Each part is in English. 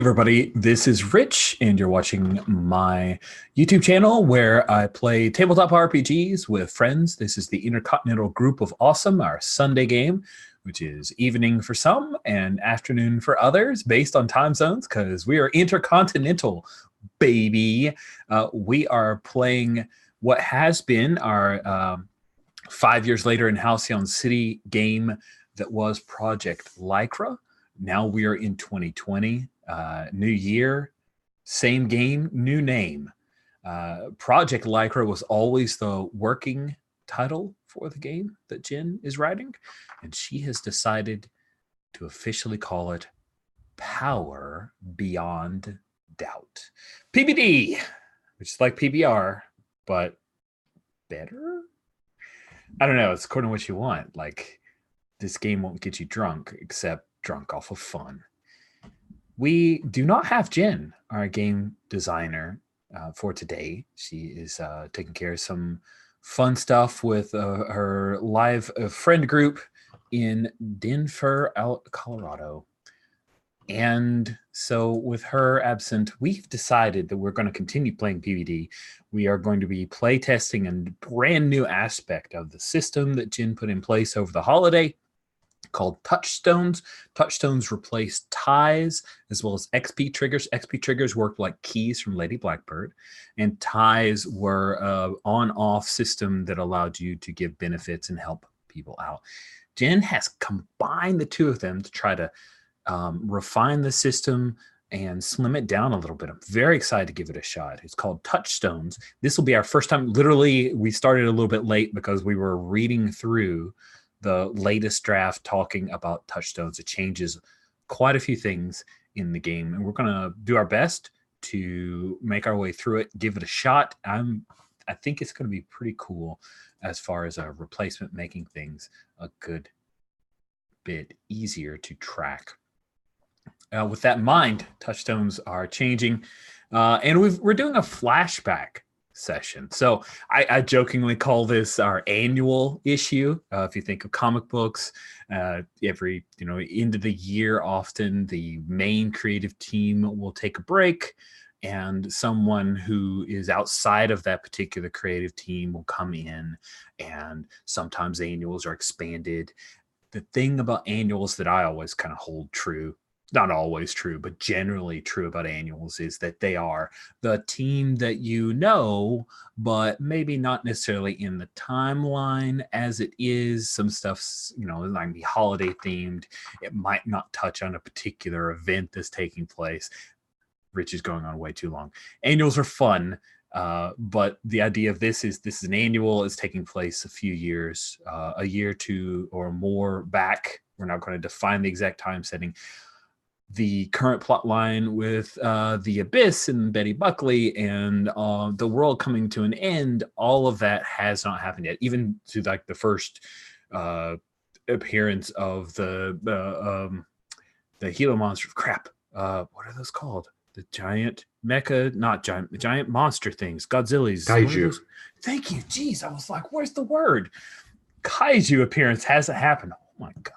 Everybody, this is Rich, and you're watching my YouTube channel where I play tabletop RPGs with friends. This is the Intercontinental Group of Awesome, our Sunday game, which is evening for some and afternoon for others, based on time zones, because we are intercontinental, baby. We are playing what has been our 5 years later in Halcyon City game that was Project Lycra. Now we are in 2020. New year, same game, new name. Project Lycra was always the working title for the game that Jen is writing, and she has decided to officially call it Power Beyond Doubt. PbtA, which is like PBR, but better? I don't know. It's according to what you want. Like, this game won't get you drunk, except drunk off of fun. We do not have Jen, our game designer, for today. She is taking care of some fun stuff with her live friend group in Denver, Colorado. And so with her absent, we've decided that we're going to continue playing PbtA. We are going to be playtesting a brand new aspect of the system that Jen put in place over the holiday, called touchstones. Touchstones replace ties as well as XP triggers. XP triggers worked like keys from Lady Blackbird, and ties were an on-off system that allowed you to give benefits and help people out. Jen has combined the two of them to try to refine the system and slim it down a little bit. I'm very excited to give it a shot. It's called Touchstones. This will be our first time. Literally, we started a little bit late because we were reading through the latest draft talking about touchstones. It changes quite a few things in the game, and we're going to do our best to make our way through it, give it a shot. I think it's going to be pretty cool as far as a replacement, making things a good bit easier to track. With that in mind, touchstones are changing, and we're doing a flashback session. So I jokingly call this our annual issue. If you think of comic books, every end of the year, often the main creative team will take a break, and someone who is outside of that particular creative team will come in, and sometimes annuals are expanded. The thing about annuals that I always kind of hold true, not always true, but generally true about annuals, is that they are the team that you know, but maybe not necessarily in the timeline as it is. Some stuff's, it might be holiday themed. It might not touch on a particular event that's taking place. Rich is going on way too long. Annuals are fun, but the idea of this is an annual. Is taking place a few years, a year, two or more back. We're not going to define the exact time setting. The current plot line with the Abyss and Betty Buckley and the world coming to an end, all of that has not happened yet. Even to like the first appearance of the Gila monster. Crap. What are those called? The giant mecha, not giant, the giant monster things. Godzilla's. Kaiju. Thank you. Jeez, I was like, where's the word? Kaiju appearance hasn't happened. Oh my God.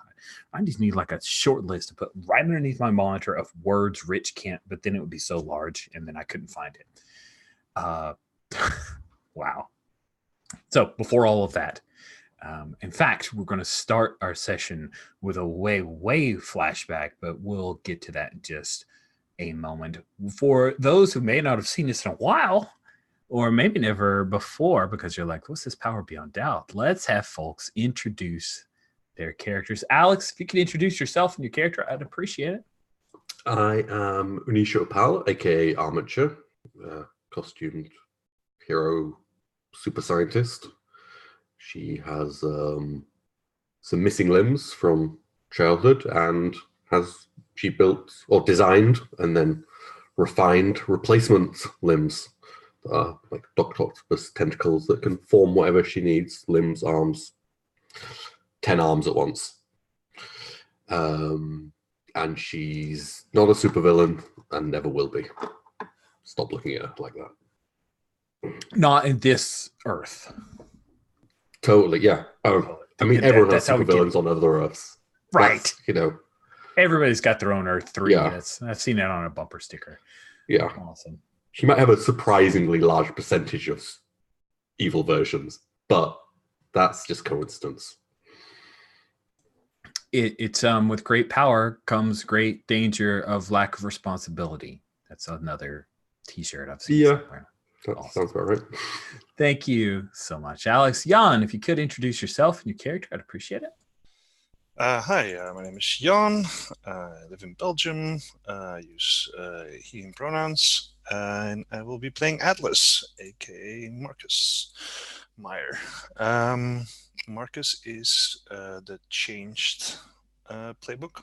I just need like a short list to put right underneath my monitor of words Rich can't, but then it would be so large and then I couldn't find it. Wow. So before all of that, in fact, we're going to start our session with a way flashback, but we'll get to that in just a moment. For those who may not have seen this in a while, or maybe never before, because you're like, what's this Power Beyond Doubt? Let's have folks introduce their characters. Alex, if you could introduce yourself and your character, I'd appreciate it. I am Unisha Opal, aka Armature, costumed hero super scientist. She has some missing limbs from childhood, and she built or designed and then refined replacement limbs, like Dr. Octopus tentacles that can form whatever she needs, limbs, arms, 10 arms at once. And she's not a supervillain and never will be. Stop looking at her like that. Not in this Earth. Totally, yeah. I mean, everyone has supervillains on other Earths. Right. That's, Everybody's got their own Earth 3. Yeah. I've seen it on a bumper sticker. Yeah. Awesome. She might have a surprisingly large percentage of evil versions, but that's just coincidence. It's with great power comes great danger of lack of responsibility. That's another T-shirt I've seen somewhere. That sounds about right. Thank you so much, Alex. Jan, if you could introduce yourself and your character, I'd appreciate it. Hi, my name is Jan. I live in Belgium. I use he, him pronouns. And I will be playing Atlas, aka Marcus Meyer. Marcus is the changed playbook.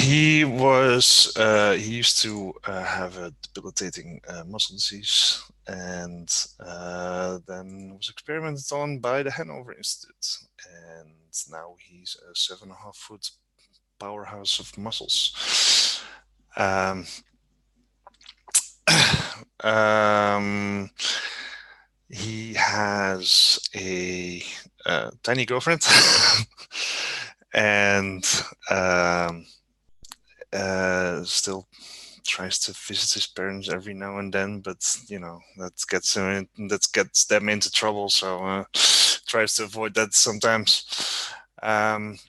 He used to have a debilitating muscle disease, and then was experimented on by the Hanover Institute, and now he's a 7.5-foot powerhouse of muscles. He has a tiny girlfriend and still tries to visit his parents every now and then, but that gets them into trouble, so tries to avoid that sometimes. And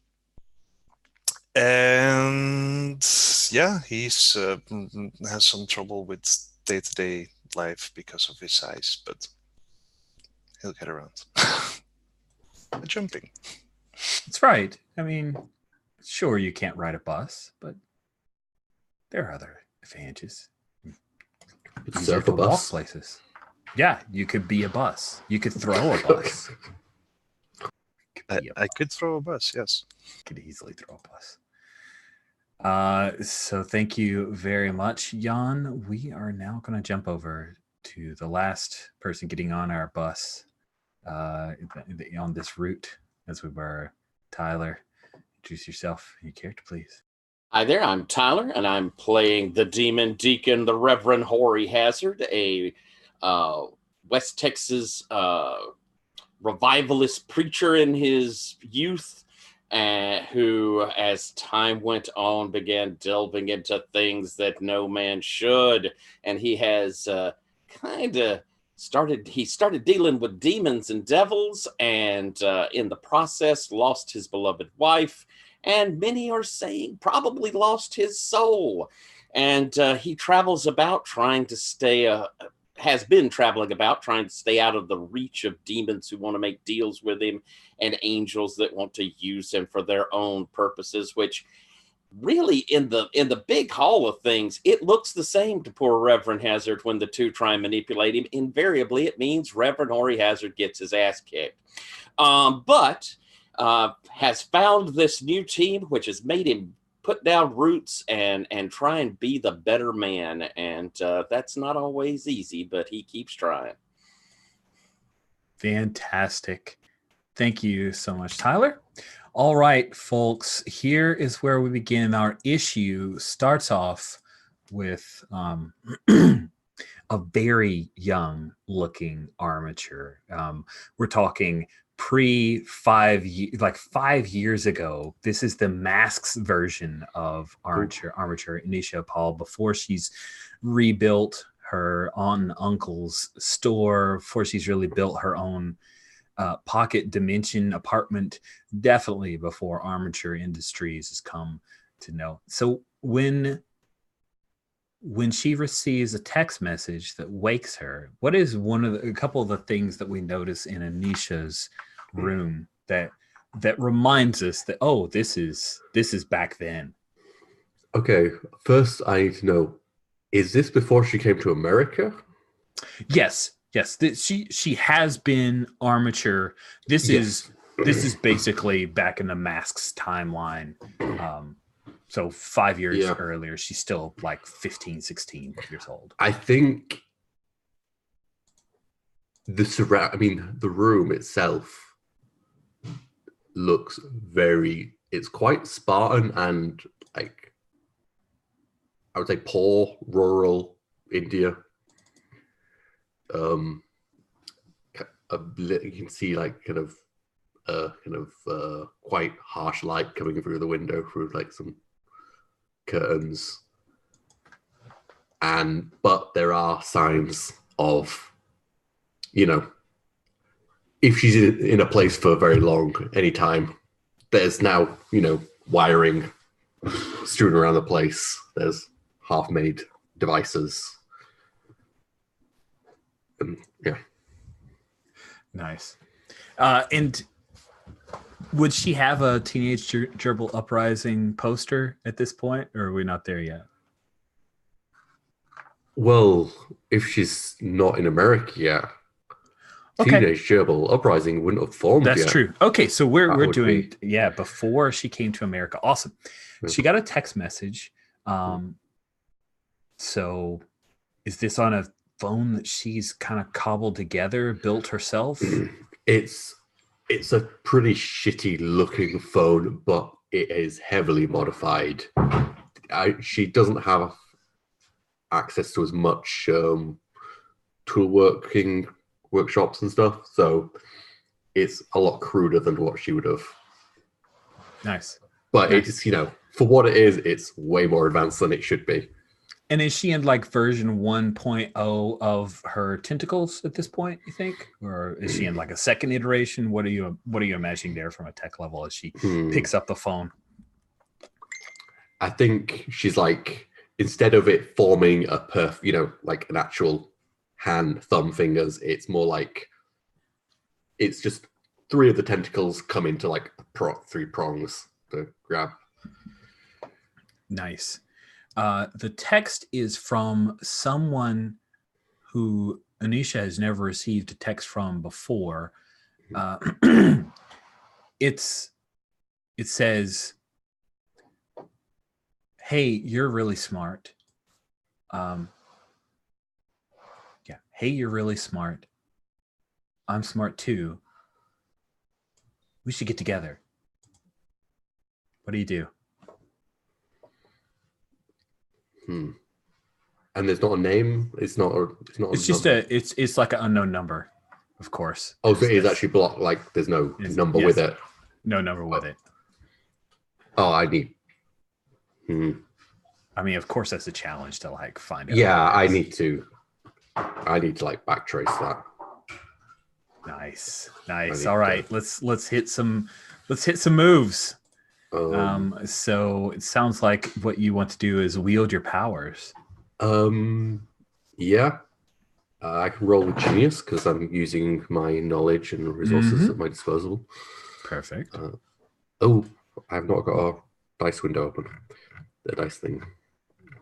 yeah, he's has some trouble with day-to-day life because of his size, but he'll get around. Jumping. That's right. I mean, sure, you can't ride a bus, but there are other advantages. Easier to walk places. Yeah, you could be a bus. You could throw a bus. I could throw a bus, yes. Could easily throw a bus. So thank you very much, Jan. We are now going to jump over to the last person getting on our bus on this route, as we were. Tyler, introduce yourself and your character, please. Hi there, I'm Tyler, and I'm playing the Demon Deacon, the Reverend Horry Hazard, a West Texas revivalist preacher in his youth, who, as time went on, began delving into things that no man should, and he has started dealing with demons and devils, and in the process lost his beloved wife, and many are saying probably lost his soul. And he travels about trying to stay has been traveling about trying to stay out of the reach of demons who want to make deals with him, and angels that want to use him for their own purposes, which really in the big haul of things, it looks the same to poor Reverend Hazard when the two try and manipulate him. Invariably, it means Reverend Horry Hazard gets his ass kicked. But has found this new team, which has made him put down roots and try and be the better man. And that's not always easy, but he keeps trying. Fantastic. Thank you so much, Tyler. All right, folks, here is where we begin. Our issue starts off with a very young looking armature. We're talking pre-5 years ago. This is the Masks version of armature Anisha Paul, before she's rebuilt her aunt and uncle's store, before she's really built her own pocket dimension apartment, definitely before Armature Industries has come to know. So when she receives a text message that wakes her, what is a couple of the things that we notice in Anisha's room that reminds us that, oh, this is back then? Okay, first I need to know, is this before she came to America? Yes. She has been Armature. This is basically back in the Masks timeline. So 5 years earlier, she's still like 15, 16 years old. I think the room itself looks it's quite Spartan and like, I would say poor, rural India. You can see like kind of kind of quite harsh light coming through the window through like some curtains. But there are signs of, if she's in a place for very long, anytime, there's now, wiring strewn around the place. There's half-made devices. And yeah. Nice. And would she have a Teenage Gerbil Uprising poster at this point, or are we not there yet? Well, if she's not in America yet, Okay. Teenage Gerbil Uprising wouldn't have formed That's yet. true. Okay, so we're would doing before she came to America. Awesome. Yeah. She got a text message. So is this on a phone that she's kind of cobbled together, built herself? It's a pretty shitty looking phone, but it is heavily modified. She doesn't have access to as much tool working workshops and stuff, so it's a lot cruder than what she would have. Nice. But it's, for what it is, it's way more advanced than it should be. And is she in like version 1.0 of her tentacles at this point, you think? Or is she in like a second iteration? What are you imagining there from a tech level as she picks up the phone? I think she's like, instead of it forming a like an actual hand, thumb, fingers, it's more like it's just three of the tentacles come into like three prongs to grab. Nice. The text is from someone who Anisha has never received a text from before. It says, "Hey, you're really smart." Hey, you're really smart. I'm smart too. We should get together. What do you do? And there's not a name. It's not. It's just it's like an unknown number, of course. Oh, so it is actually blocked. Like there's no number with it. No number with it. Oh, I need. I mean, of course, that's a challenge to like find out. Yeah, I need to like backtrace that. Nice. All right, let's hit some moves. So it sounds like what you want to do is wield your powers. Yeah. I can roll with genius because I'm using my knowledge and resources at my disposal. Perfect. I've not got a dice window open. The dice thing.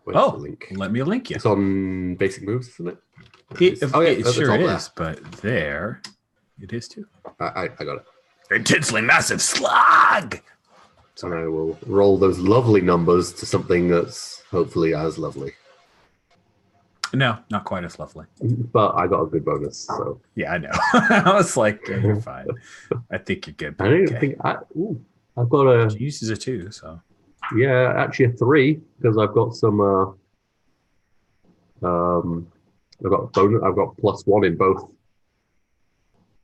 Where's the link? Let me link you. It's on basic moves, isn't it? It sure is, but there it is too. I got it. Intensely massive slug. So I will roll those lovely numbers to something that's hopefully as lovely. No, not quite as lovely. But I got a good bonus, so. Yeah, I know. I was like, yeah, you're fine. I think you're good. I don't think I've got a. She uses a 2, so. Yeah, actually a 3 because I've got some. I've got bonus. I've got +1 in both.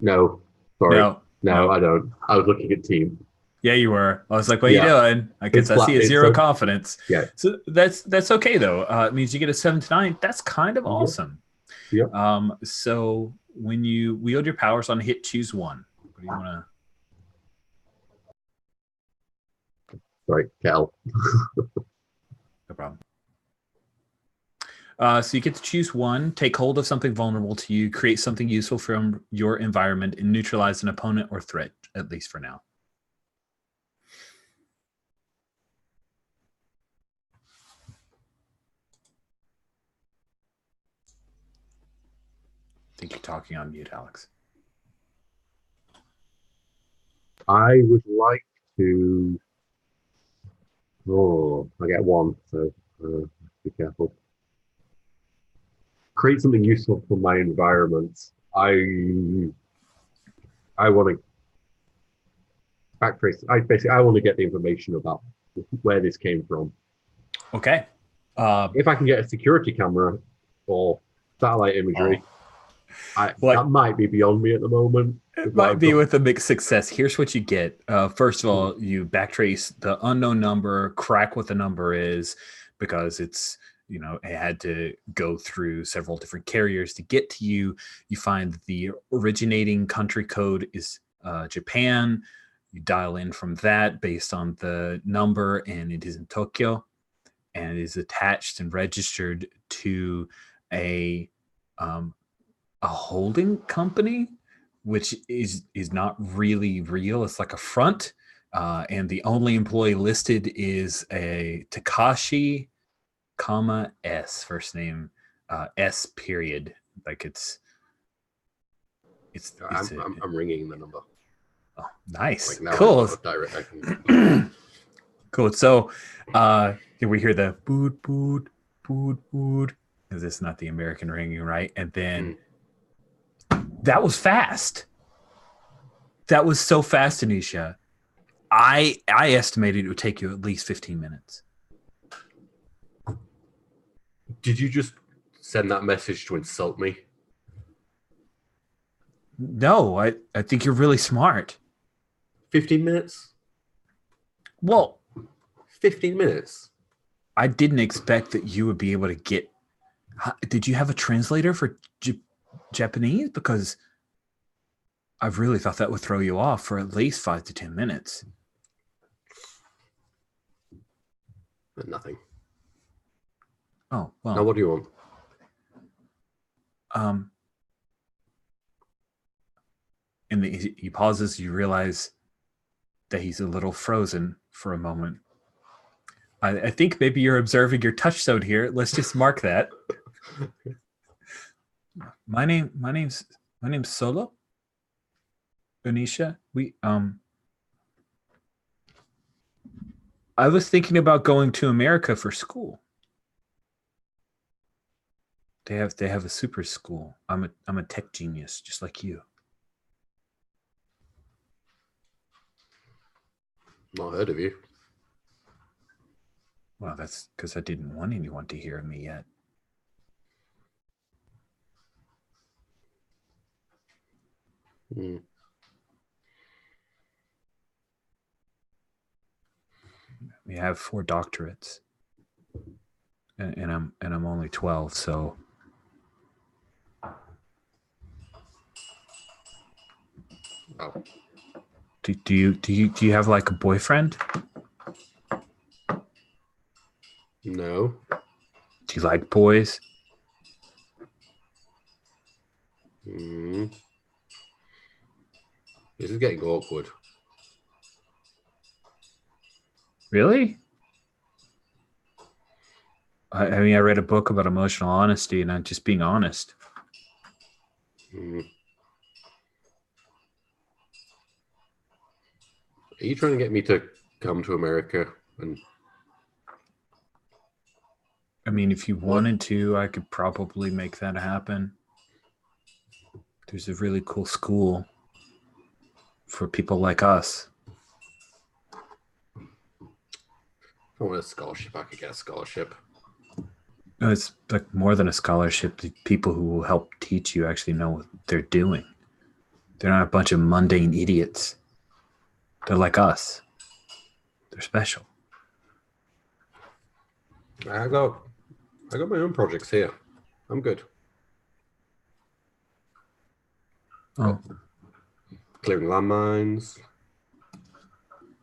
No, sorry. No, I don't. I was looking at team. Yeah, you were. I was like, what are you doing? I guess I see a 0 confidence. Yeah. So that's okay, though. It means you get a 7 to 9. That's kind of awesome. Yeah. So when you wield your powers on a hit, choose one. What do you want to... Right, Cal. No problem. So you get to choose one, take hold of something vulnerable to you, create something useful from your environment, and neutralize an opponent or threat, at least for now. I think you're talking on mute, Alex. I would like to. I get 1, so be careful. Create something useful for my environment. I want to backtrace. I want to get the information about where this came from. Okay. If I can get a security camera or satellite imagery. That might be beyond me at the moment. It might be with a mixed success. Here's what you get. First of all, you backtrace the unknown number, crack what the number is, because it's, it had to go through several different carriers to get to you. You find that the originating country code is Japan. You dial in from that based on the number, and it is in Tokyo, and it is attached and registered to a holding company, which is not really real. It's like a front, and the only employee listed is a Takashi, S, first name S period. Like I'm ringing the number. Oh, nice. Like cool. Cool. So we hear the boot, boot, boot, boot. Because it's not the American ringing, right? And then that was fast. That was so fast, Anisha. I estimated it would take you at least 15 minutes. Did you just send that message to insult me? No, I think you're really smart. 15 minutes? Well, 15 minutes? I didn't expect that you would be able to get... Did you have a translator for Japanese? Because I really thought that would throw you off for at least 5 to 10 minutes. Nothing. Oh, well. Now what do you want? And he pauses. You realize that he's a little frozen for a moment. I think maybe you're observing your touchstone here. Let's just mark that. My name's Solo. Anisha. I was thinking about going to America for school. They have a super school. I'm a tech genius, just like you. Not heard of you. Well, that's because I didn't want anyone to hear of me yet. We have 4 doctorates, and I'm only 12. So, oh. Do you have like a boyfriend? No. Do you like boys? This is getting awkward. Really? I mean, I read a book about emotional honesty, and I'm just being honest. Are you trying to get me to come to America? And I mean, if you wanted to, I could probably make that happen. There's a really cool school for people like us. If I want a scholarship, I could get a scholarship. No, it's like more than a scholarship. The people who will help teach you actually know what they're doing. They're not a bunch of mundane idiots. They're like us. They're special. I got my own projects here. I'm good. Oh. Clearing landmines.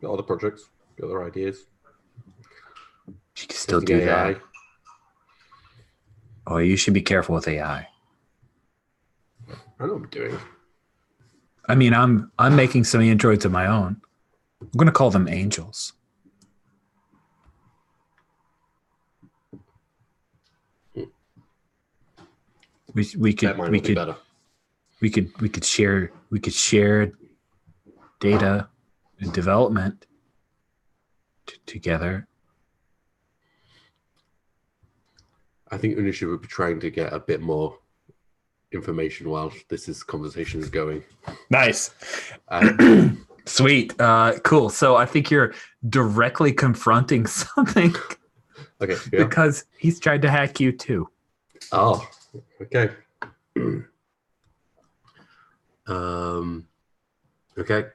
Got other projects. Got other ideas. You can still do AI. that. Oh, you should be careful with AI. I know what I'm doing. I mean, I'm making some androids of my own. I'm going to call them angels. We could share data and development together. I think Unisha would be trying to get a bit more information while this conversation is going. Nice. Sweet. Cool. So I think you're directly confronting something. Okay. Yeah. Because he's tried to hack you too. Oh, okay. Okay.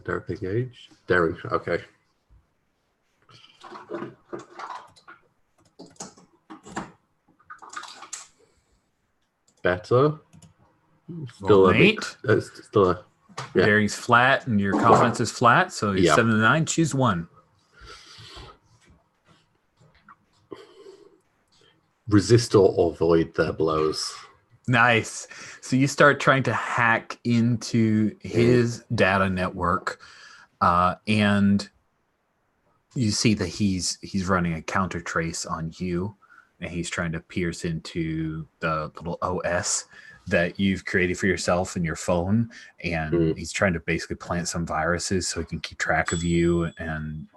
Direct engage. Daring. Okay. Better. Roll an 8. Still a. Yeah. Daring's flat, and your confidence is flat, so you're 7 to 9. Choose one. Resist or avoid their blows. Nice. So you start trying to hack into his data network, and you see that he's running a counter trace on you, and he's trying to pierce into the little OS that you've created for yourself in your phone, and he's trying to basically plant some viruses so he can keep track of you, and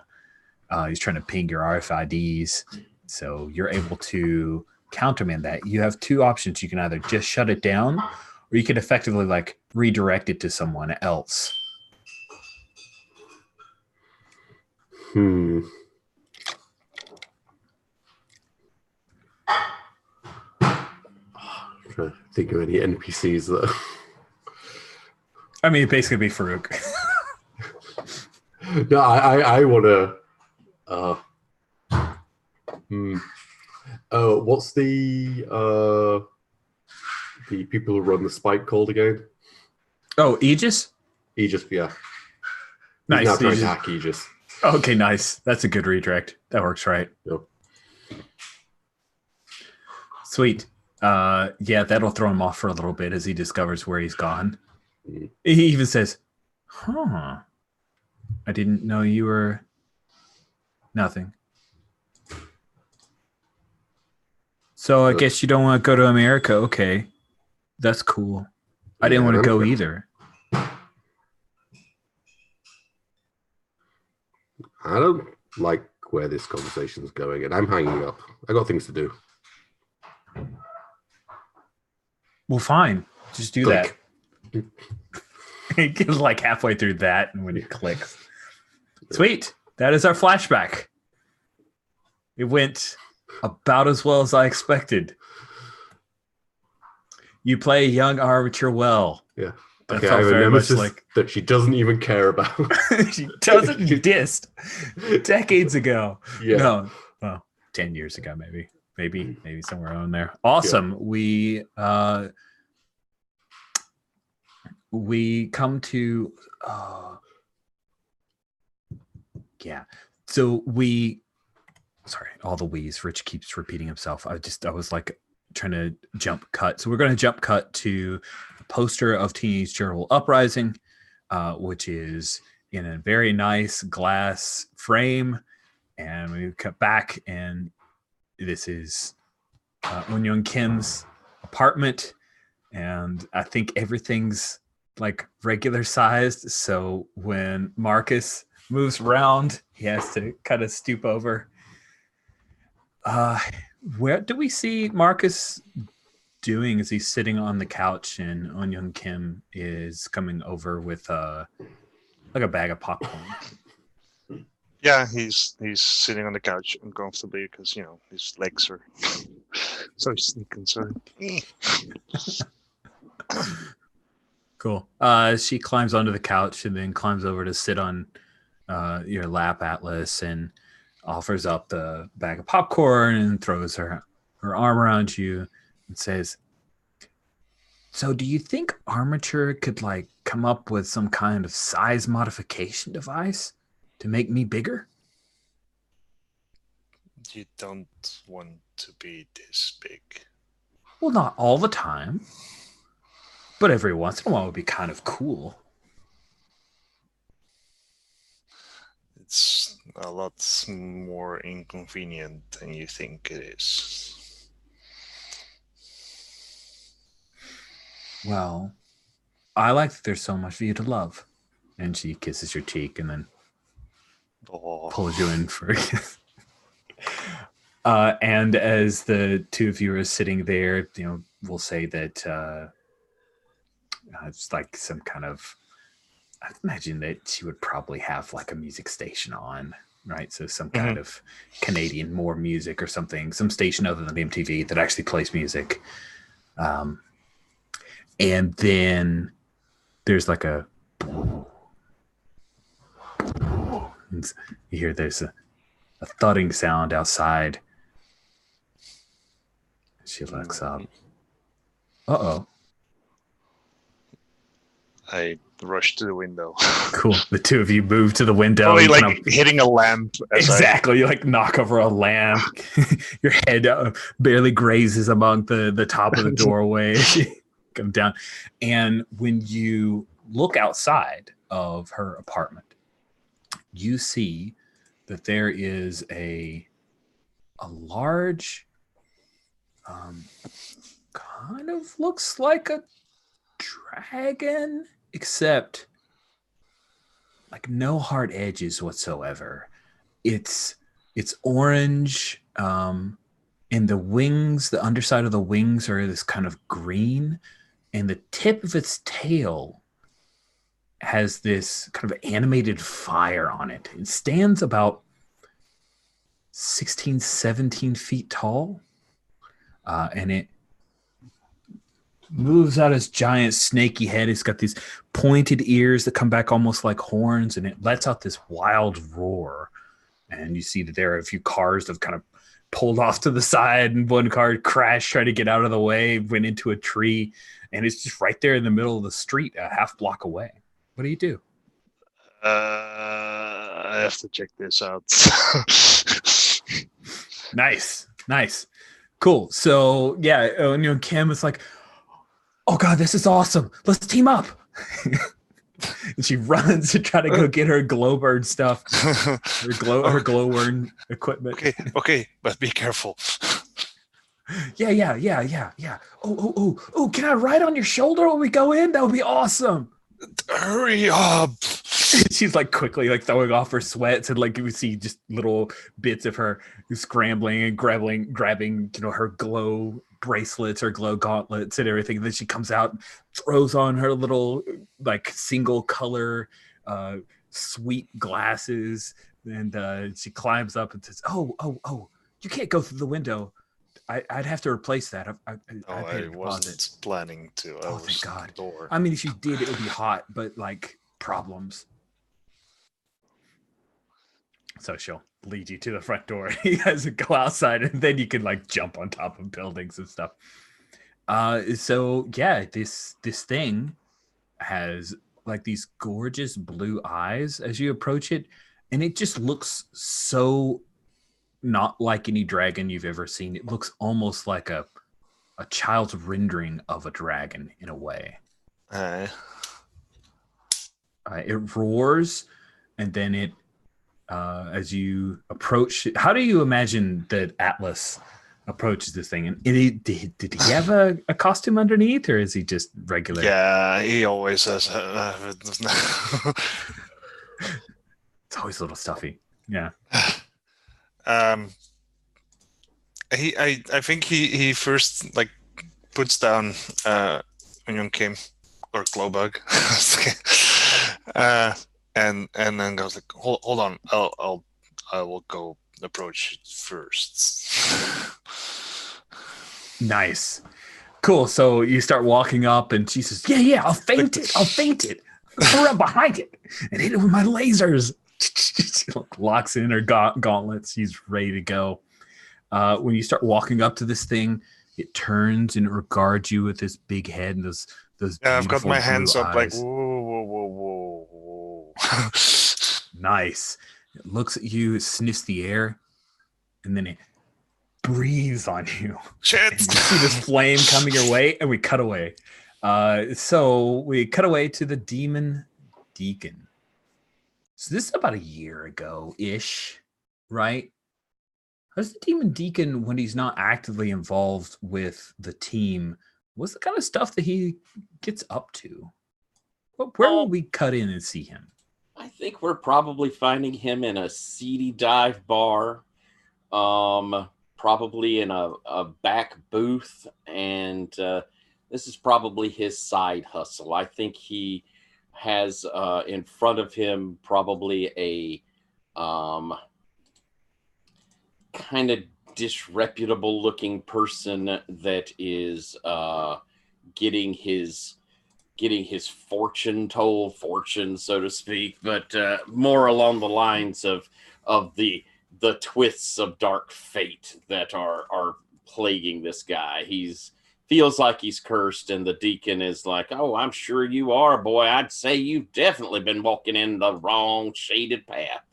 he's trying to ping your RFIDs. So you're able to countermand that. You have two options. You can either just shut it down, or you can effectively like redirect it to someone else. I'm trying to think of any NPCs that. I mean, it'd basically be Farouk. No, I want to. What's the people who run the spike called again? Oh, Aegis? Aegis, yeah. Nice. He's now trying to hack Aegis. Okay, nice. That's a good redirect. That works right. Yep. Sweet. Yeah, that'll throw him off for a little bit as he discovers where he's gone. He even says, I didn't know you were nothing. So I guess you don't want to go to America. Okay. That's cool. I didn't want to go either. I don't like where this conversation's going, and I'm hanging up. I got things to do. Well, fine. Just do that. It gets like halfway through that, and when it clicks. Sweet. That is our flashback. It went about as well as I expected. You play a young armature well. Yeah. That Okay, felt I have a very much nemesis like that she doesn't even care about. she doesn't dissed decades ago. Yeah. No, well, 10 years ago, maybe somewhere on there. Awesome. Yeah. We come to so sorry, all the we's. Rich keeps repeating himself. I was like trying to jump cut. So we're going to jump cut to a poster of Teenage Gerbil Uprising, which is in a very nice glass frame. And we cut back, and this is Eun Kim's apartment. And I think everything's like regular sized. So when Marcus moves around, he has to kind of stoop over. Where do we see Marcus doing as he's sitting on the couch, and Eun Kim is coming over with like a bag of popcorn? Yeah, he's sitting on the couch uncomfortably because his legs are so sneaking. So Cool. She climbs onto the couch and then climbs over to sit on your lap, Atlas, and offers up the bag of popcorn and throws her arm around you and says, so do you think Armature could like come up with some kind of size modification device to make me bigger? You don't want to be this big. Well, not all the time, but every once in a while would be kind of cool. It's a lot more inconvenient than you think it is. Well, I like that there's so much for you to love. And she kisses your cheek and then pulls you in for a kiss. And as the two of you are sitting there, we'll say that it's like some kind of, I imagine that she would probably have like a music station on, right? So some kind of Canadian more music or something, some station other than MTV that actually plays music. And then there's like a... You hear there's a thudding sound outside. She looks up. Uh-oh. I rush to the window. Cool. The two of you move to the window. Probably like kind of- hitting a lamp. Exactly. You like knock over a lamp. Your head barely grazes among the top of the doorway. Come down. And when you look outside of her apartment, you see that there is a large, kind of looks like a dragon, except like no hard edges whatsoever. It's orange, and the wings, the underside of the wings are this kind of green, and the tip of its tail has this kind of animated fire on it. It stands about 16, 17 feet tall, and it moves out its giant snaky head. It's got these pointed ears that come back almost like horns, and it lets out this wild roar. And you see that there are a few cars that have kind of pulled off to the side, and one car crashed, tried to get out of the way, went into a tree, and it's just right there in the middle of the street, a half block away. What do you do? I have to check this out. Nice. Cool. So, yeah, Kim is like, oh, God, this is awesome. Let's team up. And she runs to try to go get her glowbird stuff, her glowworm equipment. Okay, but be careful. Yeah. Oh, can I ride on your shoulder when we go in? That would be awesome. Hurry up. She's like quickly like throwing off her sweats, and like you see just little bits of her scrambling and grabbing her glow bracelets or glow gauntlets and everything. And then she comes out, throws on her little like single color sweet glasses, and she climbs up and says, oh, you can't go through the window. I'd have to replace that. I wasn't planning to. Thank God. I mean, if you did, it would be hot, but like problems. So she'll lead you to the front door. You guys go outside, and then you can like jump on top of buildings and stuff. So yeah, this thing has like these gorgeous blue eyes as you approach it, and it just looks so not like any dragon you've ever seen. It looks almost like a child's rendering of a dragon in a way. It roars, and then it, as you approach, how do you imagine that Atlas approaches this thing? And did he have a costume underneath, or is he just regular? Yeah, he always has. It's always a little stuffy. Yeah. I think he first like puts down Onion Kim or Glowbug, and then goes like, hold on, I will go approach it first. Nice, cool. So you start walking up, and she says, "Yeah, I'll feint it. I'll run behind it and hit it with my lasers." She locks in her gauntlets. She's ready to go. When you start walking up to this thing, it turns and it regards you with this big head and those. Yeah, I've got my hands up like, eyes. whoa. Nice. It looks at you, it sniffs the air, and then it breathes on you. Shit! And you see this flame coming your way, and we cut away. So we cut away to the Demon Deacon. So this is about a year ago-ish, right? How's the Demon Deacon, when he's not actively involved with the team, what's the kind of stuff that he gets up to? Where will we cut in and see him? I think we're probably finding him in a seedy dive bar, probably in a back booth, and this is probably his side hustle. I think he has in front of him probably a kind of disreputable looking person that is getting his fortune, so to speak, but more along the lines of the twists of dark fate that are plaguing this guy. Feels like he's cursed, and the deacon is like, "Oh, I'm sure you are, boy. I'd say you've definitely been walking in the wrong shaded path."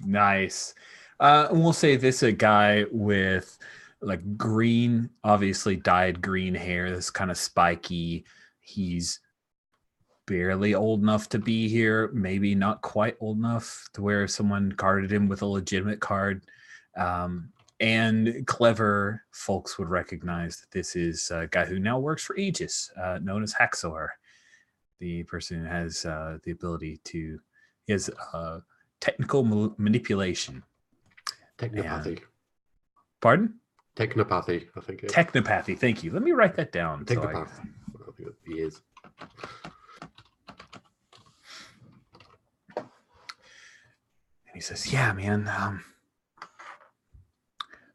Nice. And we'll say this: a guy with like green, obviously dyed green hair. That's kind of spiky. He's barely old enough to be here. Maybe not quite old enough to where someone carded him with a legitimate card. And clever folks would recognize that this is a guy who now works for Aegis, known as Haxor. The person who has the ability to, he has technical manipulation. Technopathy. Pardon? Technopathy, I think. Technopathy, thank you. Let me write that down. Technopath. I think he is. And he says, "Yeah, man.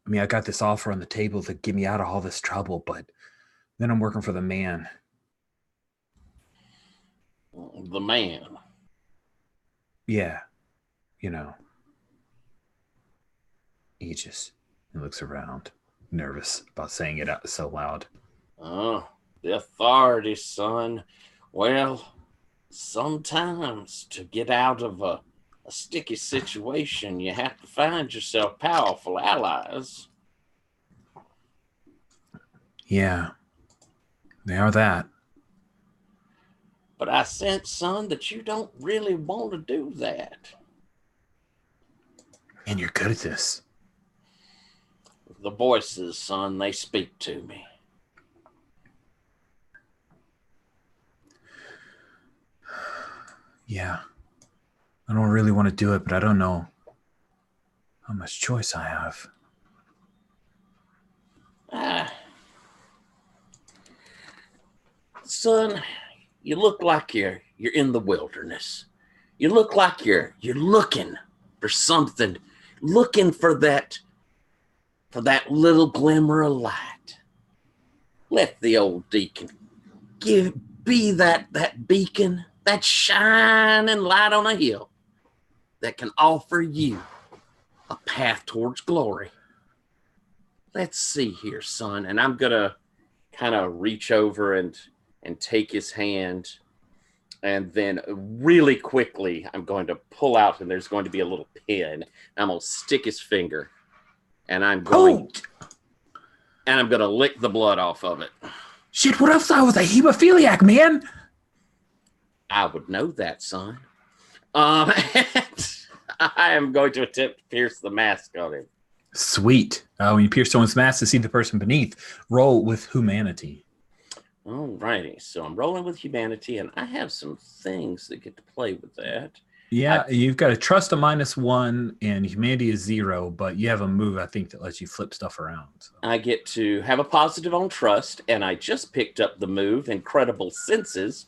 I mean, I got this offer on the table to get me out of all this trouble, but then I'm working for the man." The man? Yeah. You know. Aegis. He looks around, nervous about saying it out so loud. Oh, the authority, son. Well, sometimes to get out of a sticky situation, you have to find yourself powerful allies. Yeah, they are that. But I sense, son, that you don't really want to do that. And you're good at this. The voices, son, they speak to me. Yeah. I don't really want to do it, but I don't know how much choice I have. Son, you look like you're in the wilderness. You look like you're looking for something, looking for that little glimmer of light. Let the old deacon be that beacon, that shining light on a hill that can offer you a path towards glory. Let's see here, son. And I'm gonna kind of reach over and take his hand, and then really quickly I'm going to pull out, and there's going to be a little pin. I'm gonna stick his finger, and I'm going to lick the blood off of it. Shit, what if I was a hemophiliac, man? I would know that, son. I am going to attempt to pierce the mask on him. Sweet. When you pierce someone's mask to see the person beneath, roll with humanity. Alrighty, so I'm rolling with humanity, and I have some things that get to play with that. Yeah, you've got a trust of -1, and humanity is 0, but you have a move, I think, that lets you flip stuff around. So. I get to have a positive on trust, and I just picked up the move, Incredible Senses.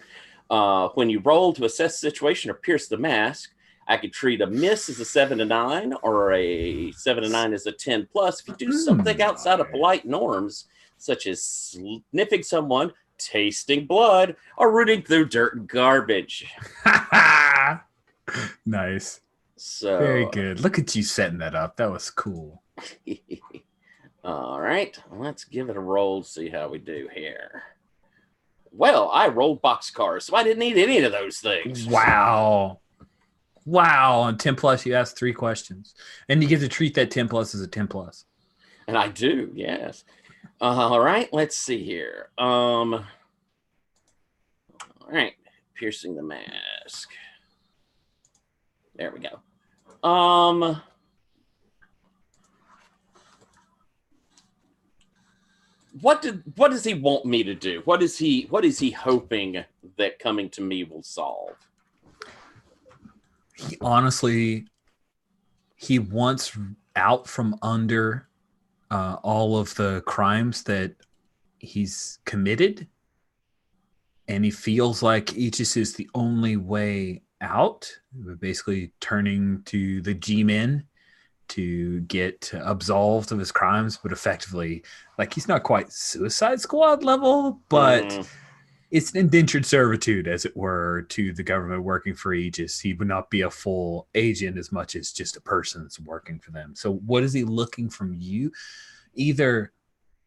When you roll to assess the situation or pierce the mask, I could treat a miss as a 7 to 9 or a 7 to 9 as a 10 plus. If you do something outside of polite norms, such as sniffing someone, tasting blood, or rooting through dirt and garbage. Nice. So very good. Look at you setting that up. That was cool. All right, let's give it a roll, see how we do here. Well, I rolled boxcars, so I didn't need any of those things. Wow. On 10 plus, you asked 3 questions. And you get to treat that 10 plus as a 10 plus. And I do, yes. All right, let's see here. All right, piercing the mask. There we go. What does he want me to do? What is he hoping that coming to me will solve? He honestly, he wants out from under all of the crimes that he's committed, and he feels like Aegis is the only way out. We're basically turning to the G-men to get absolved of his crimes, but effectively, like, he's not quite Suicide Squad level, but it's an indentured servitude, as it were, to the government working for Aegis. He would not be a full agent as much as just a person that's working for them. So what is he looking from you? Either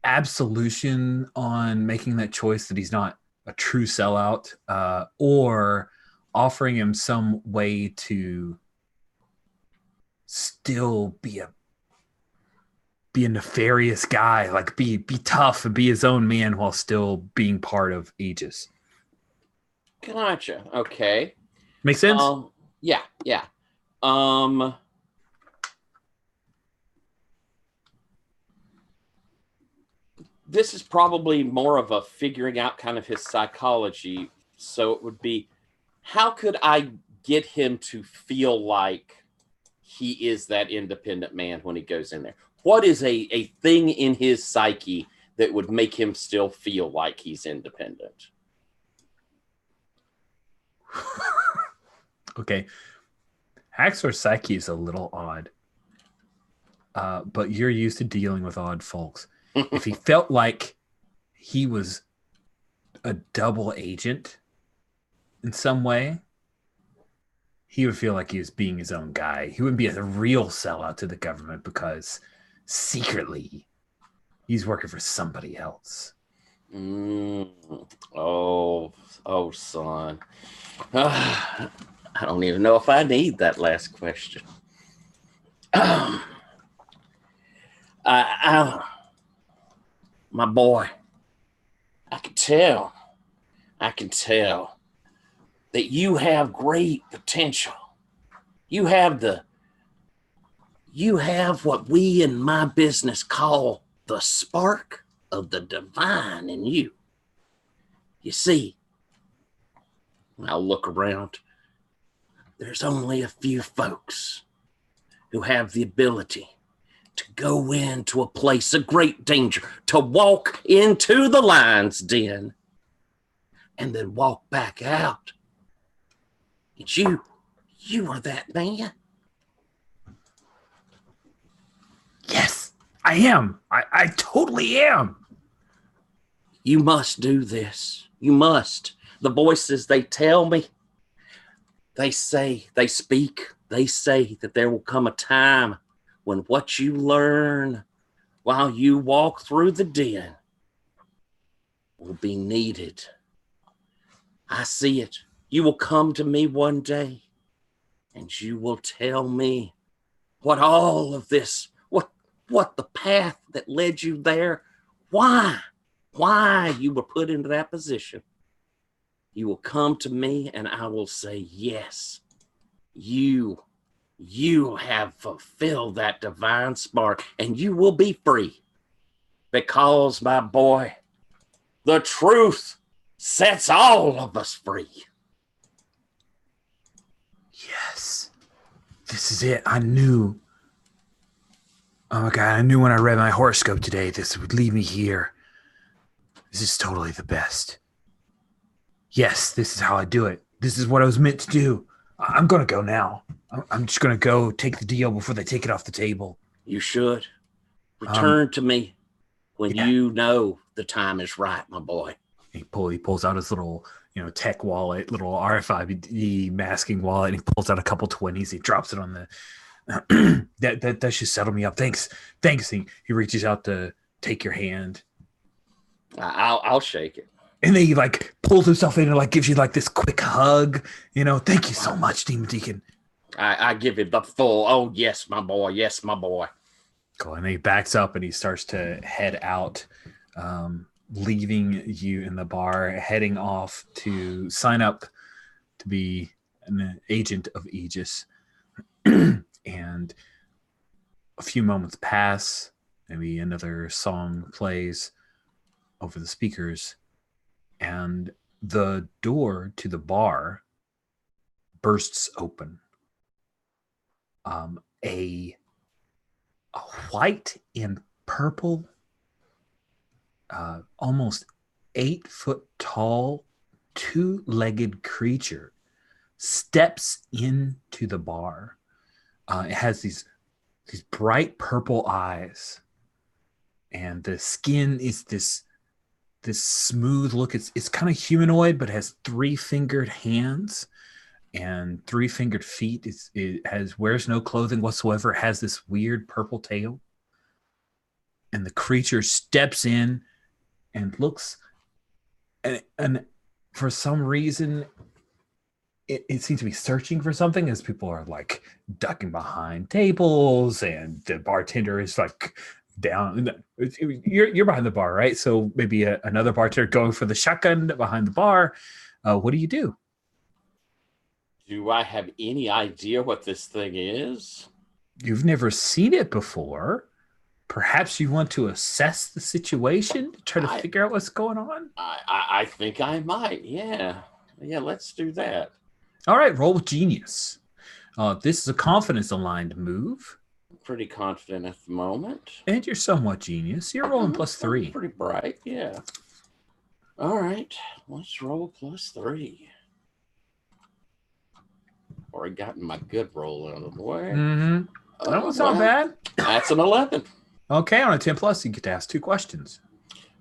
absolution on making that choice that he's not a true sellout, or offering him some way to still be a nefarious guy, like be tough and be his own man while still being part of Aegis. Gotcha. Okay. Make sense? Yeah. This is probably more of a figuring out kind of his psychology. So it would be, how could I get him to feel like he is that independent man when he goes in there? What is a thing in his psyche that would make him still feel like he's independent? Okay. Haxor's psyche is a little odd. But you're used to dealing with odd folks. If he felt like he was a double agent in some way, he would feel like he was being his own guy. He wouldn't be a real sellout to the government because secretly he's working for somebody else. Oh, son. I don't even know if I need that last question. My boy, I can tell that you have great potential. You have what we in my business call the spark of the divine in you. You see, I'll look around. There's only a few folks who have the ability to go into a place of great danger, to walk into the lion's den, and then walk back out. And you are that man. Yes, I am. I totally am. You must do this. You must. The voices, they tell me, they say that there will come a time when what you learn while you walk through the den will be needed. I see it. You will come to me one day and you will tell me what all of this, what the path that led you there, why you were put into that position. You will come to me and I will say, yes, you have fulfilled that divine spark and you will be free because, my boy, the truth sets all of us free. Yes, this is it. I knew. Oh my God, I knew when I read my horoscope today this would lead me here. This is totally the best. Yes, this is how I do it. This is what I was meant to do. I'm going to go now. I'm just going to go take the deal before they take it off the table. You should. Return to me when you know the time is right, my boy. He pulls out his little, tech wallet, little RFID masking wallet, and he pulls out a couple 20s. He drops it on the... that should settle me up. Thanks. He reaches out to take your hand. I'll shake it. And then he pulls himself in and gives you this quick hug. Thank you so much, Demon Deacon. I give it the full, oh, yes, my boy. Yes, my boy. Cool. And then he backs up and he starts to head out, leaving you in the bar, heading off to sign up to be an agent of Aegis. And a few moments pass, maybe another song plays over the speakers, and the door to the bar bursts open. A white and purple, almost 8 foot tall, 2-legged creature steps into the bar. It has these these bright purple eyes, and the skin is this smooth look. It's kind of humanoid, but has 3-fingered hands and 3-fingered feet. It wears no clothing whatsoever. It has this weird purple tail, and the creature steps in and looks, and for some reason it seems to be searching for something, as people are like ducking behind tables, and the bartender is like down. You're behind the bar, right? So maybe another bartender going for the shotgun behind the bar. What do you do? Do I have any idea what this thing is? You've never seen it before. Perhaps you want to assess the situation to try to figure out what's going on? I think I might, yeah. Yeah, let's do that. All right, roll with genius. This is a confidence-aligned move. Pretty confident at the moment. And you're somewhat genius. You're rolling +3. Pretty bright, yeah. All right, let's roll +3. Already gotten my good roll out of the way. Mm-hmm. That was not bad. That's an 11. Okay, on a 10+, you get to ask 2 questions.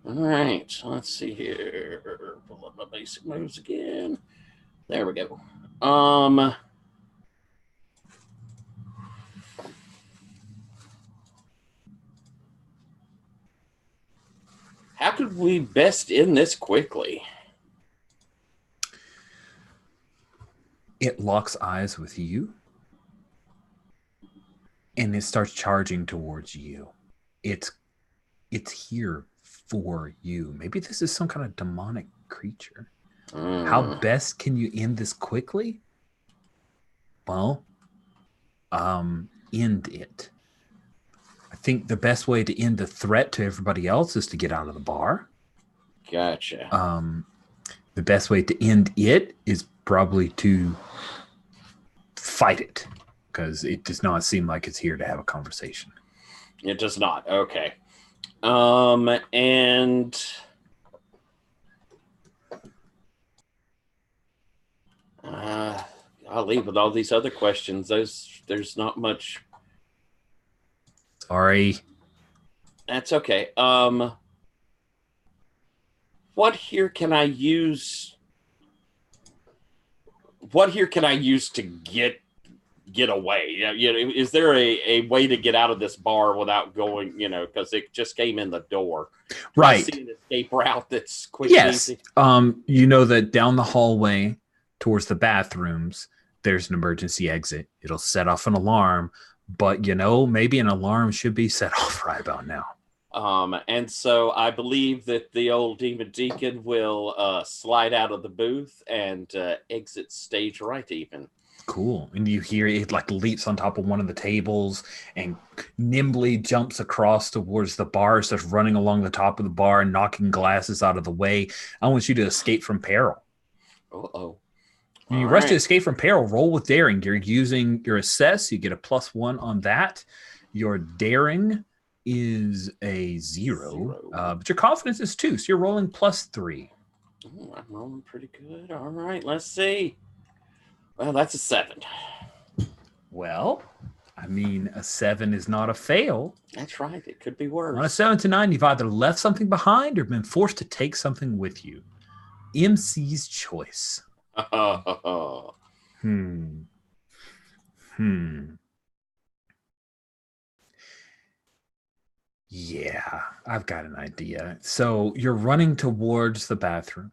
All right, so let's see here. Pull up my basic moves again. There we go. How could we best end this quickly? It locks eyes with you, and it starts charging towards you. It's here for you. Maybe this is some kind of demonic creature. How best can you end this quickly? Well, end it. I think the best way to end the threat to everybody else is to get out of the bar. Gotcha. The best way to end it is probably to fight it, because it does not seem like it's here to have a conversation. It does not. Okay. And I'll leave with all these other questions. There's not much. Sorry. That's okay. What here can I use? What here can I use to get away? You know, is there a way to get out of this bar without going? You know, because it just came in the door. Right. I see an escape route that's quick. Yes. And easy. You know that down the hallway towards the bathrooms, there's an emergency exit. It'll set off an alarm, but you know, maybe an alarm should be set off right about now. And so I believe that the old Demon Deacon will slide out of the booth and exit stage right even. Cool. And you hear it like leaps on top of one of the tables and nimbly jumps across towards the bar, starts running along the top of the bar and knocking glasses out of the way. I want you to escape from peril. Uh-oh. When you rush to escape from peril, roll with daring. You're using your assess. You get a +1 on that. Your daring is a 0. But your confidence is 2, so you're rolling +3. Oh, I'm rolling pretty good. All right, let's see. Well, that's a 7. Well, I mean, a 7 is not a fail. That's right. It could be worse. On a 7 to 9, you've either left something behind or been forced to take something with you. MC's choice. Yeah, I've got an idea. So you're running towards the bathroom.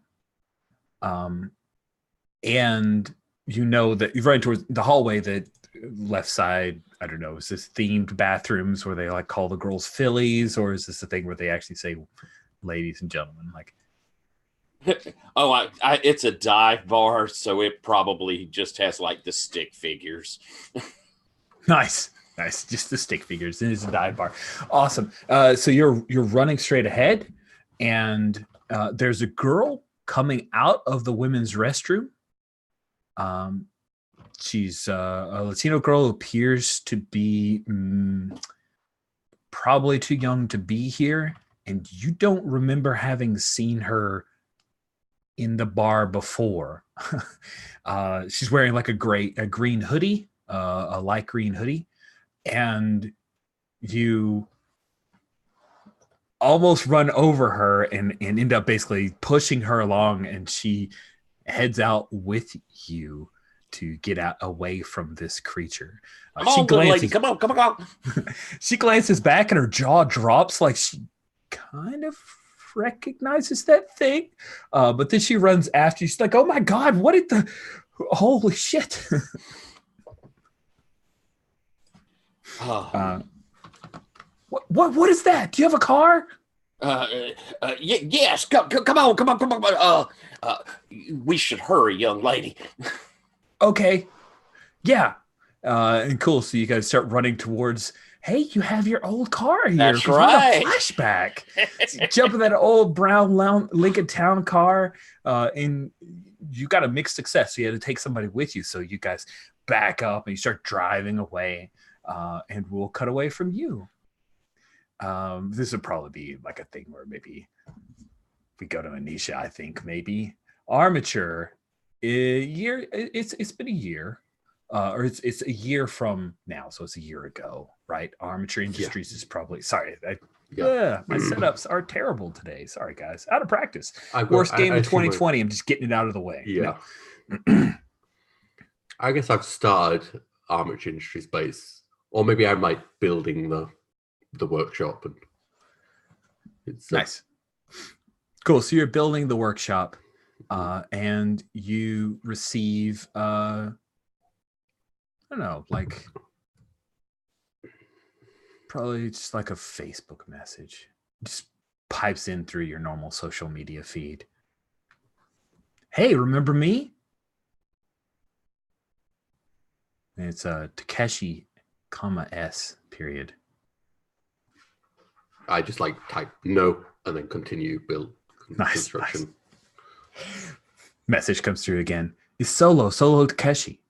And you know that you're running towards the hallway, that left side, I don't know, is this themed bathrooms where they like call the girls fillies, or is this a thing where they actually say ladies and gentlemen? Like, oh, it's a dive bar, so it probably just has like the stick figures. Nice. Just the stick figures. It is a dive bar. Awesome. So you're running straight ahead, and there's a girl coming out of the women's restroom. She's a Latino girl who appears to be probably too young to be here, and you don't remember having seen her in the bar before. She's wearing like a green hoodie, a light green hoodie, and you almost run over her and end up basically pushing her along, and she heads out with you to get out away from this creature. Come on, little lady. Come on. She glances back and her jaw drops like she kind of recognizes that thing. But then she runs after you. She's like, oh my God, what did the... Holy shit. What is that? Do you have a car? Yes. Come on. We should hurry, young lady. Okay. Yeah. And cool. So you guys start running towards, hey, you have your old car here. That's right. Flashback. Jump in that old brown Lincoln Town car. And you got a mixed success. So you had to take somebody with you. So you guys back up and you start driving away. And we'll cut away from you. This would probably be like a thing where maybe we go to Anisha, I think maybe. Armature, it's been a year. Or it's a year from now, so it's a year ago, right? Armature Industries is probably... Sorry, my setups are terrible today. Sorry, guys. Out of practice. Worst game of 2020. I'm just getting it out of the way. Yeah. I guess I've started Armature Industries base. Or maybe I'm like building the workshop. And it's nice. Cool. So you're building the workshop and you receive... I don't know, like probably just like a Facebook message. Just pipes in through your normal social media feed. Hey, remember me? And it's Takeshi, S period. I just like type no and then continue build construction. Nice. Message comes through again. It's Solo Takeshi.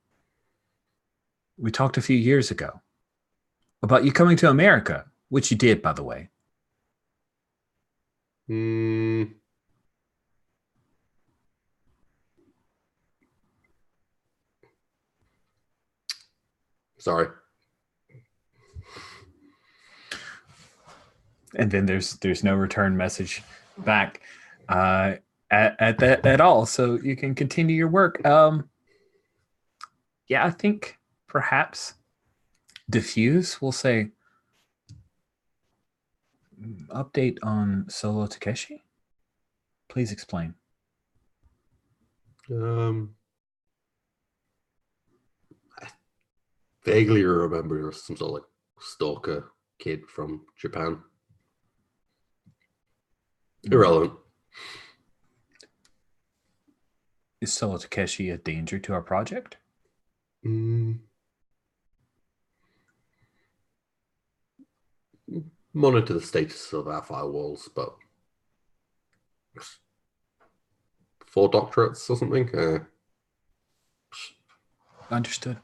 We talked a few years ago about you coming to America, which you did, by the way. Sorry. And then there's no return message back at all, so you can continue your work. Yeah, I think perhaps Diffuse will say, update on Solo Takeshi? Please explain. I vaguely remember some sort of like stalker kid from Japan. Irrelevant. Is Solo Takeshi a danger to our project? Monitor the status of our firewalls, but 4 doctorates or something. Understood.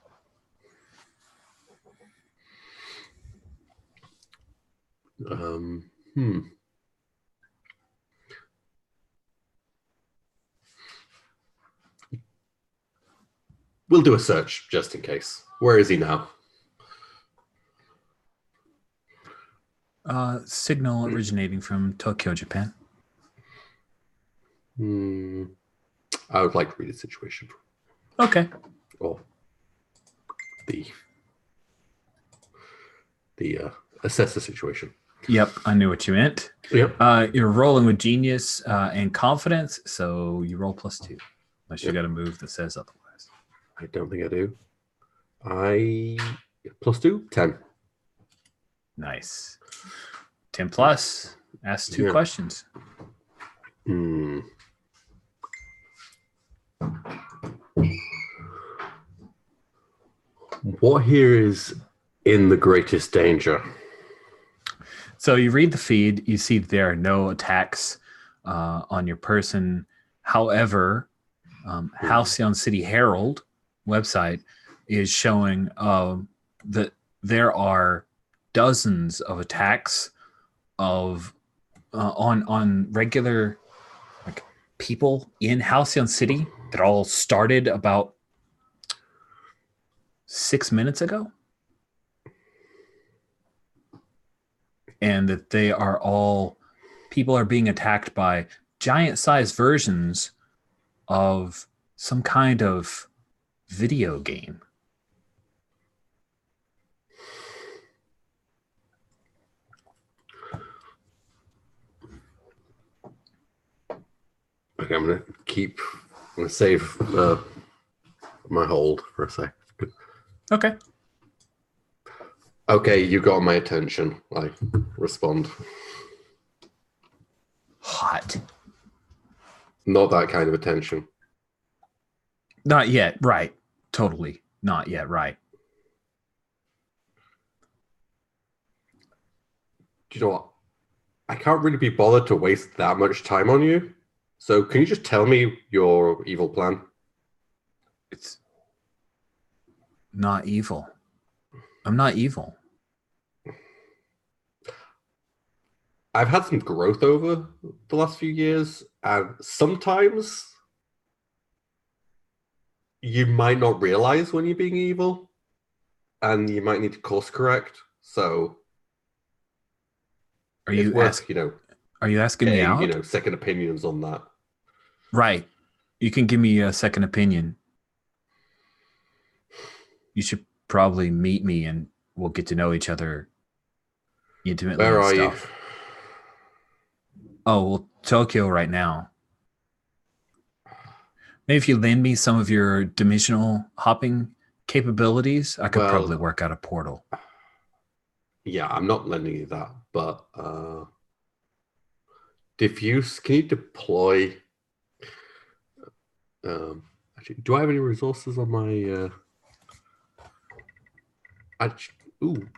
We'll do a search just in case. Where is he now? Signal originating from Tokyo, Japan. I would like to read the situation. Okay. Or the assess the situation. Yep, I knew what you meant. Yep. You're rolling with genius and confidence, so you roll +2. Unless you got a move that says otherwise. I don't think I do. +2, 10. Nice. 10 plus. Ask 2 questions. What here is in the greatest danger? So you read the feed. You see there are no attacks on your person. However, Halcyon City Herald website is showing that there are dozens of attacks of on regular like people in Halcyon City that all started about 6 minutes ago. and that they are all people are being attacked by giant-sized versions of some kind of video game. Okay, I'm gonna save my hold for a sec. Okay. Okay, you got my attention. I respond. Hot. Not that kind of attention. Not yet. Right. Totally. Not yet. Right. Do you know what? I can't really be bothered to waste that much time on you. So can you just tell me your evil plan? It's not evil. I'm not evil. I've had some growth over the last few years, and sometimes you might not realize when you're being evil, and you might need to course correct. So Are you Are you asking me out? Second opinions on that. Right. You can give me a second opinion. You should probably meet me and we'll get to know each other intimately. Where and are stuff. you? Oh, well, Tokyo right now. Maybe if you lend me some of your dimensional hopping capabilities, I could probably work out a portal. Yeah, I'm not lending you that, but diffuse, can you deploy? Actually, do I have any resources on my?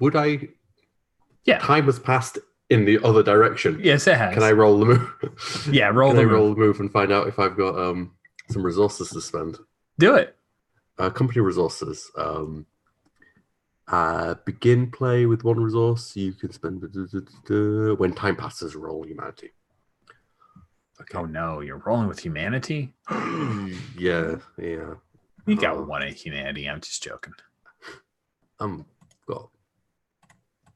Would I? Yeah. Time has passed in the other direction. Yes, it has. Can I roll the move? Yeah, roll the move and find out if I've got some resources to spend? Do it. Company resources. Begin play with one resource. You can spend when time passes. Roll humanity. Okay. Oh no, you're rolling with humanity? Yeah. You got one in humanity. I'm just joking. Got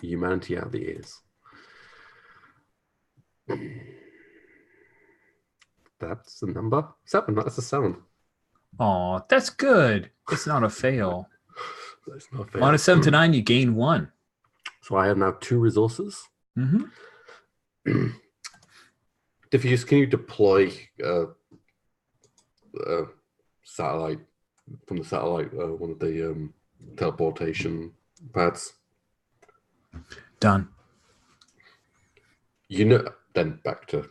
humanity out of the ears. That's the number 7. That's a 7. Oh, that's good. It's not a fail. That's not fair. On a 7 to 9, you gain 1. So I have now 2 resources. Mm-hmm. Diffuse, can you deploy satellite from the satellite, one of the teleportation pads? Done. Then back to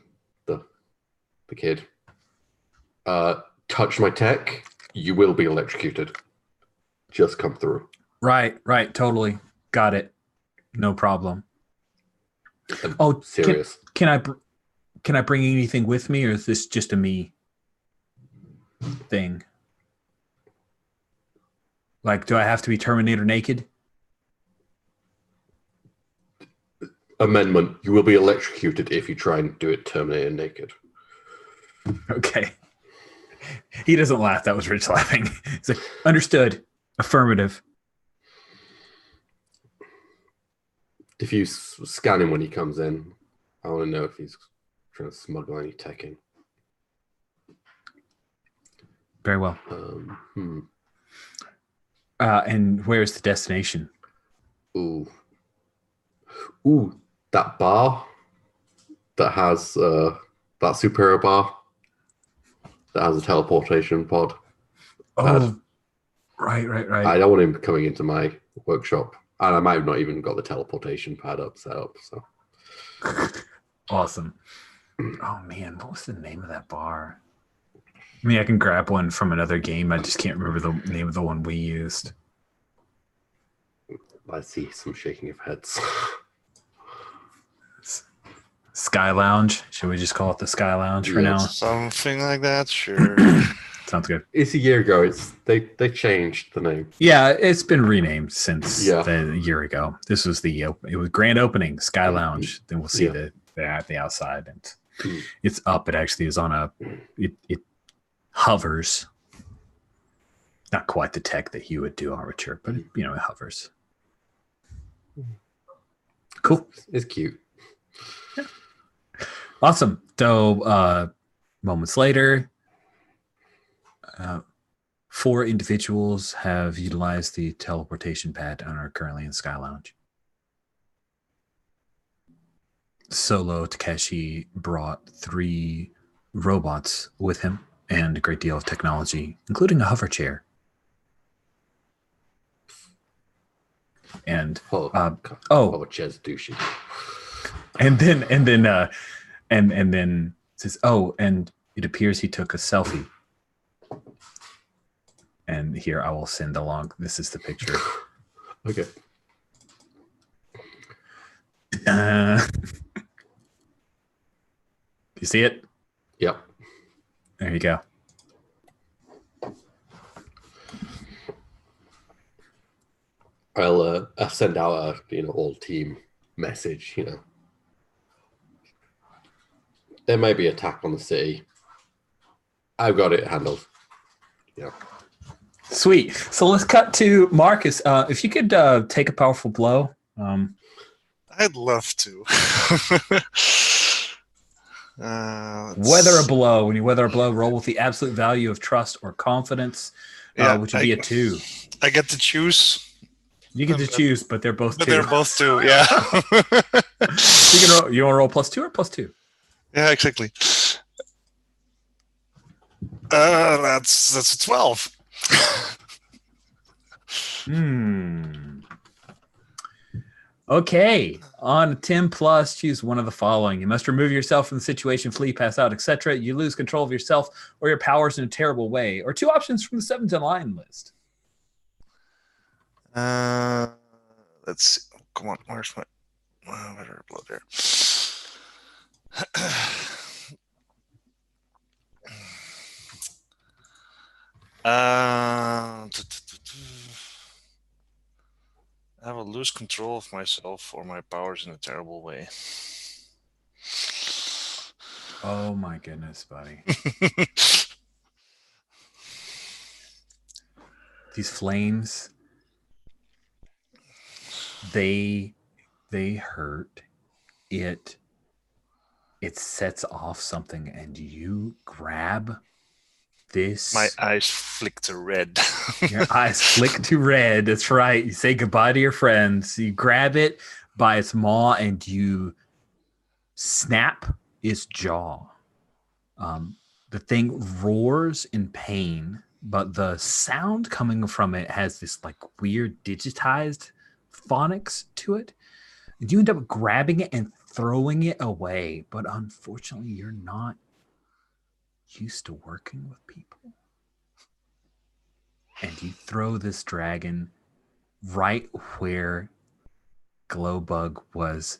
the kid. Touch my tech, you will be electrocuted. Just come through. Right, totally. Got it. No problem. I'm serious. Can I bring anything with me, or is this just a me thing? Like, do I have to be Terminator naked? Amendment, you will be electrocuted if you try and do it Terminator naked. Okay. He doesn't laugh. That was Rich laughing. He's like, understood. Affirmative. If you scan him when he comes in, I want to know if he's trying to smuggle any tech in. Very well. And where's the destination? Ooh, that bar that has that superhero bar that has a teleportation pod. Oh, right. I don't want him coming into my workshop, and I might have not even got the teleportation pad set up. So awesome. Oh man, what was the name of that bar? I mean, I can grab one from another game. I just can't remember the name of the one we used. I see some shaking of heads. Sky Lounge. Should we just call it the Sky Lounge for now? Something like that, sure. Sounds good. It's a year ago. They changed the name. Yeah, it's been renamed since a year ago. This was it was grand opening, Sky Lounge. Then we'll see the outside, and it's up. It actually is on it hovers. Not quite the tech that you would do, Armature, but it hovers. Cool. It's cute. Awesome. So, moments later, 4 individuals have utilized the teleportation pad and are currently in Sky Lounge. Solo Takeshi brought 3 robots with him and a great deal of technology, including a hover chair. And chair's douchey. And then says, and it appears he took a selfie. And here I will send along. This is the picture. Okay. You see it? Yep. There you go. I'll send out a all team message. There may be attack on the city. I've got it handled. Yeah. Sweet. So let's cut to Marcus. If you could take a powerful blow. I'd love to. Weather a blow. When you weather a blow, roll with the absolute value of trust or confidence, which would be a 2. I get to choose. You get to choose, but they're both 2. They're both 2, yeah. You want to roll +2 or +2? Yeah, exactly. That's a 12. Okay. On a 10 plus, choose one of the following. You must remove yourself from the situation, flee, pass out, etc. You lose control of yourself or your powers in a terrible way. Or 2 options from the 7 to 9 list. Let's see. Oh, come on, where's my better blood there? I will lose control of myself or my powers in a terrible way. Oh my goodness, buddy. These flames, they hurt. It sets off something, and you grab this. My eyes flick to red. Your eyes flick to red. That's right. You say goodbye to your friends. You grab it by its maw and you snap its jaw. The thing roars in pain, but the sound coming from it has this like weird digitized phonics to it. You end up grabbing it and throwing it away, but unfortunately you're not used to working with people. And you throw this dragon right where Glowbug was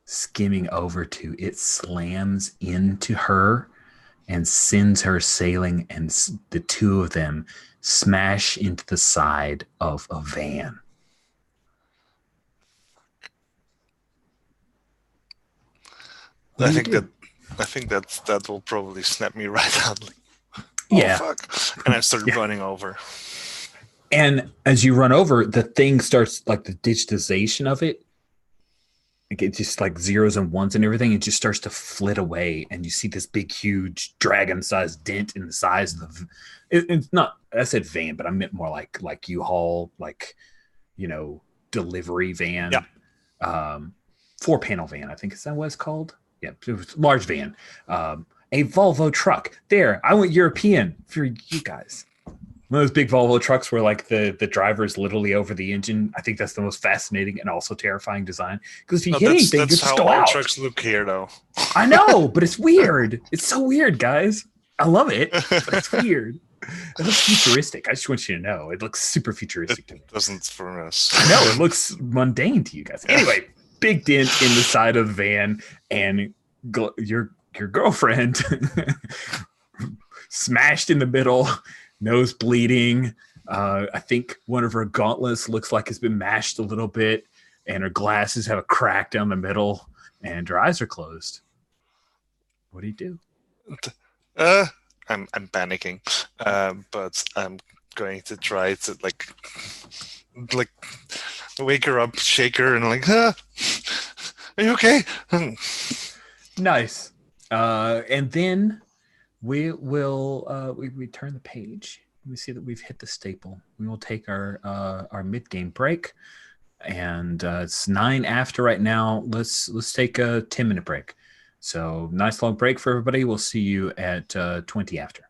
skimming over to. It slams into her and sends her sailing, and the 2 of them smash into the side of a van. I think that will probably snap me right out. Like, yeah. Fuck. And I started running over. And as you run over, the thing starts, like the digitization of it, like it just like zeros and ones and everything, it just starts to flit away. And you see this big, huge dragon-sized dent in the size of the... It's not, I said van, but I meant more like U-Haul, like, delivery van. Yeah. 4-panel van, I think is that what it's called? Yeah, it was a large van. A Volvo truck. There, I went European for you guys. One of those big Volvo trucks where like the driver is literally over the engine. I think that's the most fascinating and also terrifying design. Because if you hit anything, you just go out. That's how all trucks look here, though. I know, but it's weird. It's so weird, guys. I love it, but it's weird. It looks futuristic. I just want you to know. It looks super futuristic to me. It doesn't for us. No, it looks mundane to you guys. Anyway, big dent in the side of the van, and your girlfriend smashed in the middle, nose bleeding. I think one of her gauntlets looks like it's been mashed a little bit, and her glasses have a crack down the middle, and her eyes are closed. What do you do? I'm panicking, but I'm going to try to like wake her up, shake her, and like, are you okay? Nice. And then we will we turn the page. We see that we've hit the staple. We will take our mid-game break, and it's 9 after right now. Let's take a 10-minute break. So nice long break for everybody. We'll see you at 20 after.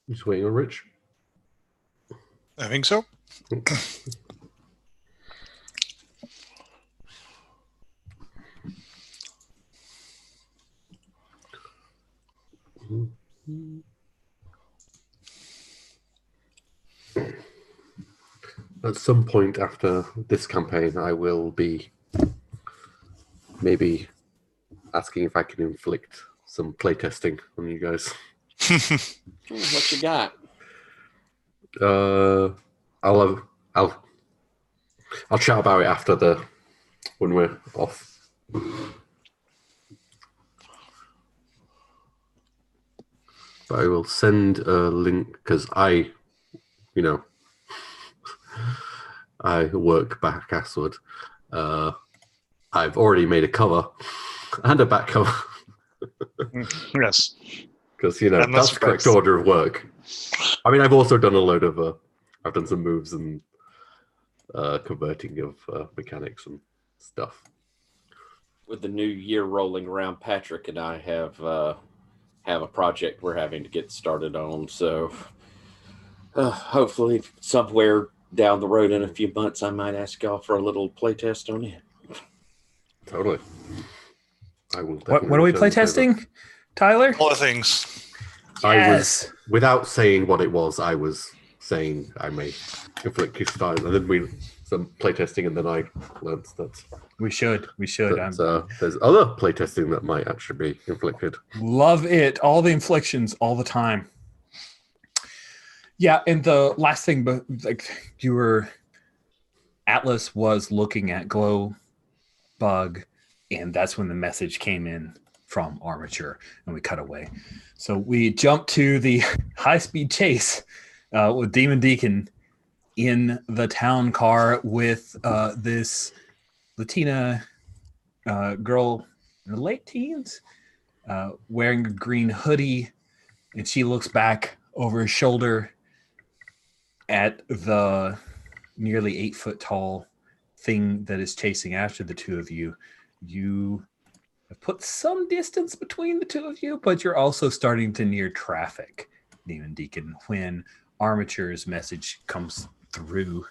Just waiting on Rich. I think so. At some point after this campaign, I will be maybe asking if I can inflict some playtesting on you guys. What you got? I'll chat about it after when we're off. But I will send a link because I work back assward. I've already made a cover and a back cover. Yes. Because, that's the correct order of work. I mean, I've also done a load of, I've done some moves and converting of mechanics and stuff. With the new year rolling around, Patrick and I have a project we're having to get started on. So hopefully somewhere down the road in a few months, I might ask y'all for a little playtest on it. Totally. I will. What are we playtesting, Tyler? All the things. Yes. Without saying what it was, I was saying I may inflict Kickstarter, and then some playtesting, and then I learned that we should. There's other playtesting that might actually be inflicted. Love it. All the inflictions, all the time. Yeah, and the last thing, but like Atlas was looking at Glow Bug, and that's when the message came in from Armature, and we cut away. So we jumped to the high-speed chase with Demon Deacon in the town car with this Latina girl in the late teens wearing a green hoodie, and she looks back over her shoulder at the nearly 8-foot tall thing that is chasing after the two of you. You have put some distance between the two of you, but you're also starting to near traffic, Demon Deacon, when Armature's message comes through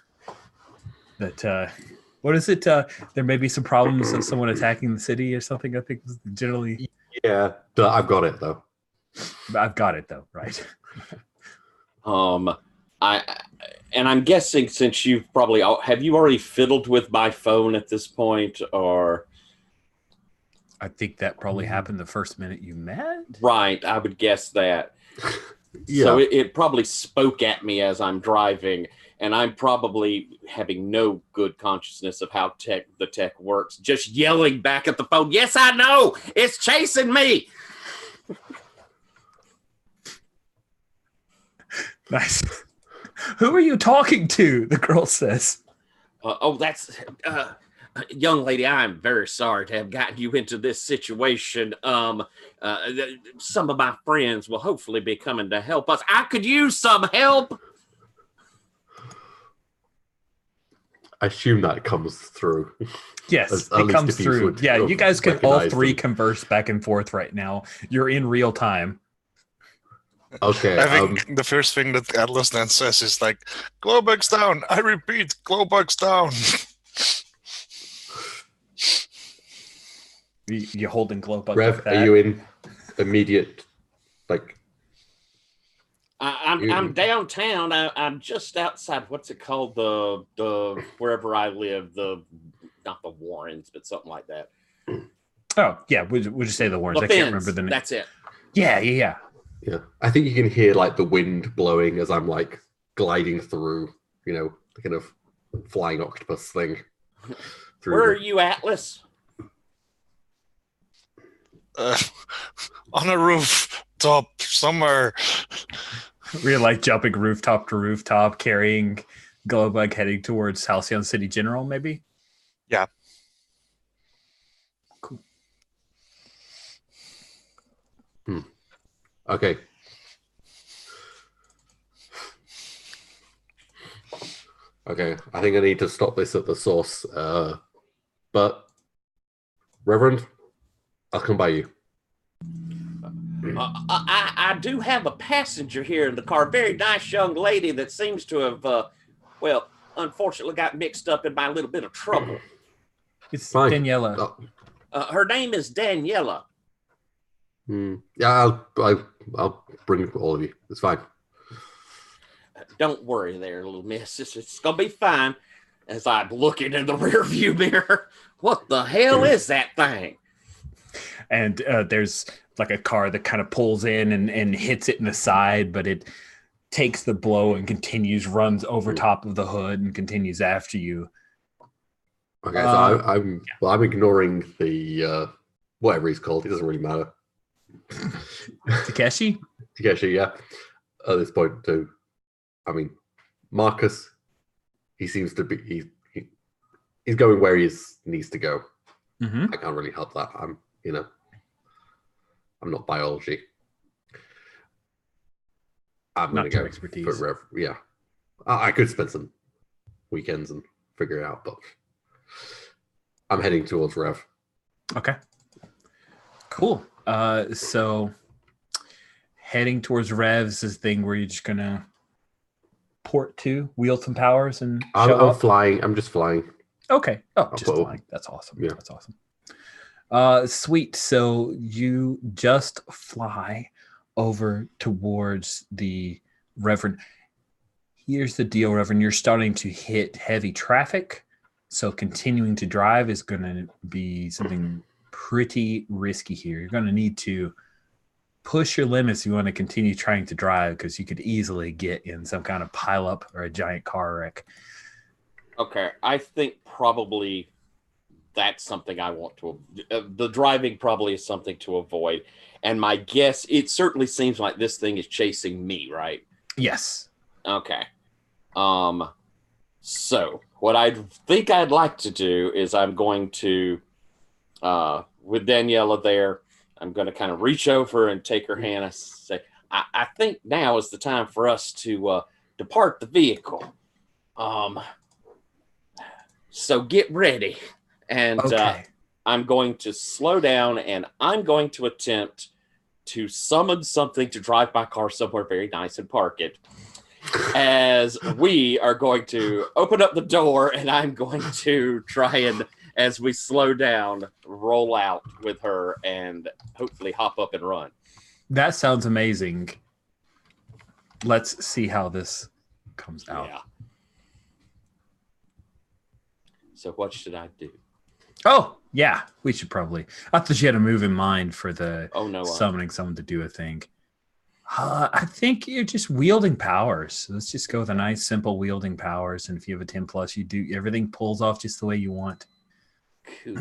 that what is it? There may be some problems of someone attacking the city or something. I think generally. Yeah, I've got it though. Right. I'm guessing since you've probably have you already fiddled with my phone at this point, or I think that probably happened the first minute you met. Right, I would guess that. Yeah. So it probably spoke at me as I'm driving, and I'm probably having no good consciousness of how the tech works. Just yelling back at the phone, "Yes, I know! It's chasing me!" Nice. Who are you talking to? The girl says. That's... young lady, I'm very sorry to have gotten you into this situation. Some of my friends will hopefully be coming to help us. I could use some help. I assume that comes through. Yes, it comes through. Yeah, you guys can all three converse back and forth right now. You're in real time. Okay. I think the first thing that Atlas then says is like, "Glowbug's down. I repeat, Glowbug's down." You holding Glowbug Rev, like that? are you in immediate, like... I'm downtown. I'm just outside, what's it called? The wherever I live, not the Warrens, but something like that. Oh, yeah, we'll just say the Warrens. I can't remember the name. That's it. Yeah. I think you can hear like the wind blowing as I'm like gliding through, the kind of flying octopus thing. Where are you, Atlas? On a rooftop somewhere. We're like jumping rooftop to rooftop, carrying Glowbug, heading towards Halcyon City General, maybe? Yeah. Cool. Okay. Okay, I think I need to stop this at the source. But, Reverend, I'll come by you. I do have a passenger here in the car, very nice young lady that seems to have, unfortunately got mixed up in my little bit of trouble. It's Fine. Daniela. Her name is Daniela. Yeah, I'll bring all of you. It's fine. Don't worry there, little miss. It's going to be fine. As I'm looking in the rear view mirror, what the hell is that thing? And there's like a car that kind of pulls in and hits it in the side, but it takes the blow and continues, runs over top of the hood and continues after you. Okay, so I'm ignoring the whatever he's called. It doesn't really matter. Takeshi, yeah. At this point, too. I mean, Marcus. He seems to be he's going where he needs to go. Mm-hmm. I can't really help that. I'm not biology. I'm going to go expertise. for Rev. Yeah, I could spend some weekends and figure it out, but I'm heading towards Rev. Okay. Cool. So heading towards Rev's is the thing where you're just gonna port to, wield some powers, and I'm flying. I'm just flying. Okay. Oh, just flying. That's awesome. Yeah. That's awesome. Sweet. So you just fly over towards the Reverend. Here's the deal, Reverend. You're starting to hit heavy traffic. So continuing to drive is going to be something pretty risky here. You're going to need to push your limits if you want to continue trying to drive, because you could easily get in some kind of pileup or a giant car wreck. Okay, I think probably that's something I want to... the driving probably is something to avoid. And my guess, it certainly seems like this thing is chasing me, right? Yes. Okay. So what I think I'd like to do is I'm going to, with Daniela there, I'm going to kind of reach over and take her hand and say, I think now is the time for us to depart the vehicle. So get ready. And Okay. I'm going to slow down and I'm going to attempt to summon something to drive my car somewhere very nice and park it. As we are going to open up the door and I'm going to try and, as we slow down, roll out with her and hopefully hop up and run. That sounds amazing. Let's see how this comes out. Yeah. So what should I do? Oh, yeah. We should probably. I thought you had a move in mind for the summoning someone to do a thing. I think you're just wielding powers. So let's just go with a nice, simple wielding powers. And if you have a 10+, you do everything pulls off just the way you want. Cool.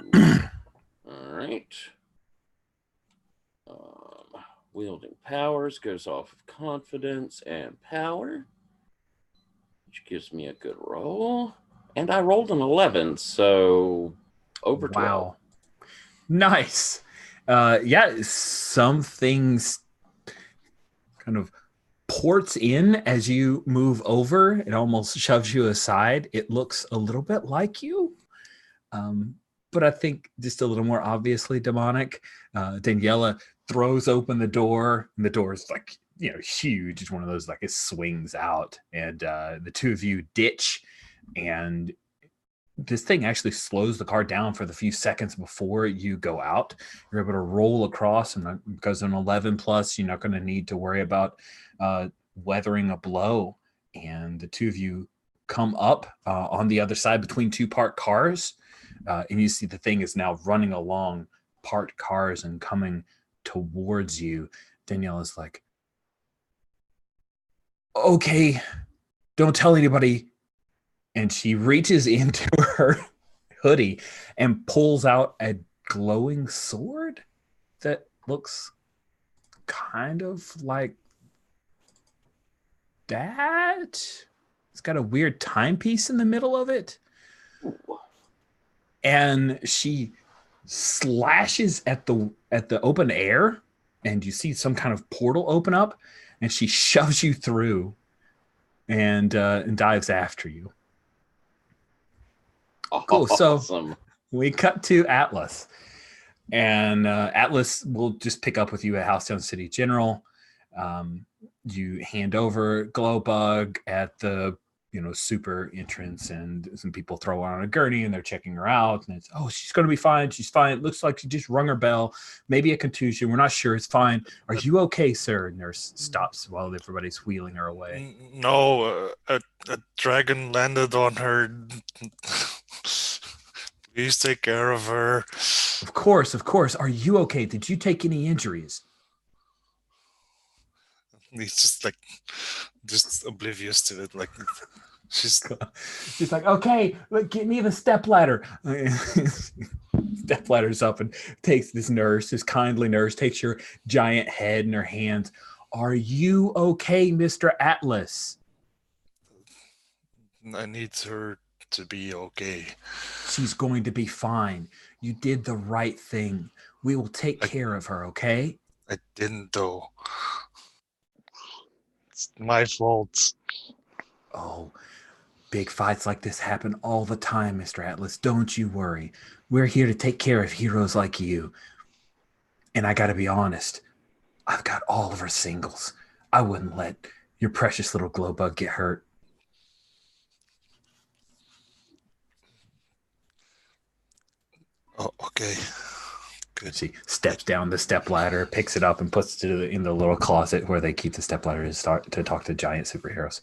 All right. Wielding powers goes off of confidence and power, which gives me a good roll. And I rolled an 11, so over 12. Wow. Nice. Yeah, some things kind of ports in as you move over. It almost shoves you aside. It looks a little bit like you, but I think just a little more obviously demonic. Daniela throws open the door, and the door is like, huge. It's one of those, like, it swings out, and the two of you ditch, and this thing actually slows the car down for the few seconds before you go out. You're able to roll across, and because of an 11+, you're not going to need to worry about weathering a blow. And the two of you come up on the other side between two parked cars, and you see the thing is now running along parked cars and coming towards you. Daniela's like, okay, don't tell anybody. And she reaches into her hoodie and pulls out a glowing sword that looks kind of like that. It's got a weird timepiece in the middle of it. And she slashes at the open air, and you see some kind of portal open up, and she shoves you through and dives after you. Cool. Awesome. So we cut to Atlas, and Atlas will just pick up with you at Halcyon City General. you hand over Glowbug at the super entrance, and some people throw her on a gurney and they're checking her out, and it's, oh, she's going to be fine, she's fine, it looks like she just rung her bell, maybe a contusion, we're not sure, it's fine. Are you okay, sir? Nurse stops while everybody's wheeling her away. No, a dragon landed on her. Please take care of her. Of course. Are you okay? Did you take any injuries? He's just oblivious to it. Like she's like, okay, get me the stepladder. Stepladder's up and takes this kindly nurse, takes your giant head in her hands. Are you okay, Mr. Atlas? I need her to be okay. She's going to be fine. You did the right thing. We will take care of her, okay? I didn't, though. It's my fault. Oh, big fights like this happen all the time, Mr. Atlas. Don't you worry. We're here to take care of heroes like you. And I gotta be honest, I've got all of her singles. I wouldn't let your precious little Glowbug get hurt. Oh, okay. Good. She steps down the stepladder, picks it up, and puts it in the little closet where they keep the stepladder to talk to giant superheroes.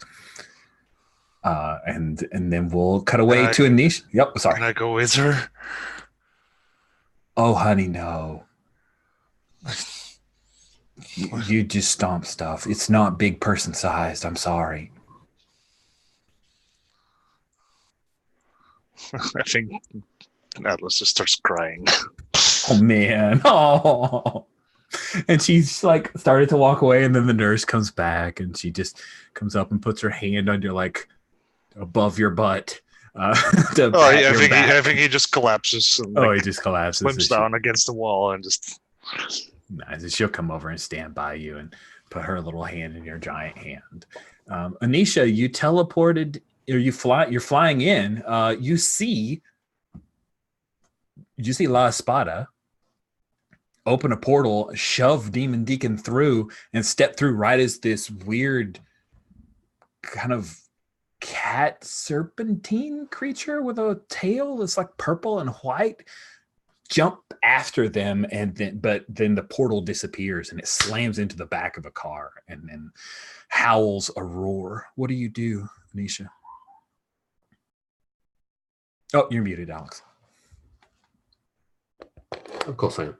And then we'll cut away to a niche. Yep, sorry. Can I go with her? Oh, honey, no. You just stomp stuff. It's not big person sized. I'm sorry. I think Atlas just starts crying. Oh, man. Oh. And she's like started to walk away, and then the nurse comes back, and she just comes up and puts her hand on your above your butt. I think he just collapses. And, he just collapses. Slims down against the wall and just. Nice. She'll come over and stand by you and put her little hand in your giant hand. Anisha, you teleported, or you're flying in. You see La Espada open a portal, shove Demon Deacon through, and step through right as this weird kind of cat serpentine creature with a tail that's like purple and white jump after them, and then the portal disappears and it slams into the back of a car and then howls a roar. What do you do, Anisha? Oh, you're muted, Alex. Of course I am.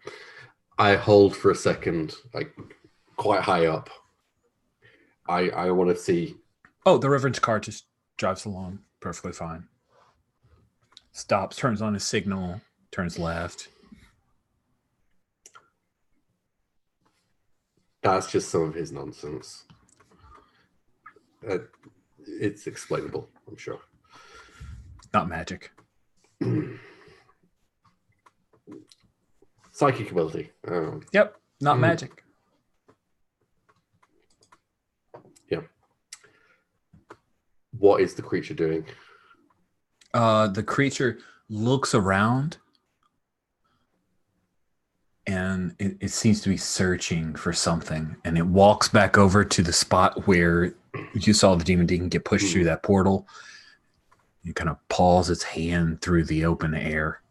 I hold for a second, quite high up. I want to see. Oh, the Reverend's car just drives along perfectly fine. Stops, turns on his signal, turns left. That's just some of his nonsense. It's explainable, I'm sure. Not magic. Psychic ability. Yep, not magic. Yeah. What is the creature doing? The creature looks around, and it seems to be searching for something, and it walks back over to the spot where you saw the Demon Deacon get pushed through that portal. It kind of paws its hand through the open air.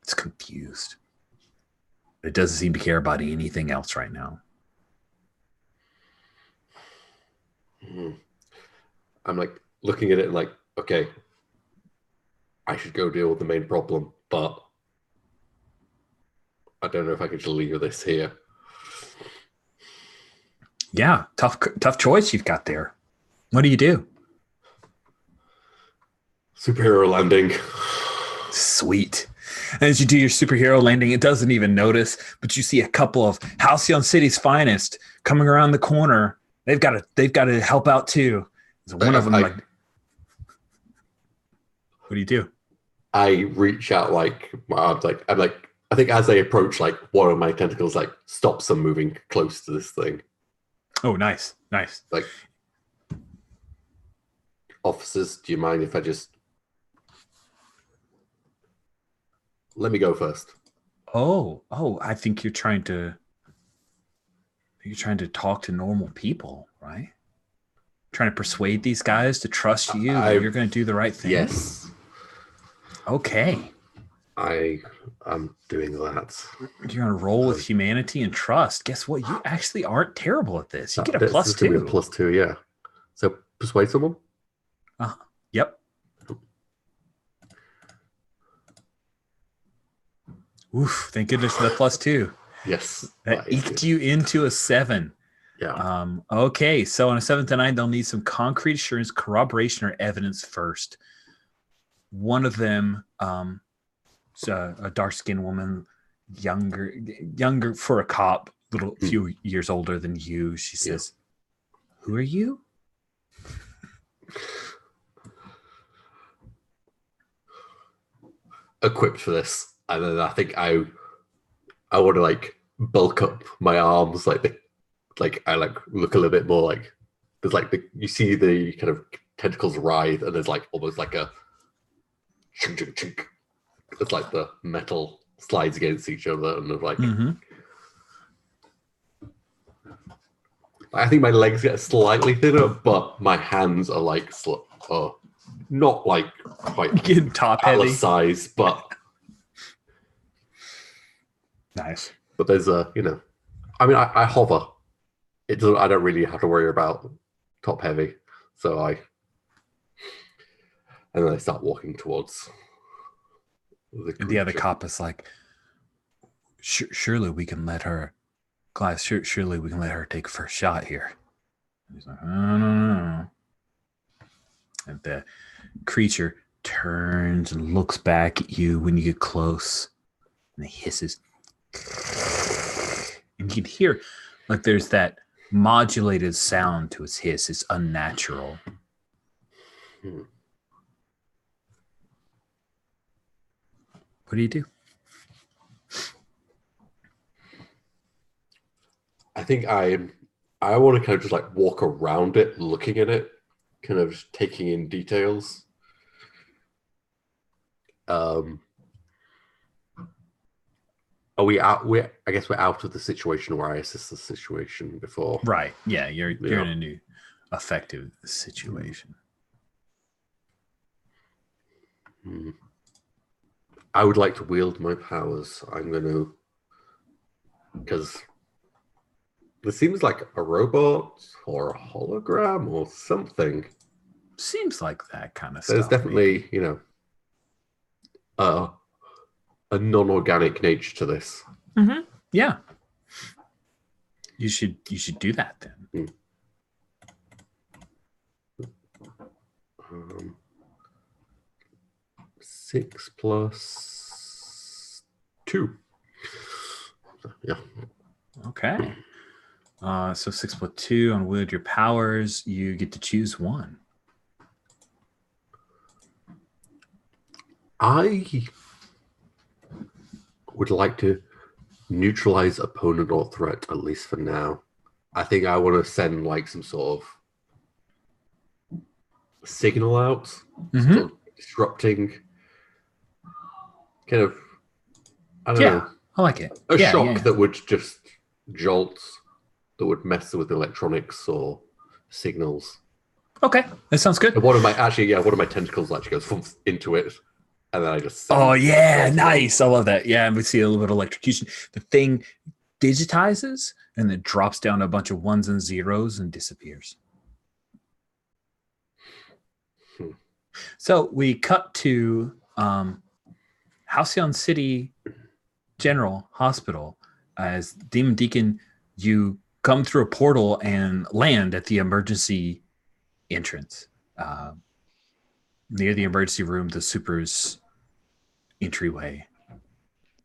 It's confused. It doesn't seem to care about anything else right now. I'm looking at it and okay, I should go deal with the main problem, but I don't know if I can just leave this here. Yeah, tough choice you've got there. What do you do? Superhero landing. Sweet. And as you do your superhero landing, it doesn't even notice, but you see a couple of Halcyon City's finest coming around the corner. They've got to help out too. So one of them what do you do? I reach out my arms, I think as they approach, one of my tentacles stops them moving close to this thing. Oh, nice. Officers, do you mind if I just let me go first? Oh, I think you're trying to You're trying to talk to normal people, right? Trying to persuade these guys to trust you that you're going to do the right thing? Yes. Okay. I'm doing that. You're going to roll with humanity and trust. Guess what? You actually aren't terrible at this. You get a +2. This is gonna be a +2, yeah. So persuade someone? Yep. Oof, thank goodness for the +2. Yes. That eked you into a 7. Yeah. Okay, so on a 7 to 9, they'll need some concrete assurance, corroboration, or evidence first. One of them, a dark-skinned woman, younger for a cop, few years older than you. She says, "Who are you?" Equipped for this, and then I think I want to like bulk up my arms, I look a little bit more like there's like you see the kind of tentacles writhe, and there's like almost like a chink chink chink. It's like the metal slides against each other, and like I think my legs get slightly thinner, but my hands are like not like quite getting top heavy size, but nice. But there's I hover. I don't really have to worry about top heavy, so and then I start walking towards the other cop is like, surely we can let her, Glass. Surely we can let her take first shot here. And he's like, no. And the creature turns and looks back at you when you get close, and he hisses, and you can hear like there's that modulated sound to his hiss. It's unnatural. What do you do? I think I want to kind of just like walk around it, looking at it, kind of just taking in details. Are we out? I guess we're out of the situation where I assessed the situation before. Right. Yeah, you're in a new effective situation. I would like to wield my powers. I'm going to, because this seems like a robot or a hologram or something. Seems like that kind of stuff. There's definitely, a non-organic nature to this. Mm-hmm. Yeah. You should do that then. 6 plus 2. Yeah. Okay. So 6 plus 2 on wield your powers. You get to choose one. I would like to neutralize opponent or threat, at least for now. I think I want to send like some sort of signal out, sort of disrupting, kind of, I don't know. I like it. A shock that would just jolt, that would mess with electronics or signals. Okay, that sounds good. And one of my tentacles actually goes into it. And then I just nice. I love that. Yeah, and we see a little bit of electrocution. The thing digitizes and then drops down a bunch of ones and zeros and disappears. So we cut to Halcyon City General Hospital. As Demon Deacon, you come through a portal and land at the emergency entrance. Near the emergency room, the super's entryway,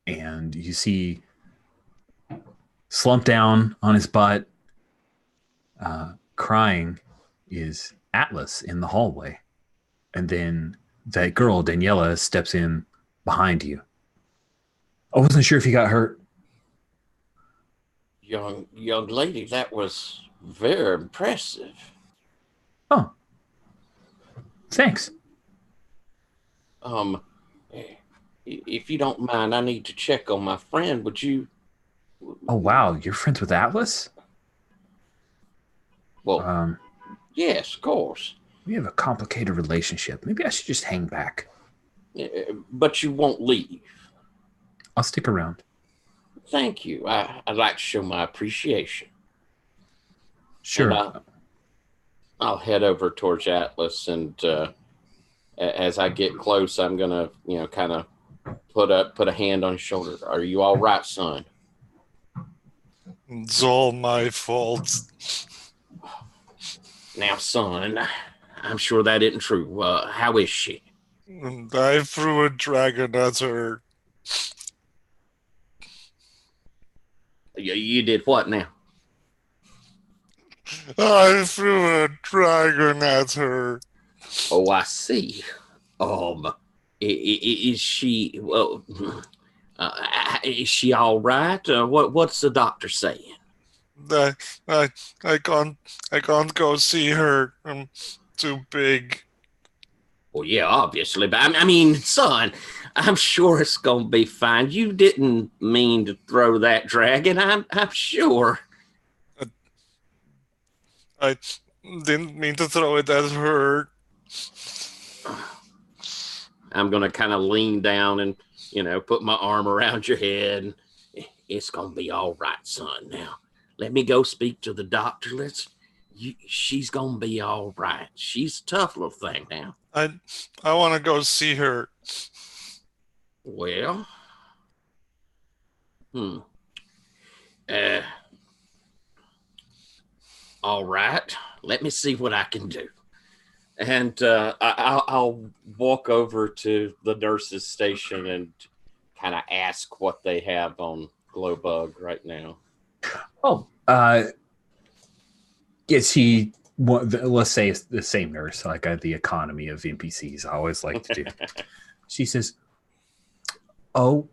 and you see slumped down on his butt, crying, is Atlas in the hallway. And then that girl, Daniela, steps in behind you. I wasn't sure if you got hurt. Young lady, that was very impressive. Oh, thanks. If you don't mind, I need to check on my friend. Would you? Oh, wow. You're friends with Atlas? Well, yes, of course. We have a complicated relationship. Maybe I should just hang back. But you won't leave. I'll stick around. Thank you. I'd like to show my appreciation. Sure. And I'll head over towards Atlas, and as I get close, I'm gonna, kind of put a hand on his shoulder. Are you all right, son? It's all my fault. Now, son, I'm sure that isn't true. How is she? And I threw a dragon at her. You did what now? I threw a dragon at her. Oh, I see. Is she? Well, is she all right? What's the doctor saying? I can't go see her. I'm too big. Well, yeah, obviously, but I mean, son, I'm sure it's gonna be fine. You didn't mean to throw that dragon. I'm sure. I didn't mean to throw it at her. I'm gonna kind of lean down and put my arm around your head. It's gonna be all right, son. Now, let me go speak to the doctor. She's gonna be all right. She's a tough little thing now. I want to go see her. Well, all right. Let me see what I can do. And I'll walk over to the nurse's station and kind of ask what they have on Glowbug right now. Oh, is he? Let's say it's the same nurse, like the economy of NPCs. I always like to do. She says, "Oh,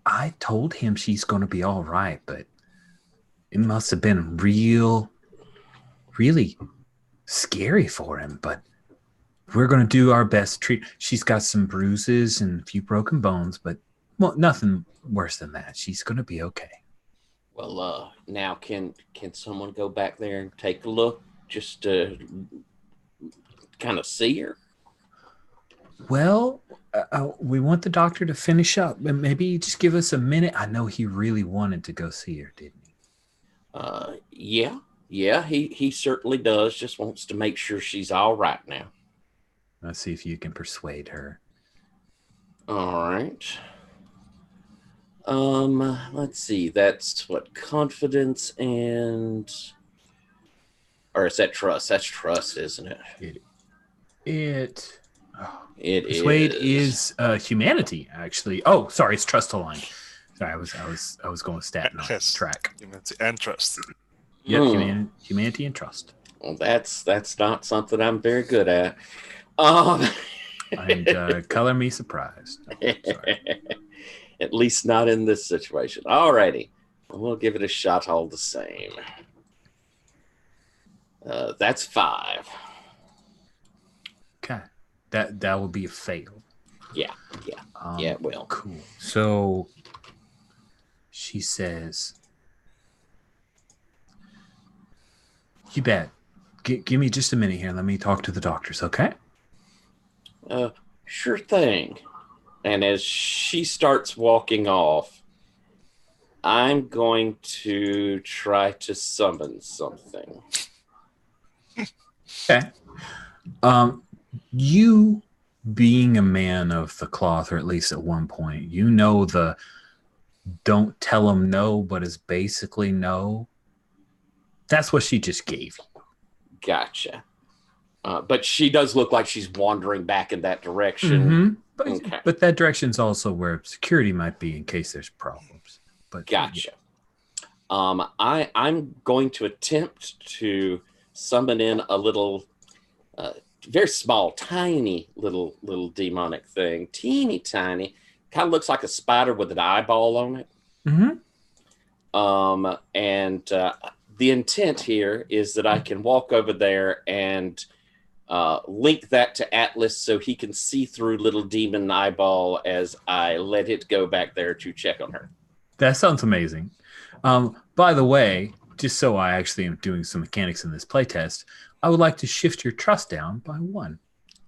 I told him she's going to be all right, but it must have been really scary for him. But we're going to do our best to treat. She's got some bruises and a few broken bones, but nothing worse than that. She's going to be okay." Well, now can someone go back there and take a look, just to kind of see her? Well, we want the doctor to finish up, and maybe just give us a minute. I know he really wanted to go see her, didn't he? Yeah, he certainly does. Just wants to make sure she's all right now. Let's see if you can persuade her. All right. Let's see. That's what, confidence and, or is that trust? That's trust, isn't it? It Persuade is humanity, actually. Oh, sorry, it's trust aligned. Sorry, I was going stat not track. Humanity and trust. Yeah, humanity and trust. Well, that's not something I'm very good at. And color me surprised. Oh, sorry. At least not in this situation. Alrighty. We'll give it a shot all the same. That's 5. Okay. That will be a fail. Yeah, it will. Cool. So she says, "You bet. Give me just a minute here. Let me talk to the doctors, okay?" Sure thing. And as she starts walking off, I'm going to try to summon something. Okay. You being a man of the cloth, or at least at one point, the don't tell them no, but is basically no. That's what she just gave you. Gotcha. But she does look like she's wandering back in that direction. Mm-hmm. But that direction's also where security might be in case there's problems. But gotcha. Yeah. I'm going to attempt to summon in a little, very small, tiny little demonic thing. Teeny tiny. Kind of looks like a spider with an eyeball on it. Mm-hmm. And the intent here is that I can walk over there and link that to Atlas so he can see through little demon eyeball as I let it go back there to check on her. That sounds amazing. By the way, just so I actually am doing some mechanics in this playtest, I would like to shift your trust down by 1.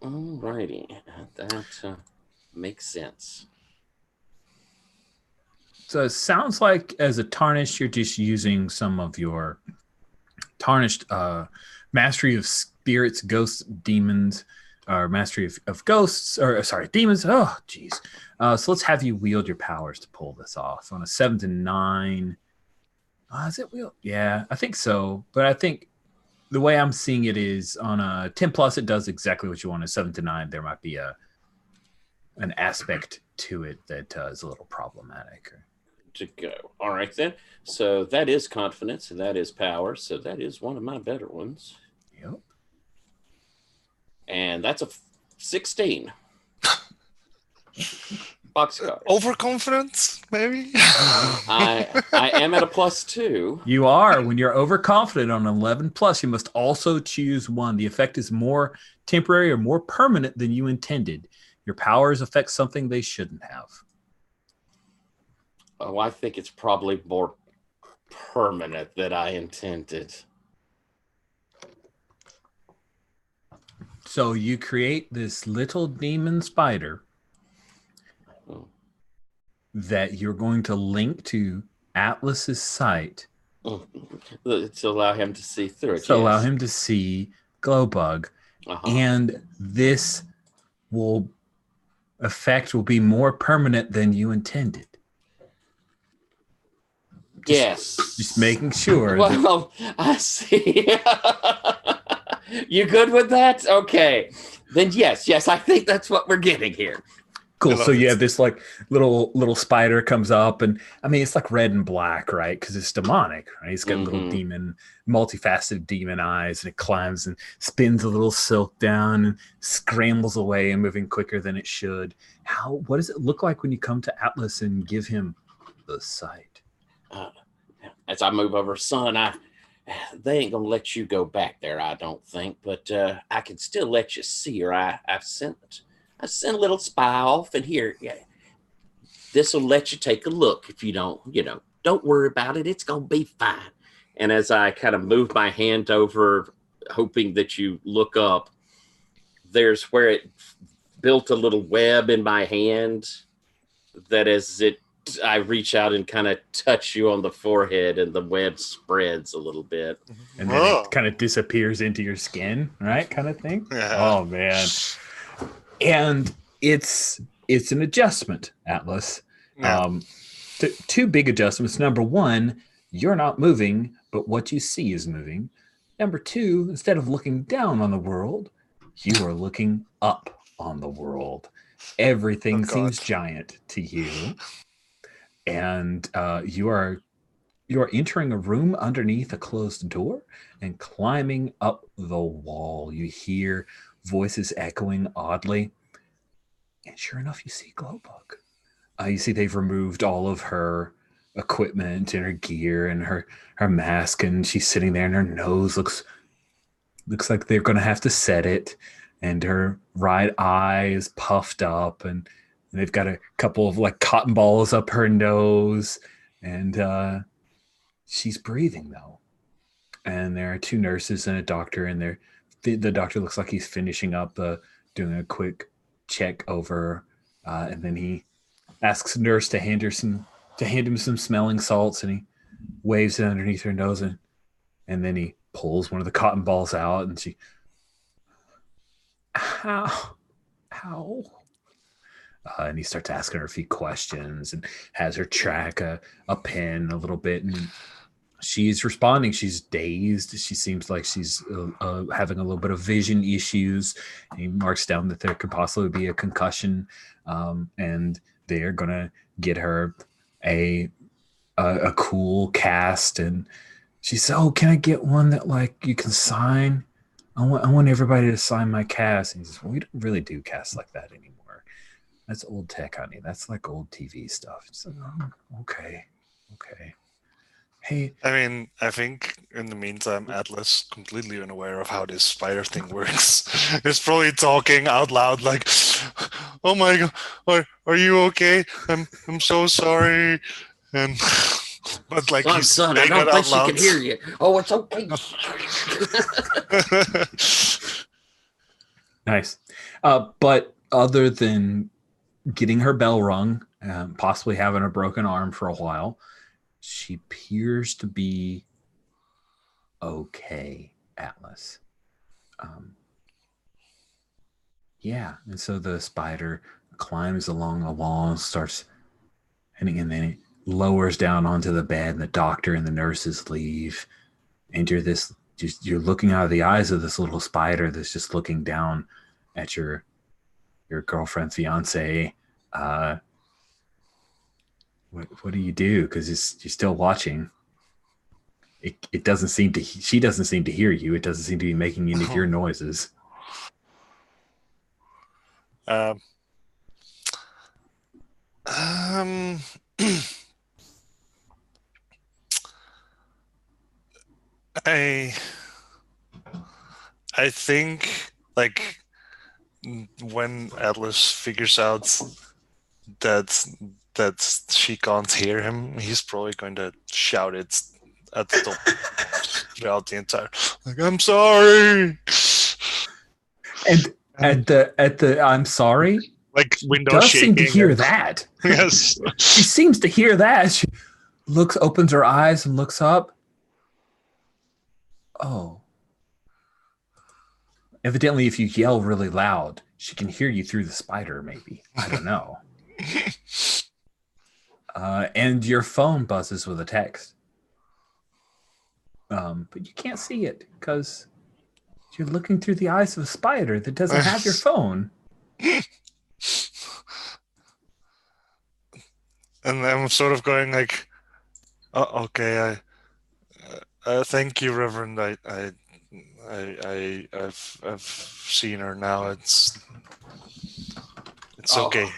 Alrighty, that makes sense. So it sounds like as a tarnished, you're just using some of your tarnished mastery of spirits, ghosts, demons, or mastery of ghosts, or sorry, demons. Oh, geez. So let's have you wield your powers to pull this off. On a 7 to 9. Is it wield? Yeah, I think so. But I think the way I'm seeing it is on a 10 plus, it does exactly what you want. A 7 to 9, there might be an aspect to it that is a little problematic. To go. All right, then. So that is confidence, and that is power. So that is one of my better ones. Yep. And that's a 16. Boxcar. Overconfidence, maybe? I am at a +2. You are. When you're overconfident on 11 plus, you must also choose 1. The effect is more temporary or more permanent than you intended. Your powers affect something they shouldn't have. Oh, I think it's probably more permanent than I intended. So you create this little demon spider that you're going to link to Atlas's sight To allow him to see through it. to allow him to see Glowbug. And this effect will be more permanent than you intended. Just making sure. Well, I see. You good with that? Okay. Then yes, I think that's what we're getting here. Cool. So you have this like little spider comes up, and I mean it's like red and black, right? Because it's demonic, right? It's got little demon, multifaceted demon eyes, and it climbs and spins a little silk down and scrambles away and moving quicker than it should. What does it look like when you come to Atlas and give him the sight? As I move over, son, they ain't gonna let you go back there, I don't think, but I can still let you see her. I've sent a little spy off, and here, this will let you take a look. If you don't worry about it. It's gonna be fine. And as I kind of move my hand over, hoping that you look up, there's where it built a little web in my hand that I reach out and kind of touch you on the forehead, and the web spreads a little bit. And then it kind of disappears into your skin, right? Kind of thing. Yeah. Oh, man. And it's an adjustment, Atlas. Yeah. Two big adjustments. Number 1, you're not moving, but what you see is moving. Number 2, instead of looking down on the world, you are looking up on the world. Everything seems giant to you. And you are entering a room underneath a closed door and climbing up the wall. You hear voices echoing oddly. And sure enough, you see Glowbug. You see they've removed all of her equipment and her gear and her mask, and she's sitting there, and her nose looks like they're going to have to set it. And her right eye is puffed up, and they've got a couple of like cotton balls up her nose, and she's breathing though. And there are 2 nurses and a doctor, and the doctor looks like he's finishing up doing a quick check over, and then he asks a nurse to hand him some smelling salts, and he waves it underneath her nose, and then he pulls one of the cotton balls out, and she, how. And he starts asking her a few questions and has her track a pen a little bit. And she's responding. She's dazed. She seems like she's having a little bit of vision issues. And he marks down that there could possibly be a concussion. And they're going to get her a cool cast. And she said, "Oh, can I get one that like you can sign? I want everybody to sign my cast." And he says, "Well, we don't really do casts like that anymore. That's old tech, honey. That's like old TV stuff." It's like, "Oh, okay. Hey." I mean, I think in the meantime, Atlas, completely unaware of how this spider thing works, is probably talking out loud like, "Oh my god, are you okay? I'm so sorry." And But like son, I don't think she can hear you. Oh, it's okay. Nice. But other than getting her bell rung, possibly having a broken arm for a while, she appears to be okay, Atlas. Yeah, and so the spider climbs along the wall and starts heading, and then it lowers down onto the bed, and the doctor and the nurses leave, and you're looking out of the eyes of this little spider that's just looking down at your girlfriend, fiance. What do you do? Because you're still watching. It doesn't seem to. She doesn't seem to hear you. It doesn't seem to be making any of your noises. I think like when Atlas figures out that she can't hear him, he's probably going to shout it at the top throughout the entire. Like, I'm sorry. And at the I'm sorry. Like window does shaking. Seem to hear that. Yes. She seems to hear that. She opens her eyes and looks up. Oh. Evidently, if you yell really loud, she can hear you through the spider, maybe. I don't know. And your phone buzzes with a text. But you can't see it because you're looking through the eyes of a spider that doesn't have your phone. And I'm sort of going like, oh, okay, thank you, Reverend. I've seen her now. It's okay.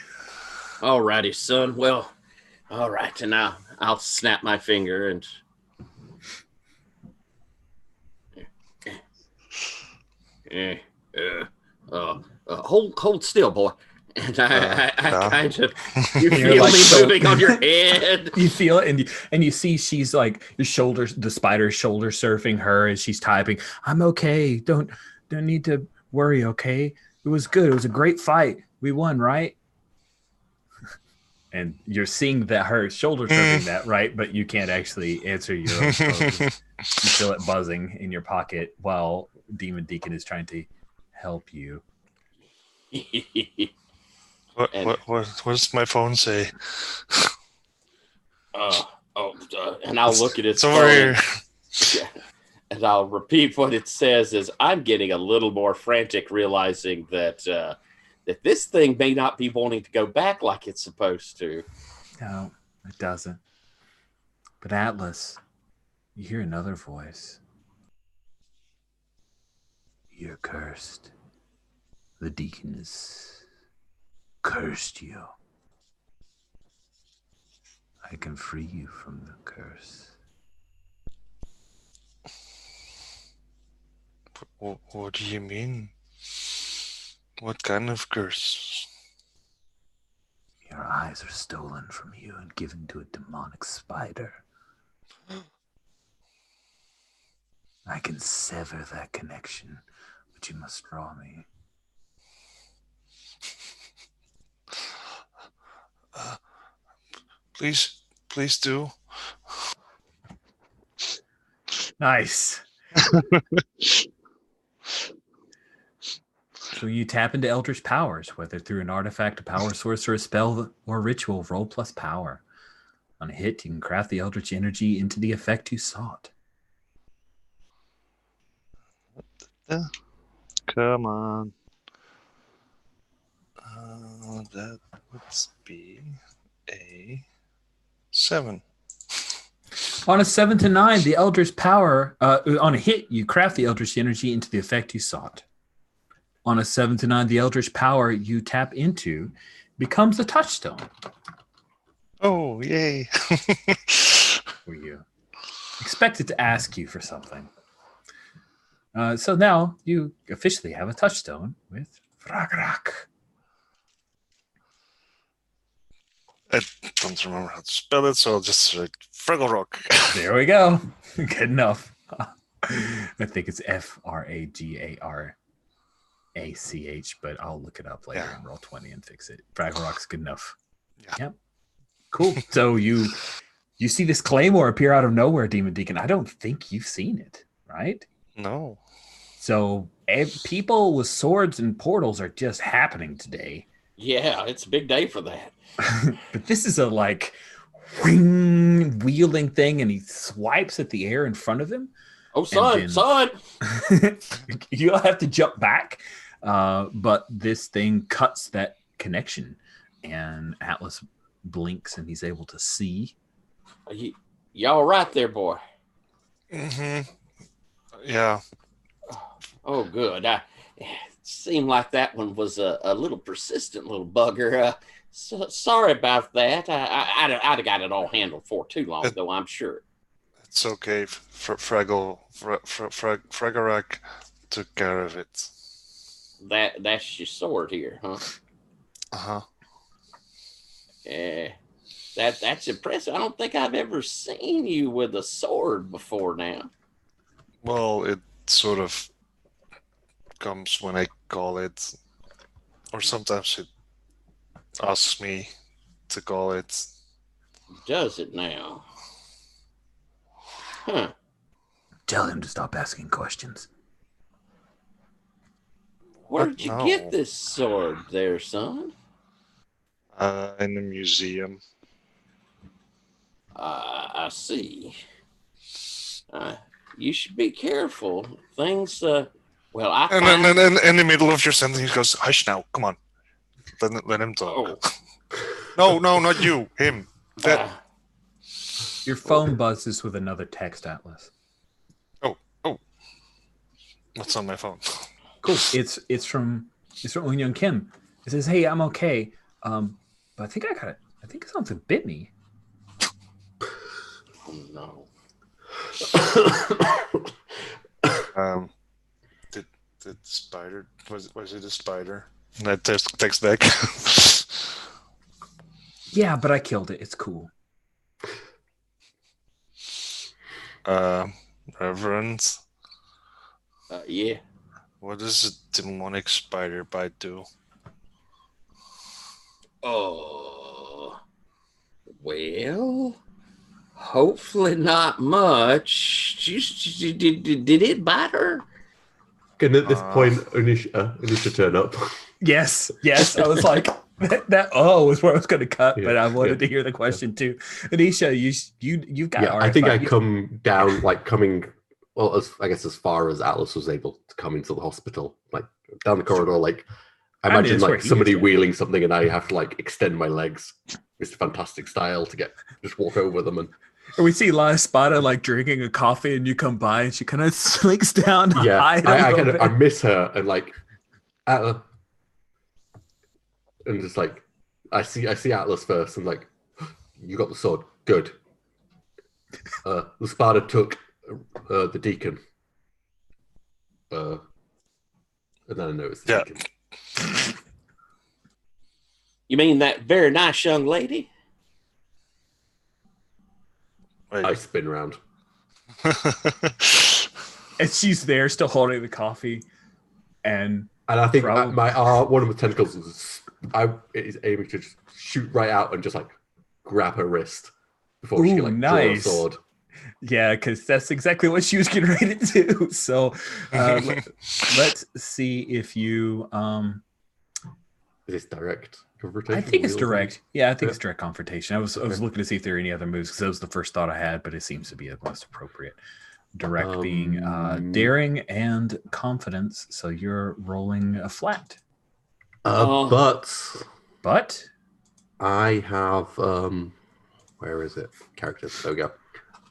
Alrighty, son. Well, all right, and now I'll snap my finger and hold still, boy. And I kind of, you feel like me moving on your head. You feel it, and you see she's like the spider's shoulder surfing her as she's typing. I'm okay. Don't need to worry. Okay, it was good. It was a great fight. We won, right? And you're seeing that her shoulder surfing that, right? But you can't actually answer your own phone. You feel it buzzing in your pocket while Demon Deacon is trying to help you. What does my phone say? And I'll look at its phone. And I'll repeat what it says as I'm getting a little more frantic, realizing that that this thing may not be wanting to go back like it's supposed to. No, it doesn't. But Atlas, you hear another voice. You're cursed. The deacon has cursed you. I can free you from the curse. What do you mean? What kind of curse? Your eyes are stolen from you and given to a demonic spider. I can sever that connection, but you must draw me. Please do. Nice. So you tap into Eldritch powers, whether through an artifact, a power source, or a spell or ritual. Roll plus power. On a hit, you can craft the Eldritch energy into the effect you sought. Come on. That would be a 7. On a 7 to 9, the Eldritch power. On a hit, you craft the Eldritch energy into the effect you sought. On a 7 to 9, the Eldritch power you tap into becomes a touchstone. Oh, yay. For you. Expect it to ask you for something. So now you officially have a touchstone with Fragrak. I don't remember how to spell it, so I'll just like Fraggle Rock. There we go. Good enough. I think it's FRAGARACH, but I'll look it up later and roll 20 and fix it. Fraggle Rock's good enough. Yeah. Yep. Cool. So you see this claymore appear out of nowhere, Demon Deacon. I don't think you've seen it, right? No. So people with swords and portals are just happening today. Yeah, it's a big day for that. But this is a like wielding thing, and he swipes at the air in front of him. Oh, son! You'll have to jump back, but this thing cuts that connection, and Atlas blinks, and he's able to see. Y'all right there, boy? Mm-hmm. Yeah. Oh, good. It seemed like that one was a little persistent little bugger. So, sorry about that. I'd have got it all handled for too long, though, I'm sure. It's okay. Fragarak took care of it. That's your sword here, huh? Uh-huh. That's impressive. I don't think I've ever seen you with a sword before now. Well, it sort of comes when I call it, or sometimes it asks me to call it. Does it now? Huh. Tell him to stop asking questions. Where did you get this sword there, son? In the museum. I see. You should be careful. Things, well, I and find... then in the middle of your sentence, he goes, "Hush now, come on. Let him talk." Oh. No, not you, him. Your phone buzzes with another text, Atlas. Oh. What's on my phone? Cool. It's from Young Kim. It says, "Hey, I'm okay. But I think I think something bit me." Oh no. Did the spider was it a spider? That text back. Yeah, but I killed it. It's cool. Reverend. Yeah. What does a demonic spider bite do? Oh. Well, hopefully not much. Did it bite her? Can at this point Anisha turn up? Yes. I was like, that was where I was going to cut, but I wanted to hear the question too. Anisha, you've got. Yeah, I think I come down coming. Well, as far as Atlas was able to come into the hospital, like down the corridor, I imagine somebody wheeling something, and I have to extend my legs. It's fantastic style to just walk over them, and we see La Espada drinking a coffee, and you come by, and she kind of slinks down. I miss her, and and just I see Atlas first, and you got the sword, good. La Espada took the Deacon, and then I know it's the Deacon. You mean that very nice young lady? Wait. I spin around. And she's there still holding the coffee. And I think one of the tentacles is aiming to just shoot right out and just grab her wrist before she can draw a sword. Yeah, because that's exactly what she was getting ready to do. So let's see if you... Is this direct confrontation? I think it's direct. Yeah, I think it's direct confrontation. I was looking to see if there are any other moves, because that was the first thought I had, but it seems to be the most appropriate. Direct being daring and confidence, so you're rolling a flat. But I have where is it? Characters. There we go.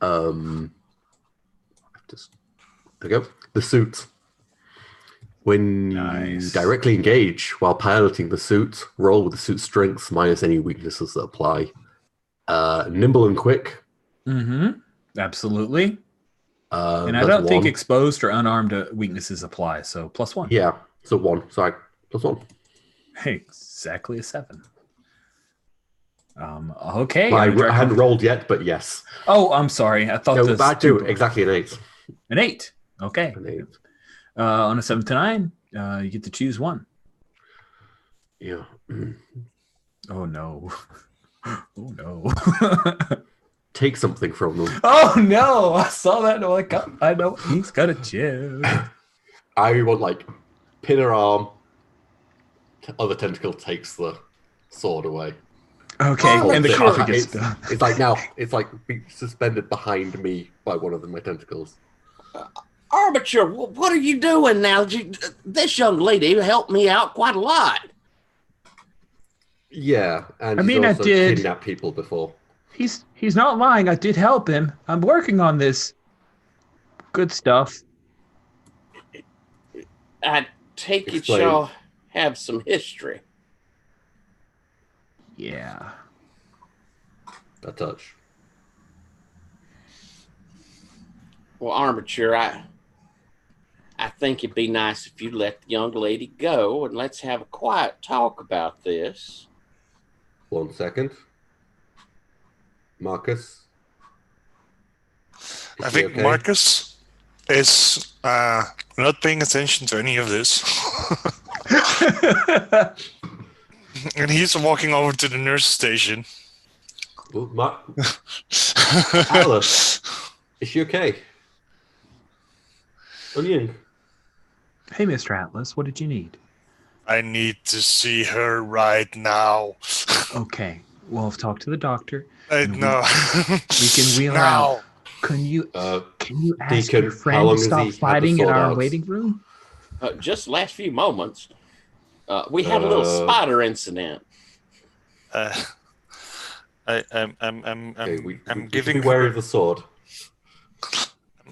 There we go. The suit. When you directly engage while piloting the suit, roll with the suit's strengths minus any weaknesses that apply. Nimble and quick. Mm-hmm. Absolutely. And I don't think exposed or unarmed weaknesses apply, so +1. Yeah, so 1. Sorry, +1. Hey, exactly a 7. Okay. I hadn't rolled yet, but yes. Oh, I'm sorry. I thought No, this I do exactly an 8. An 8. Okay. An 8. On a 7 to 9, you get to choose one. Yeah. Oh no. Oh no. Take something from them. Oh no! I saw that and I'm like, oh, I know he's gonna choose. I want like pin her arm. Other tentacle takes the sword away. Okay, and the coffee gets spilled. It's like now it's like suspended behind me by one of my tentacles. Armature, what are you doing now? This young lady helped me out quite a lot. Yeah, and I mean, I did kidnap people before. He's not lying. I did help him. I'm working on this good stuff. I take it y'all have some history. Yeah. A touch. Well, Armature, I think it'd be nice if you let the young lady go and let's have a quiet talk about this. 1 second. Marcus? I think okay? Marcus is not paying attention to any of this. And he's walking over to the nurse station. Alice, is she okay? Onion. Hey, Mr. Atlas, what did you need? I need to see her right now. Okay, well, talk to the doctor. No. We can wheel her out. Can you ask Deacon, your friend to stop fighting in our waiting room? Just last few moments. We had a little spider incident. I'm giving. Beware of the sword.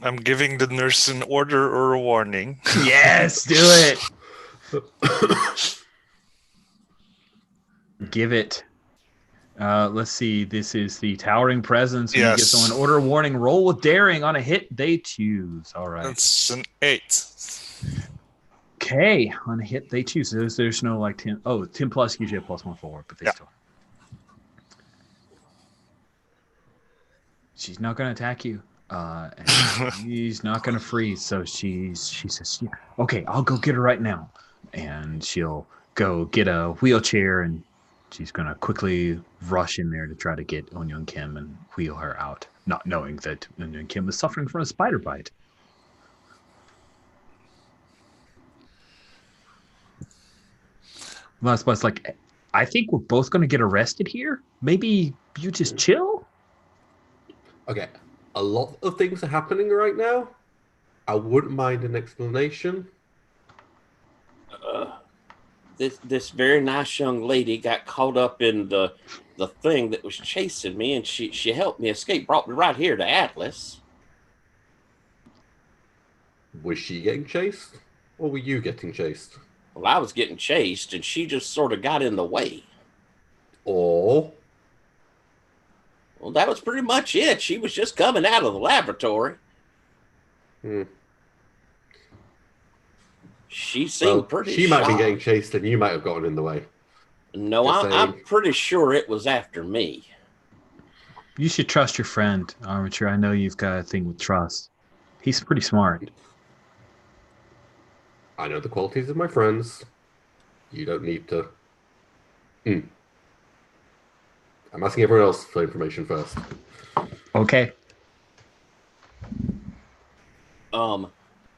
I'm giving the nurse an order or a warning. Yes, do it. Give it. Let's see. This is the towering presence. When you get someone order warning, roll with daring on a hit they choose. All right. That's an 8. Okay, on a hit they choose. There's no like 10. Oh, 10 plus gives you a +1 forward, but they still. She's not going to attack you. And she's not going to freeze. So she says, yeah, okay, I'll go get her right now. And she'll go get a wheelchair and she's going to quickly rush in there to try to get Onyoung Kim and wheel her out, not knowing that Onyoung Kim is suffering from a spider bite. Last bus, like, I think we're both going to get arrested here. Maybe you just chill? Okay, a lot of things are happening right now. I wouldn't mind an explanation. This very nice young lady got caught up in the thing that was chasing me, and she helped me escape, brought me right here to Atlas. Was she getting chased, or were you getting chased? Well, I was getting chased, and she just sort of got in the way. Or? Well, that was pretty much it. She was just coming out of the laboratory. She seemed pretty She shocked. might be getting chased, and you might have gotten in the way. No, I'm pretty sure it was after me. You should trust your friend, Armature. I know you've got a thing with trust. He's pretty smart. I know the qualities of my friends. You don't need to. I'm asking everyone else for information first. Okay.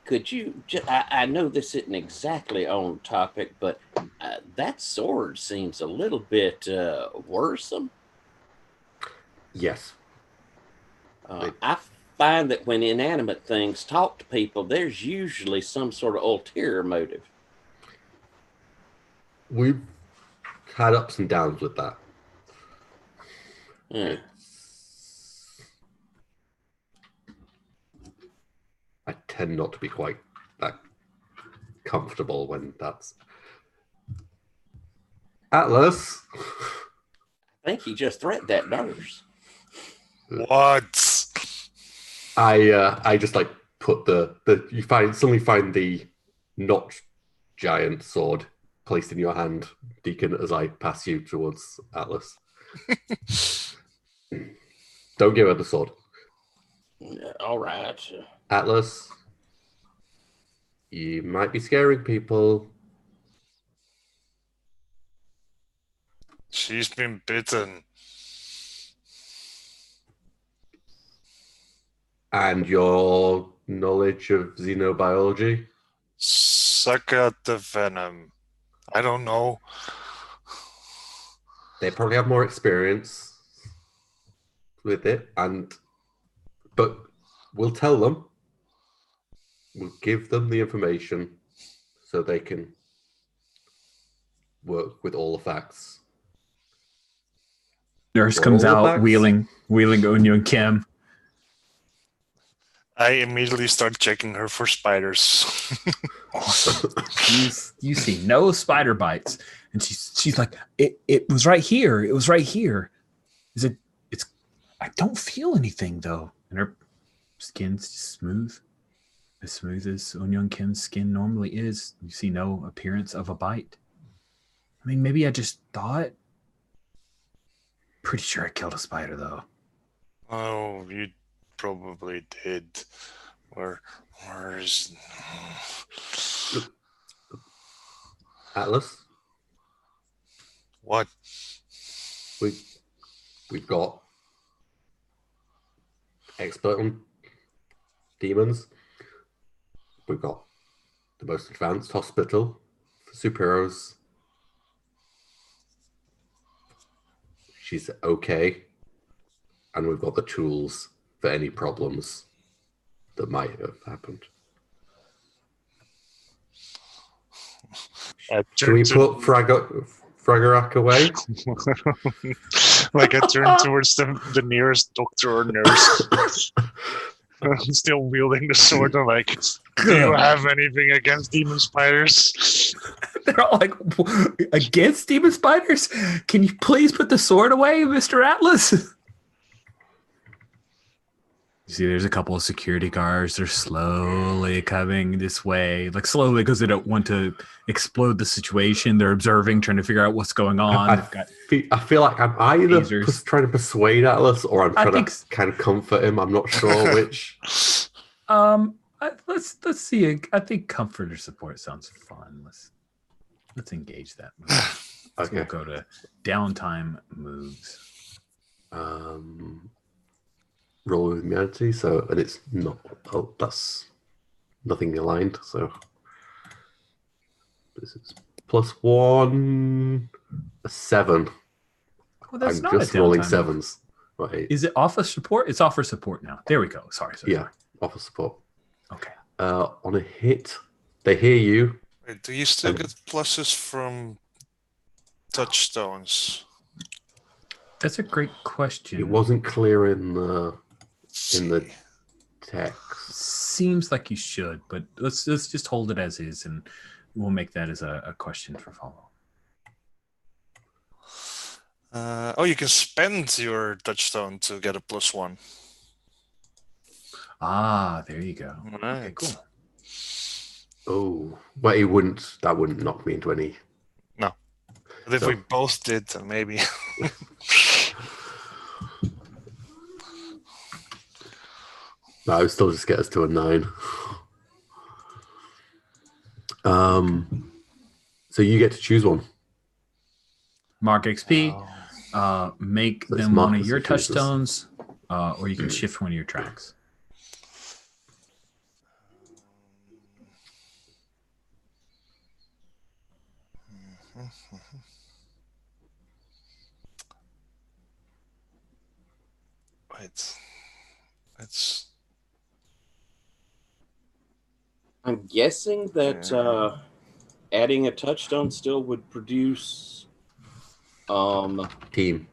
Could you? I know this isn't exactly on topic, but that sword seems a little bit worrisome. Yes. I find that when inanimate things talk to people, there's usually some sort of ulterior motive. We've had ups and downs with that. Yeah. I tend not to be quite that comfortable when that's... Atlas! I think he just threatened that nurse. What? I just like put suddenly find the not giant sword placed in your hand, Deacon, as I pass you towards Atlas. Don't give her the sword. All right. Atlas, you might be scaring people. She's been bitten. And your knowledge of xenobiology? Suck out the venom. I don't know. They probably have more experience with it, but we'll tell them. We'll give them the information so they can work with all the facts. Nurse For comes all the out facts? wheeling Onyo and Kim. I immediately start checking her for spiders. Awesome. You see no spider bites, and she's like, it was right here. It was right here. I don't feel anything though, and her skin's smooth, as smooth as Onyo and Kim's skin normally is. You see no appearance of a bite. I mean, maybe I just thought. Pretty sure I killed a spider though. Oh, you probably did. Where is... Atlas, What? we've got expert on demons. We've got the most advanced hospital for superheroes. She's okay. And we've got the tools for any problems that might have happened. Can we put Fragarak away? Like I turn towards the nearest doctor or nurse. I'm still wielding the sword. I'm like, do you have anything against demon spiders? They're all like, against demon spiders? Can you please put the sword away, Mr. Atlas? You see, there's a couple of security guards. They're slowly coming this way, like slowly because they don't want to explode the situation. They're observing, trying to figure out what's going on. I feel like I'm either lasers. trying to persuade Atlas or I'm trying to kind of comfort him. I'm not sure which. Let's see. I think comfort or support sounds fun. Let's engage that move. Okay. We'll go to downtime moves. Roll with humanity, and it's not. Oh, that's nothing aligned. So this is +1, a 7. Well, that's I'm not just a rolling downtime 7s. move. Right. Is it office support? It's office support now. There we go. Sorry. Yeah, offer support. Okay. On a hit, they hear you. Wait, do you still get pluses from touchstones? That's a great question. It wasn't clear in the text. Seems like you should, but let's just hold it as is, and we'll make that as a question for follow. You can spend your touchstone to get a +1. Ah, there you go. All right. Okay, cool. Oh, but that wouldn't knock me into any. No. But if we both did, then maybe. No, I would still just get us to a 9. So you get to choose one. Mark XP. Make So it's them one of Marcus your who chooses. touchstones, or you can shift one of your tracks. Wait. I'm guessing that adding a touchstone still would produce Team.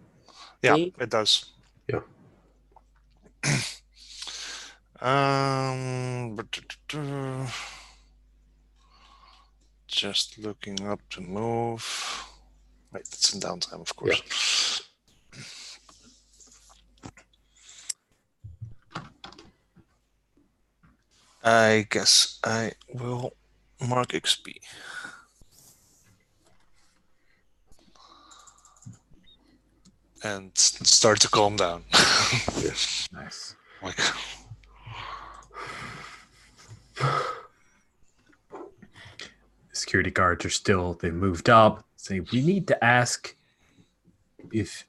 Yeah, See? it does. Yeah. Just looking up to move. Wait, it's in downtime, of course. I guess I will mark XP. and start to calm down. Nice. Like, Security guards are still, they moved up. Say, we need to ask if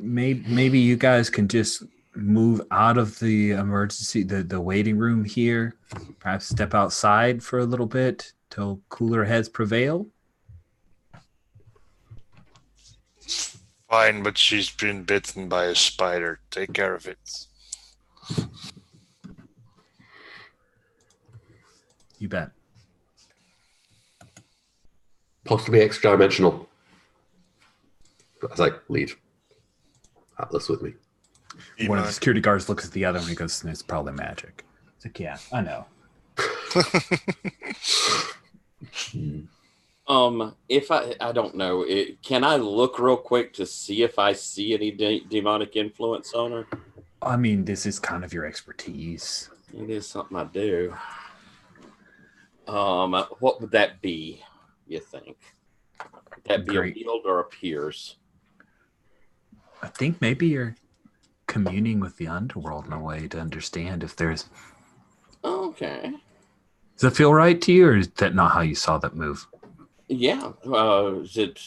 maybe you guys can just move out of the emergency, the waiting room here. Perhaps step outside for a little bit till cooler heads prevail. fine, but she's been bitten by a spider. Take care of it. You bet. Possibly extra-dimensional. As I lead Atlas with me. One of the security guards looks at the other and he goes, it's probably magic. It's like, yeah, I know. If I don't know, can I look real quick to see if I see any demonic influence on her? I mean, this is kind of your expertise. It is something I do. What would that be, you think? Would that be a field or appears? I think maybe you're communing with the underworld in a way to understand if there's... Okay. Does that feel right to you, or is that not how you saw that move? Yeah. Is it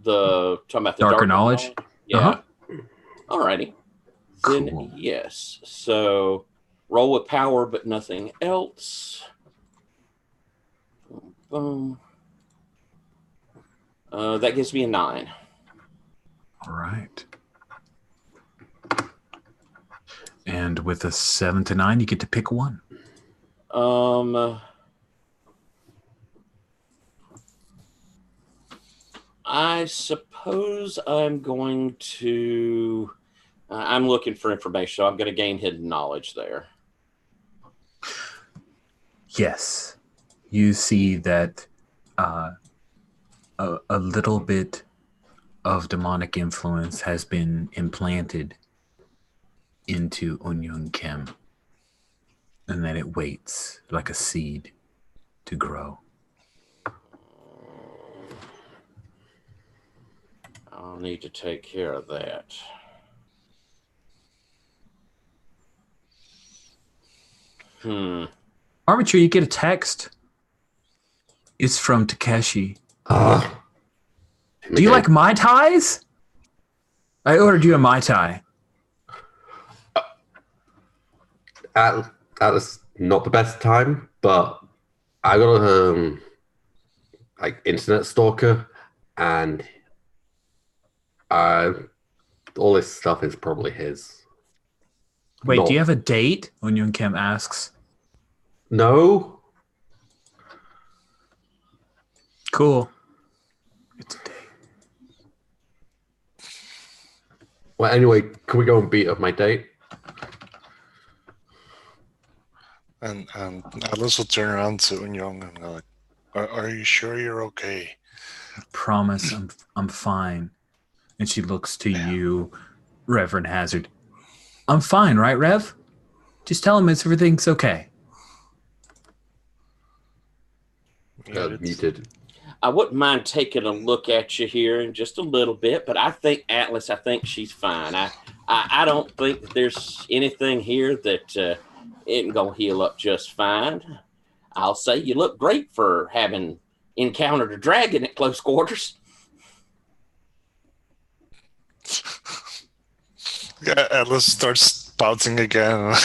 talking about the darker knowledge? Yeah. Alrighty. Cool. Then yes. So roll with power, but nothing else. Boom. That gives me a 9. All right. And with a 7 to 9, you get to pick one. I suppose I'm going to... I'm looking for information, so I'm going to gain hidden knowledge there. Yes. You see that a little bit of demonic influence has been implanted into Unyung Kim, and that it waits like a seed to grow. I'll need to take care of that. Armature, you get a text. It's from Takeshi. Do you like Mai Tais? I ordered you a Mai Tai. That's not the best time, but I got a internet stalker, and all this stuff is probably his. Wait, do you have a date? Unyung Kim asks. No. Cool. It's a date. Well, anyway, can we go and beat up my date? And Atlas will turn around to Unyong and go like, are you sure you're okay? I promise I'm fine. And she looks to you, Reverend Hazard. I'm fine, right, Rev? Just tell him everything's okay. Muted. I wouldn't mind taking a look at you here in just a little bit, but I think Atlas, I think she's fine. I don't think that there's anything here that isn't going to heal up just fine. I'll say you look great for having encountered a dragon at close quarters. Yeah, Atlas starts pouting again.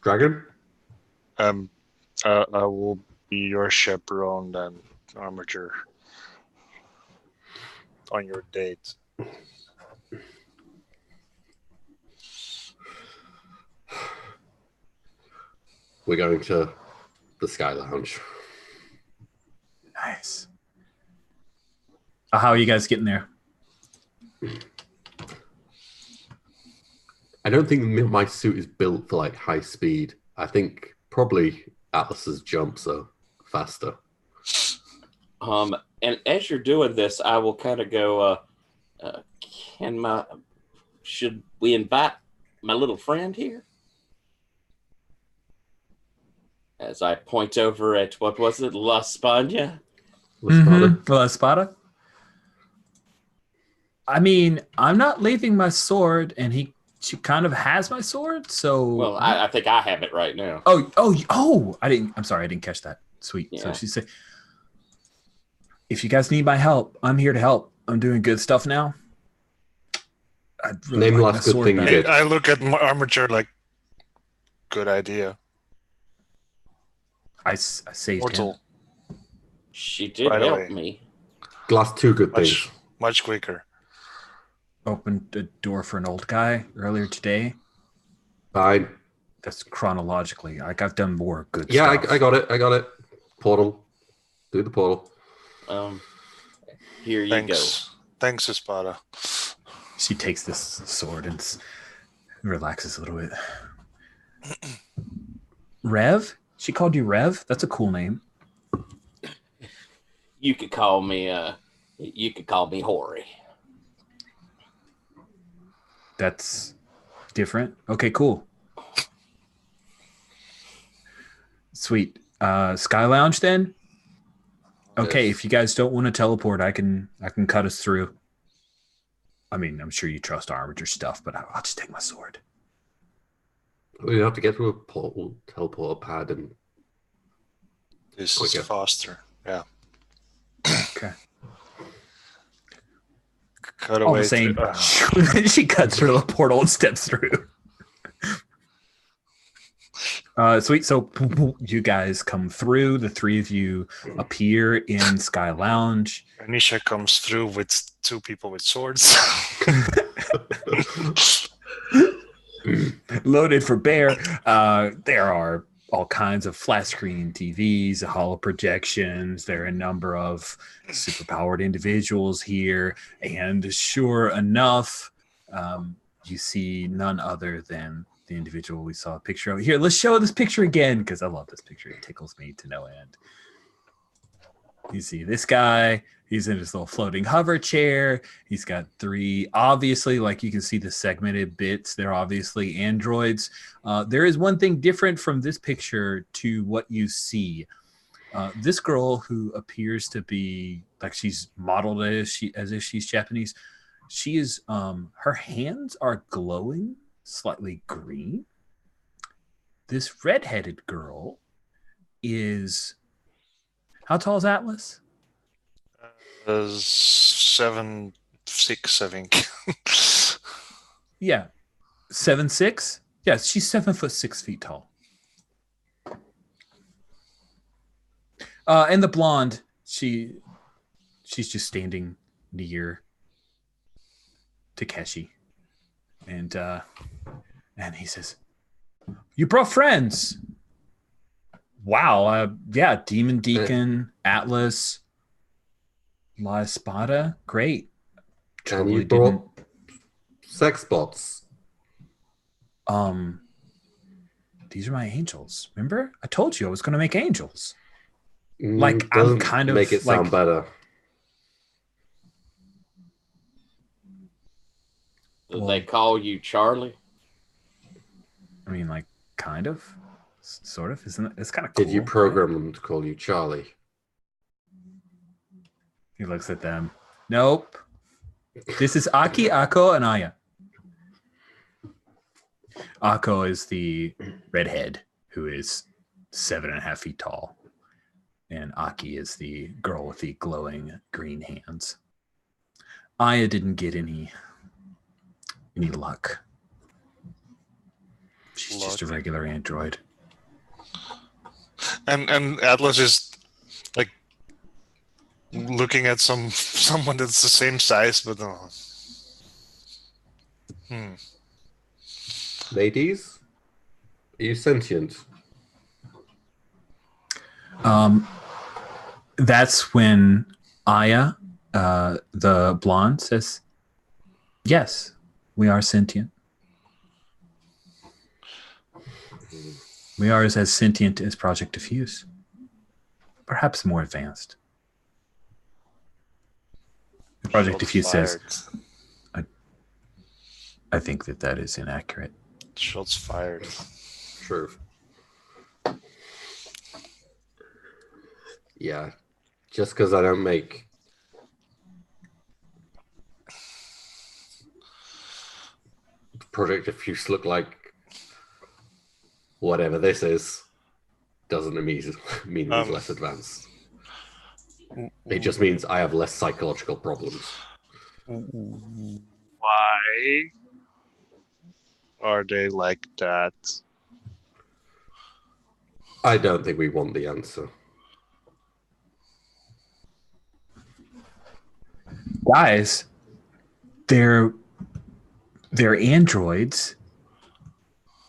Dragon? I will be your chaperone then, Armature, on your date. We're going to the Sky Lounge. Nice. How are you guys getting there? I don't think my suit is built for like high speed. I think probably Atlas's jumps are faster. And as you're doing this, I will kind of go, should we invite my little friend here? As I point over at, what was it, La Spagna? La Espada. I mean, I'm not leaving my sword, and she kind of has my sword, so. Well, I think I have it right now. Oh! I'm sorry, I didn't catch that. Sweet. Yeah. So she said, "If you guys need my help, I'm here to help. I'm doing good stuff now." I'd really Name like last my good sword thing you back. did. I look at my armature like, good idea. I saved Portal. him. She did Right help away. me. Last two good things. Much quicker. Opened a door for an old guy earlier today. Fine. That's chronologically. Like, I've done more good Yeah, stuff. I got it. Portal. Do the portal. Here you go. Thanks, Espada. She takes this sword and relaxes a little bit. Rev? She called you Rev? That's a cool name. You could call me Hori. That's different. Okay, cool. Sweet. Sky Lounge then? Okay, Yes. if you guys don't want to teleport, I can cut us through. I mean, I'm sure you trust Armiger stuff, but I'll just take my sword. We have to get through a portal, teleport pad, and This is quicker. faster. Yeah. Okay. Cut All away. the same, she cuts through the portal and steps through. Sweet. So you guys come through. The three of you appear in Sky Lounge. Anisha comes through with two people with swords. Loaded for bear. There are all kinds of flat screen TVs, holo projections. There are a number of superpowered individuals here. And sure enough, you see none other than the individual we saw a picture of. Here, let's show this picture again, because I love this picture. It tickles me to no end. You see this guy. He's in his little floating hover chair. He's got three, obviously, like you can see the segmented bits. They're obviously androids. There is one thing different from this picture to what you see. This girl, who appears to be like she's modeled as if she's Japanese, she is her hands are glowing slightly green. This redheaded girl is, how tall is Atlas? 7'6", I think. Yeah, 7'6". Yeah, she's 7'6" tall. And the blonde, she's just standing near Takeshi, and he says, "You brought friends." Wow. Yeah, Demon Deacon, Atlas, La Espada. Great. And you brought sex bots. These are my angels. Remember? I told you I was going to make angels. Doesn't I'm kind of make it sound better. Did they call you Charlie? I mean, like, kind of. Sort of. Isn't it? It's kind of cool. Did you program them to call you Charlie? He looks at them. Nope. This is Aki, Ako, and Aya. Ako is the redhead who is 7.5 feet tall. And Aki is the girl with the glowing green hands. Aya didn't get any luck. She's just a regular android. And Atlas is like looking at someone that's the same size, but Ladies, are you sentient? That's when Aya, the blonde, says, "Yes, we are sentient. We are as sentient as Project Diffuse. Perhaps more advanced." Project Diffuse says, I think that is inaccurate. Shots fired. True. Yeah, just because I don't make Project Diffuse look like whatever this is, doesn't mean he's less advanced. It just means I have less psychological problems. Why are they like that? I don't think we want the answer. Guys, they're androids.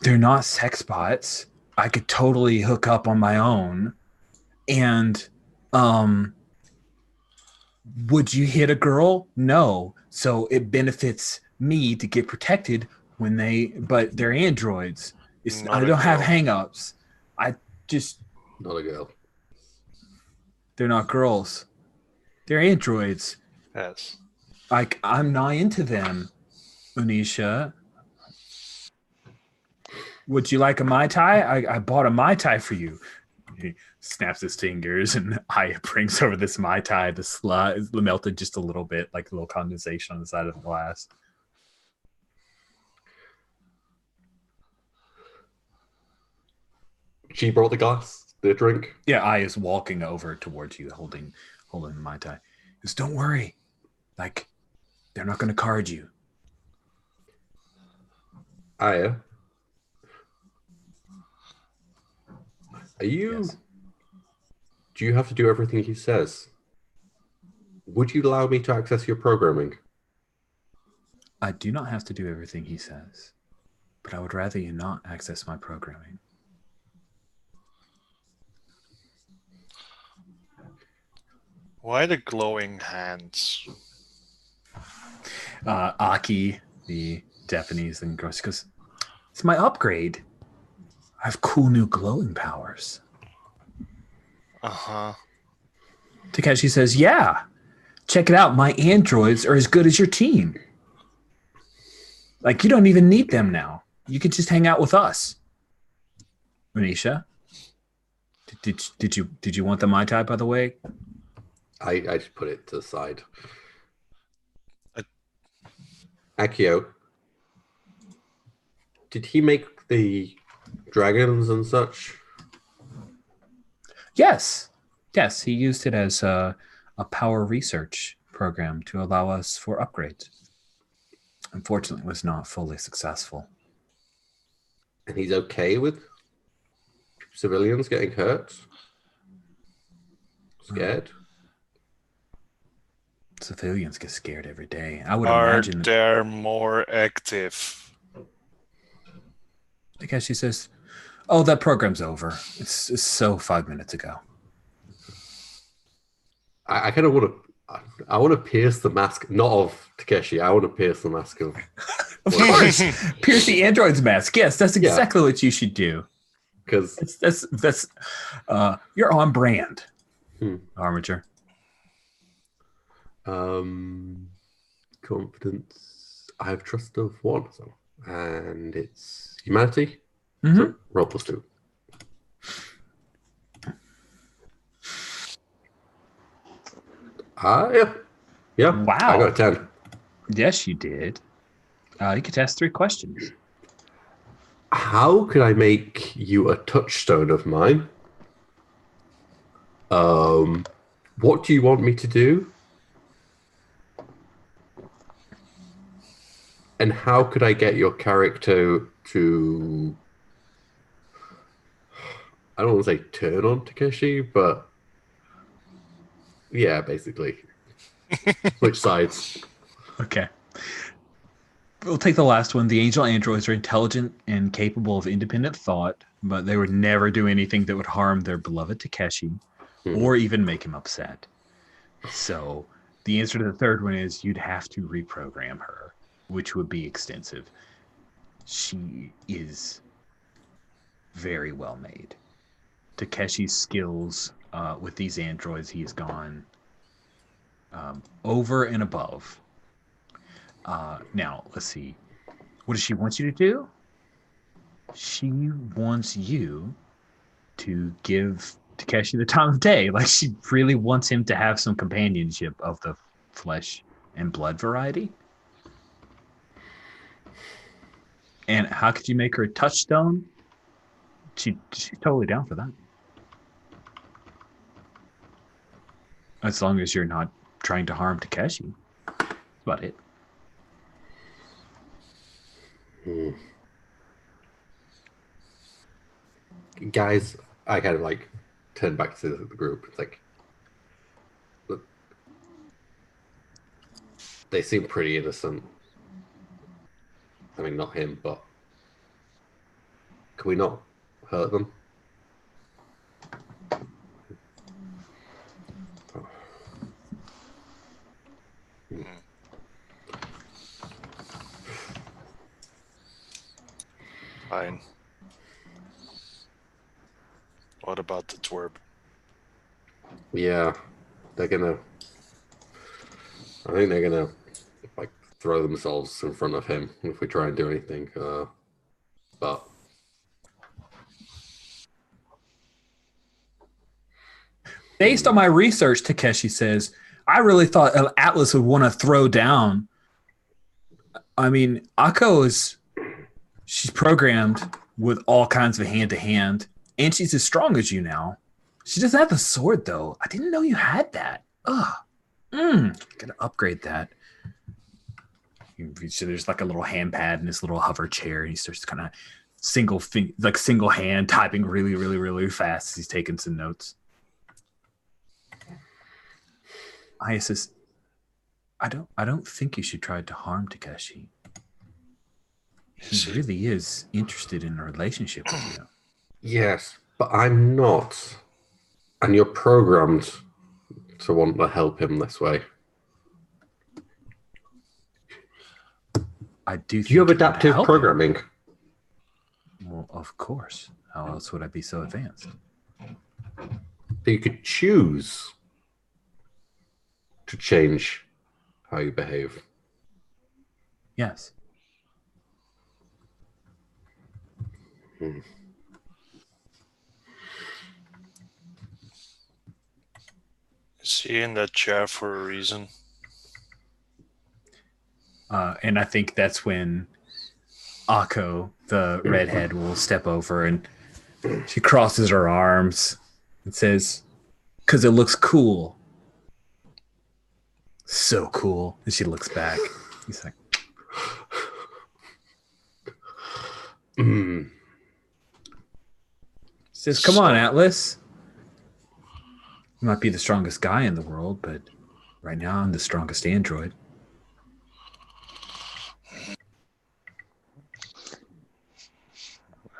They're not sex bots. I could totally hook up on my own. And would you hit a girl? No. So it benefits me to get protected but they're androids. I don't have hang-ups. Not a girl. They're not girls. They're androids. Yes. I'm not into them, Unisha. Would you like a Mai Tai? I bought a Mai Tai for you. He snaps his fingers and brings over this Mai Tai. The slot is melted just a little bit, like a little condensation on the side of the glass. She brought the glass, the drink. Yeah, I is walking over towards you, holding the Mai Tai. He goes, don't worry. They're not going to card you. Aya, are you? Yes. Do you have to do everything he says? Would you allow me to access your programming? I do not have to do everything he says, but I would rather you not access my programming. Why the glowing hands? Aki, the Japanese linguist, goes, it's my upgrade. I have cool new glowing powers. Uh-huh. Takeshi says, yeah, check it out. My androids are as good as your team. You don't even need them now. You could just hang out with us. Manisha, did you want the Mai Tai, by the way? I just put it to the side. Akio, did he make the dragons and such? Yes, he used it as a power research program to allow us for upgrades. Unfortunately, it was not fully successful. And he's okay with civilians getting hurt? Scared? Civilians get scared every day. I would Are imagine. they more active? Takeshi says, oh, that program's over. It's so 5 minutes ago. I kind of want to. I want to pierce the mask, not of Takeshi. I want to pierce the mask of. Of course, pierce the android's mask. Yes, that's exactly what you should do. Because that's you're on brand, Armature. Confidence. I have trust of 1, and it's humanity. Mm-hmm. So roll +2. Yeah. Wow. I got a 10. Yes, you did. You could ask 3 questions. How could I make you a touchstone of mine? What do you want me to do? And how could I get your character to, I don't want to say turn on Takeshi, but yeah, basically. Which sides? Okay. We'll take the last one. The angel androids are intelligent and capable of independent thought, but they would never do anything that would harm their beloved Takeshi or even make him upset. So the answer to the third one is you'd have to reprogram her, which would be extensive. She is very well made. Takeshi's skills with these androids, he's gone over and above. Now, let's see. What does she want you to do? She wants you to give Takeshi the time of day. Like, she really wants him to have some companionship of the flesh and blood variety. And how could you make her a touchstone? She's totally down for that. As long as you're not trying to harm Takeshi. That's about it. Guys, I kind of like turn back to the group. It's like, look, they seem pretty innocent. I mean, not him, but can we not hurt them? Fine. What about the twerp? Yeah, I think they're gonna like throw themselves in front of him if we try and do anything. But based on my research, Takeshi says, I really thought Atlas would want to throw down. I mean, she's programmed with all kinds of hand-to-hand, and she's as strong as you now. She doesn't have the sword, though. I didn't know you had that. Ugh. Gotta upgrade that. So there's like a little hand pad and this little hover chair, and he starts kind of single hand typing really, really, really fast as he's taking some notes. Aya says, I don't think you should try to harm Takeshi. He really is interested in a relationship with you. yes, but I'm not. And you're programmed to want to help him this way. I do. Do you have adaptive programming? Well, of course. How else would I be so advanced? You could choose to change how you behave. Yes. Is he in that chair for a reason? And I think that's when Akko, the redhead, will step over and she crosses her arms and says, "'Cause it looks cool." So cool. And she looks back. He's like, says, "Come on, Atlas. You might be the strongest guy in the world, but right now I'm the strongest android."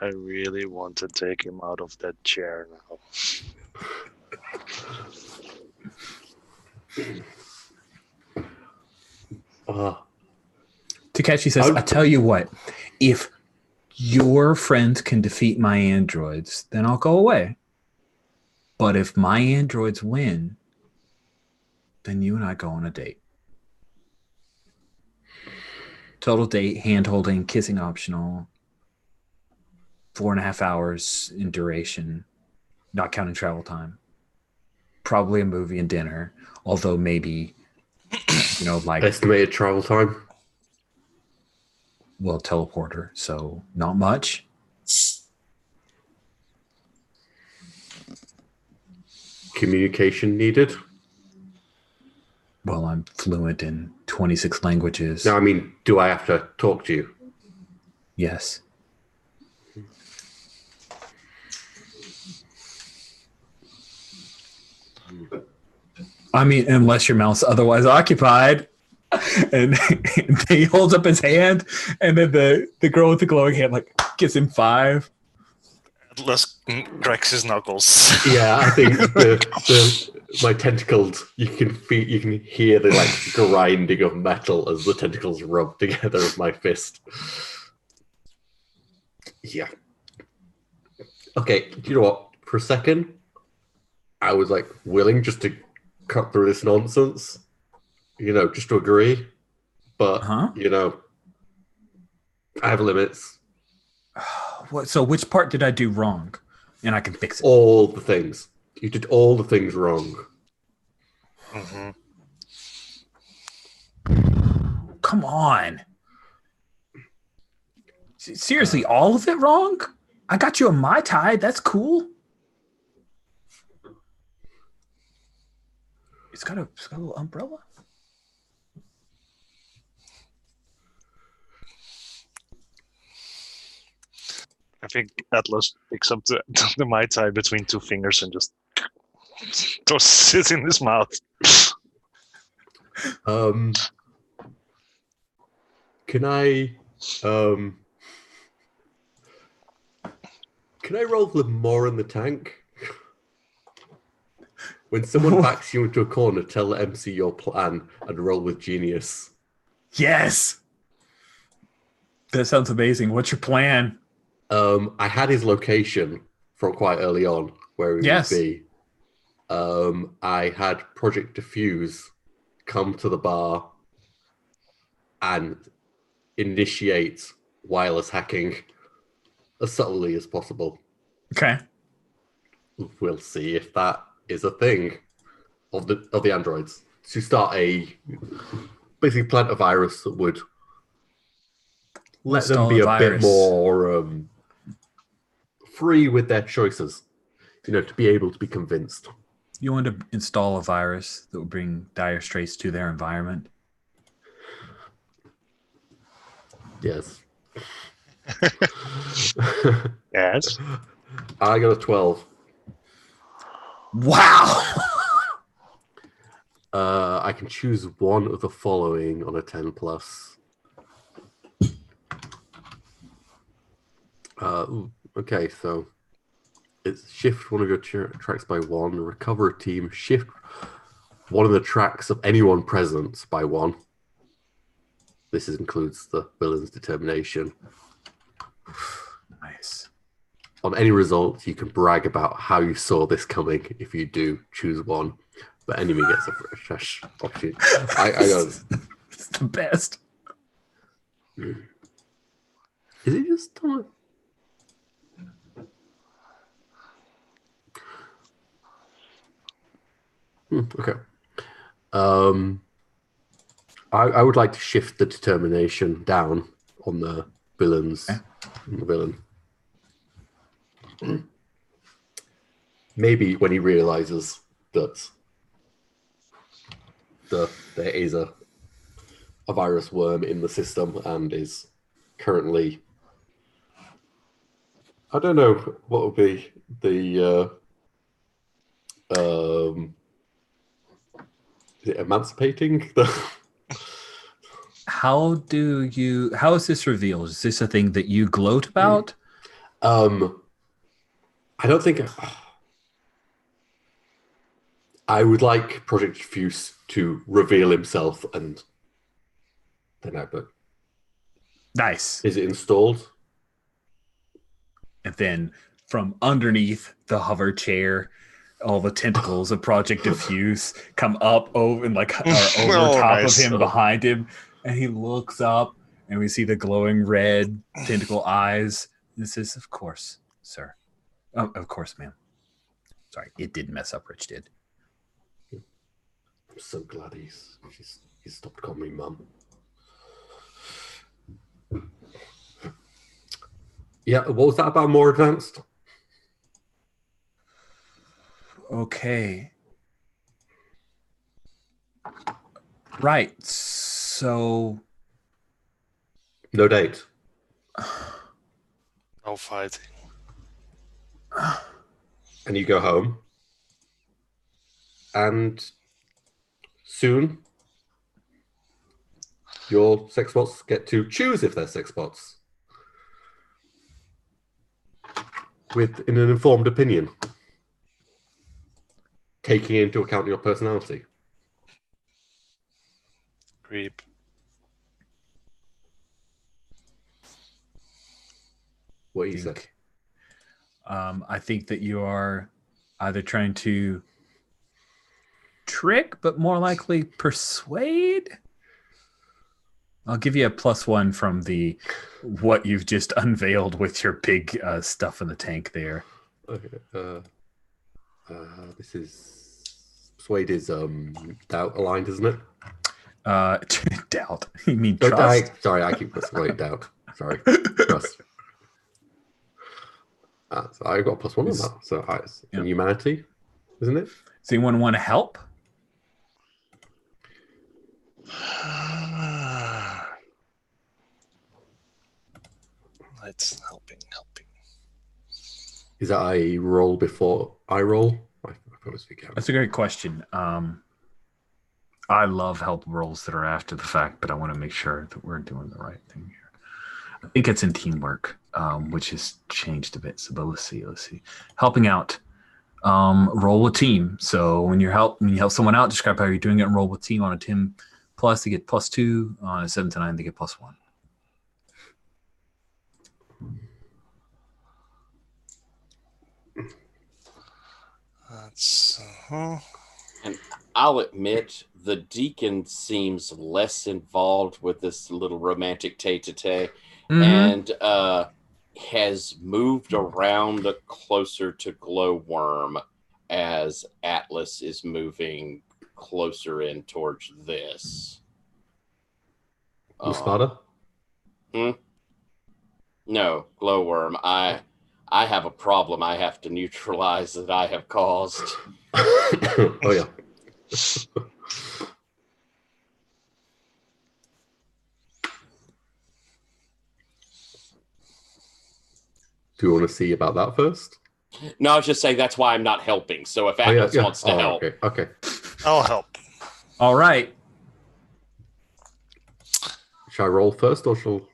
I really want to take him out of that chair now. Takeshi says, I tell you what, if your friends can defeat my androids, then I'll go away. But if my androids win, then you and I go on a date. Total date, hand-holding, kissing optional, 4.5 hours in duration, not counting travel time. Probably a movie and dinner, although maybe, like... Estimated travel time? Well, teleporter, so not much. Communication needed? Well, I'm fluent in 26 languages. No, I mean, do I have to talk to you? Yes. I mean, unless your mouth's otherwise occupied. And he holds up his hand, and then the girl with the glowing hand gives him 5. Atlas cracks his knuckles. Yeah, I think my tentacles. You can hear the grinding of metal as the tentacles rub together with my fist. Yeah. Okay. Do you know what? For a second, I was willing just to cut through this nonsense. Just to agree. But I have limits. So which part did I do wrong? And I can fix it. All the things. You did all the things wrong. Mm-hmm. Come on. Seriously, all of it wrong? I got you a Mai Tai. That's cool. It's got a little umbrella. I think Atlas picks up the Mai Tai between two fingers and just tosses it in his mouth. Can I roll the more in the tank? When someone backs you into a corner, tell the MC your plan and roll with genius. Yes. That sounds amazing. What's your plan? I had his location from quite early on where he would be. I had Project Diffuse come to the bar and initiate wireless hacking as subtly as possible. Okay. We'll see if that is a thing of the androids to start basically plant a virus that would let them be a bit more free with their choices, to be able to be convinced. You want to install a virus that will bring dire straits to their environment? Yes. Yes. I got a 12. Wow. I can choose one of the following on a 10 plus. Okay, so it's shift one of your tracks by one, recover a team, shift one of the tracks of anyone present by one. This includes the villain's determination. Nice. On any result, you can brag about how you saw this coming. If you do, choose one. But enemy gets a fresh opportunity. I know. It's the best. Is it just... Okay. I would like to shift the determination down on the villains. Okay. The villain. Maybe when he realizes that there is a virus worm in the system and is currently, I don't know what would be the is it emancipating the How is this revealed? Is this a thing that you gloat about? I don't think I would like Project Diffuse to reveal himself and then output. Nice. Is it installed? And then from underneath the hover chair, all the tentacles of Project Diffuse come up over and like are over top nice. of him, behind him, and he looks up, and we see the glowing red tentacle eyes. This is, of course, sir. Oh, of course, ma'am. Sorry, it did mess up. Rich did. I'm so glad he's stopped calling me mum. Yeah, what was that about more advanced? Okay. Right. So No date. No fighting. And you go home. And soon your sex bots get to choose if they're sex bots. With an informed opinion. Taking into account your personality. Creep. What do you say? I think that you are either trying to trick, but more likely persuade. I'll give you a +1 from what you've just unveiled with your big stuff in the tank there. Okay. This is Persuade is doubt aligned, isn't it? Doubt. You mean No, trust? sorry, I keep Persuade doubt. Sorry, trust. So I got +1 on that. So it's in humanity, isn't it? Does anyone want to help? It's helping. Is that a roll before I roll? I always forget. That's a great question. I love help rolls that are after the fact, but I want to make sure that we're doing the right thing here. I think it's in teamwork, which has changed a bit. So, but let's see. Helping out. Roll with team. So when you help someone out, describe how you're doing it and roll with team. On a 10 plus, they get +2. On a 7 to 9, they get +1. That's And I'll admit, the deacon seems less involved with this little romantic tete-a-tete and has moved around closer to Glowworm as Atlas is moving closer in towards this. Spada? No, Glowworm. I have a problem I have to neutralize that I have caused. Oh, yeah. Do you want to see about that first? No, I was just saying that's why I'm not helping. So if Atlas wants to help. Okay. I'll help. All right. Shall I roll first, or shall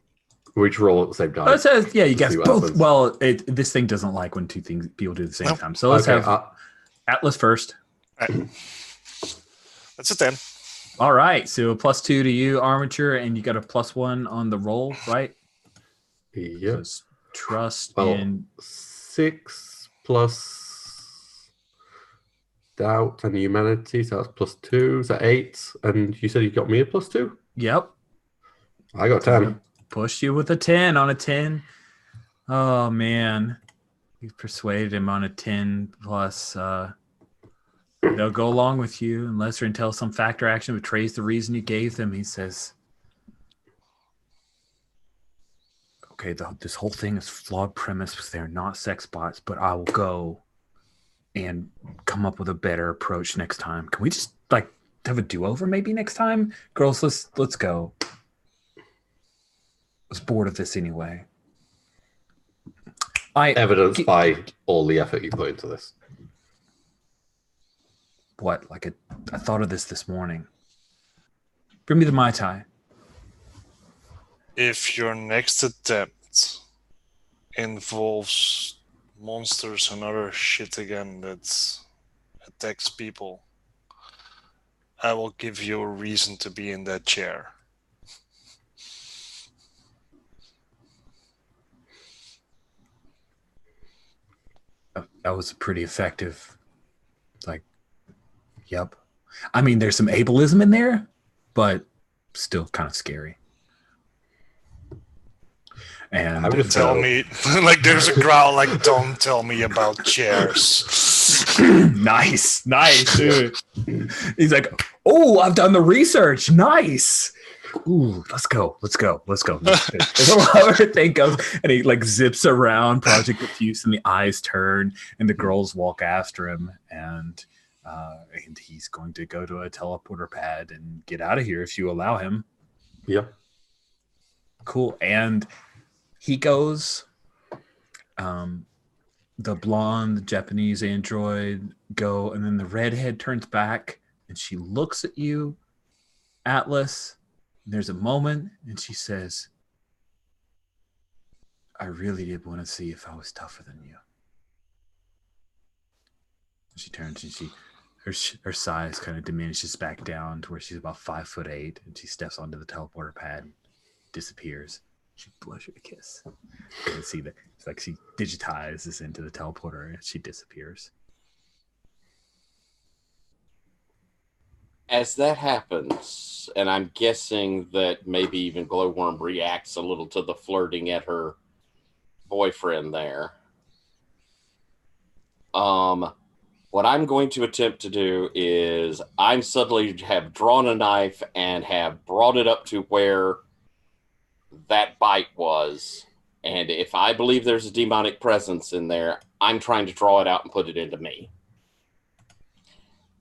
we each roll at the same time? It says, yeah, you guys see what both. happens. Well, this thing doesn't like when two people do the same Nope. time. So let's Okay, have Atlas first. All right. That's a 10. All right. So a +2 to you, Armature, and you got a +1 on the roll, right? Yeah. So it's trust Well, and 6 plus doubt and humanity, so that's +2. Is that 8? And you said you got me a +2? yep. I got 10. Pushed you with a 10 on a 10. Oh man. You persuaded him on a 10 plus they'll go along with you unless or until some factor action betrays the reason you gave them. He says, okay, this whole thing is flawed premise. They're not sex bots, but I will go and come up with a better approach next time. Can we just have a do-over maybe next time? Girls, let's go. I was bored of this anyway. Evidenced by all the effort you put into this. What? I thought of this morning. Bring me the Mai Tai. If your next attempt involves monsters and other shit again that attacks people, I will give you a reason to be in that chair. That was pretty effective. Yep. I mean, there's some ableism in there, but still kind of scary. And I would Tell me, there's a growl, don't tell me about chairs. nice, dude. He's like, oh, I've done the research. Nice. Ooh, let's go. There's a lot of thing goes, and he zips around Project Diffuse, and the eyes turn, and the girls walk after him, and he's going to go to a teleporter pad and get out of here if you allow him. Yeah. Cool. And he goes, the blonde Japanese android go, and then the redhead turns back and she looks at you, Atlas. There's a moment and she says, I really did want to see if I was tougher than you. She turns and her size kind of diminishes back down to where she's about 5'8", and she steps onto the teleporter pad and disappears. She blows you a kiss. You can see that it's like she digitizes into the teleporter and she disappears. As that happens, and I'm guessing that maybe even Glowworm reacts a little to the flirting at her boyfriend there. What I'm going to attempt to do is I'm suddenly have drawn a knife and have brought it up to where that bite was. And if I believe there's a demonic presence in there, I'm trying to draw it out and put it into me.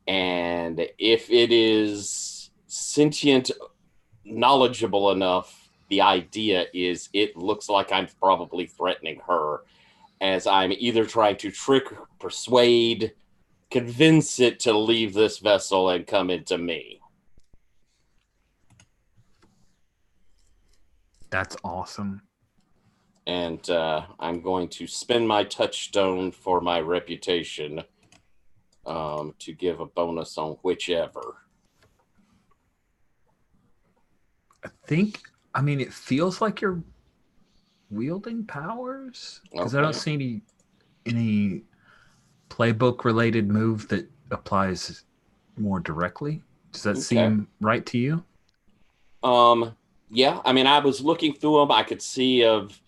And if it is sentient, knowledgeable enough, the idea is it looks like I'm probably threatening her, as I'm either trying to trick, persuade, convince it to leave this vessel and come into me. That's awesome. And I'm going to spend my touchstone for my reputation to give a bonus on whichever. I mean, it feels like you're wielding powers, because I don't see any playbook related move that applies more directly. Does that seem right to you? Yeah, I mean, I was looking through them. I could see of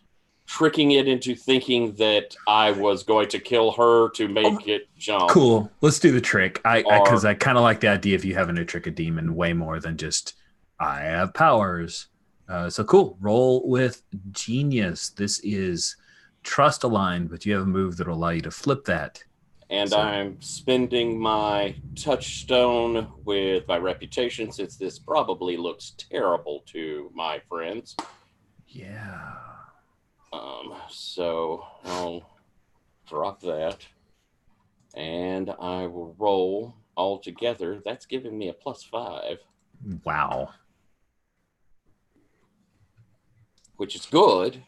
tricking it into thinking that I was going to kill her to make it jump. Cool. Let's do the trick. Because I kind of like the idea of you having to trick a demon way more than just I have powers. So cool. Roll with genius. This is trust aligned, but you have a move that will allow you to flip that. And I'm spending my touchstone with my reputation, since this probably looks terrible to my friends. Yeah. So I'll drop that. And I will roll all together. That's giving me a +5. Wow. Which is good.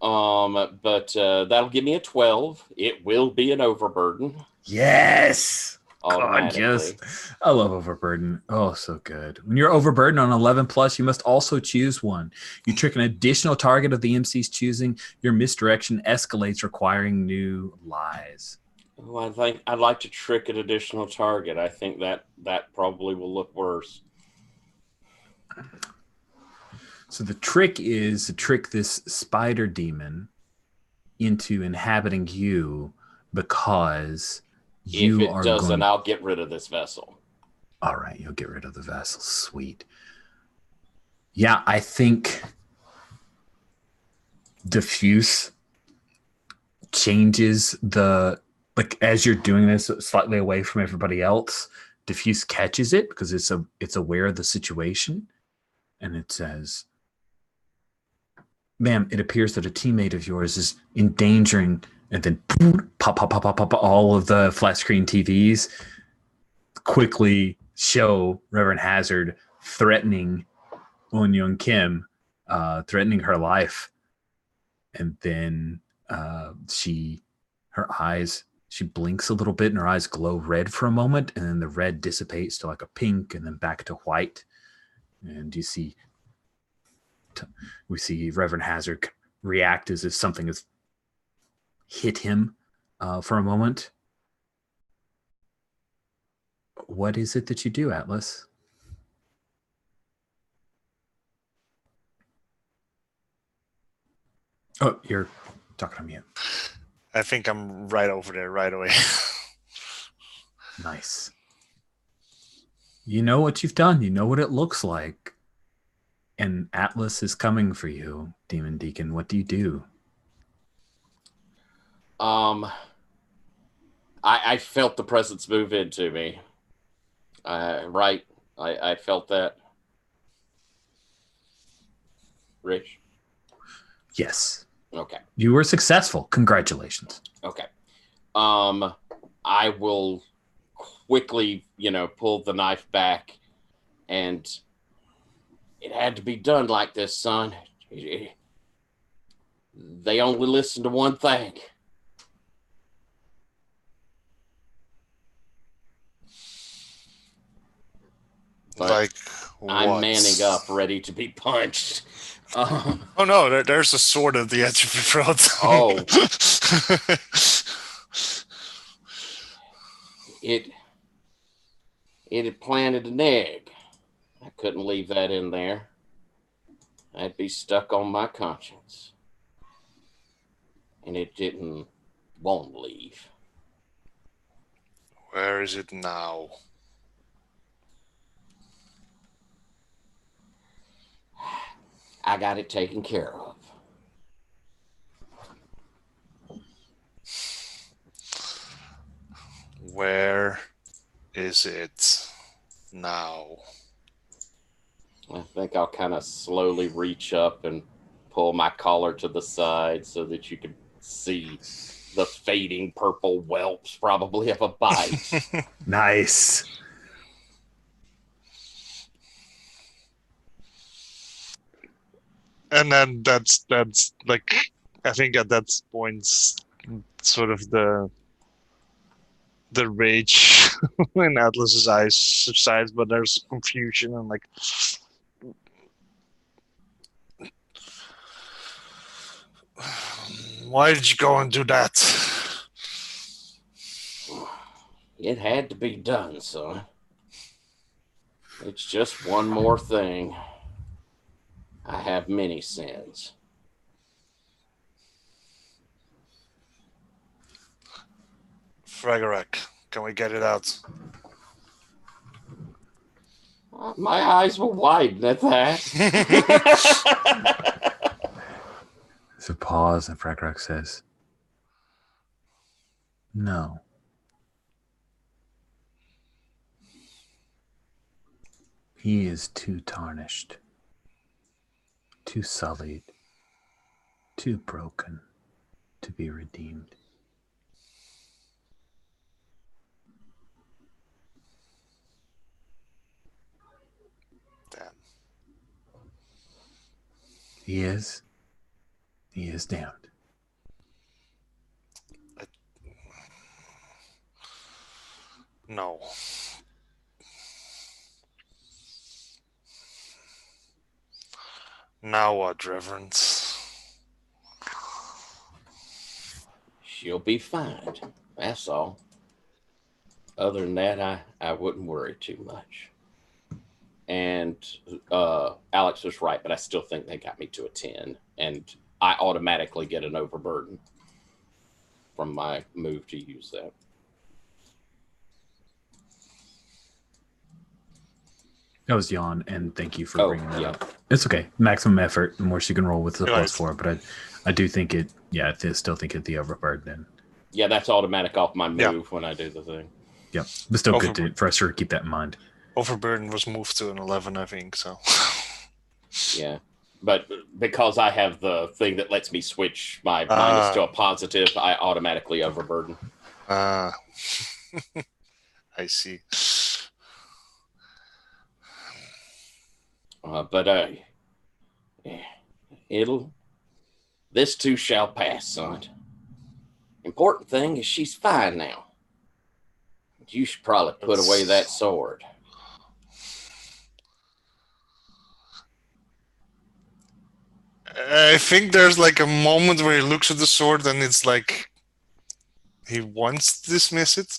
But that'll give me a 12. It will be an overburden. Yes. God, yes. I love overburden. Oh, so good. When you're overburdened on 11+, you must also choose one. You trick an additional target of the MC's choosing. Your misdirection escalates, requiring new lies. Oh, I think I'd like to trick an additional target. I think that probably will look worse. So the trick is to trick this spider demon into inhabiting you, because you if it doesn't, I'll get rid of this vessel. All right, you'll get rid of the vessel. Sweet. Yeah, I think diffuse changes as you're doing this slightly away from everybody else. Diffuse catches it because it's aware of the situation, and it says, "Ma'am, it appears that a teammate of yours is endangering," and then pop, all of the flat screen TVs quickly show Reverend Hazard threatening On Young Kim, threatening her life. And then she blinks a little bit and her eyes glow red for a moment, and then the red dissipates to like a pink and then back to white. And we see Reverend Hazard react as if something has hit him for a moment. What is it that you do, Atlas? Oh, you're talking to me. I think I'm right over there right away. Nice. You know what you've done. You know what it looks like. And Atlas is coming for you, Demon Deacon. What do you do? I felt the presence move into me. Right? I felt that. Rich? Yes. Okay. You were successful. Congratulations. Okay. I will quickly, pull the knife back, and it had to be done like this, son. They only listen to one thing. But Like what? I'm manning up, ready to be punched. Oh no, there's a sword at the edge of your throat. Oh. It had planted an egg. I couldn't leave that in there. I'd be stuck on my conscience. And it won't leave. Where is it now? I got it taken care of. Where is it now? I think I'll kind of slowly reach up and pull my collar to the side so that you can see the fading purple whelps probably of a bite. Nice. And then that's like, I think at that point, sort of the rage in Atlas's eyes subsides, but there's confusion and like, Why did you go and do that? It had to be done, son. It's just one more thing. I have many sins. Fragarak, can we get it out? My eyes will widen at that. There's a pause, and Fragrak says, "No." He is too tarnished, too sullied, too broken to be redeemed. Damn. He is damned. No. Now what, Reverend? She'll be fine. That's all. Other than that, I wouldn't worry too much. And Alex was right, but I still think they got me to a 10. And I automatically get an overburden from my move to use that. That was Yawn, and thank you for bringing that yeah. up. It's okay. Maximum effort, the more she can roll with the Right. +4. But I do think it, I still think it the overburden. Yeah, that's automatic off my move Yeah. when I do the thing. Yep. But still good for us to keep that in mind. Overburden was moved to an 11, I think, so. Yeah. But because I have the thing that lets me switch my minus to a positive, I automatically overburden. I see. This too shall pass, son. Important thing is she's fine now. You should probably put away that sword. I think there's like a moment where he looks at the sword and it's like he wants to dismiss it,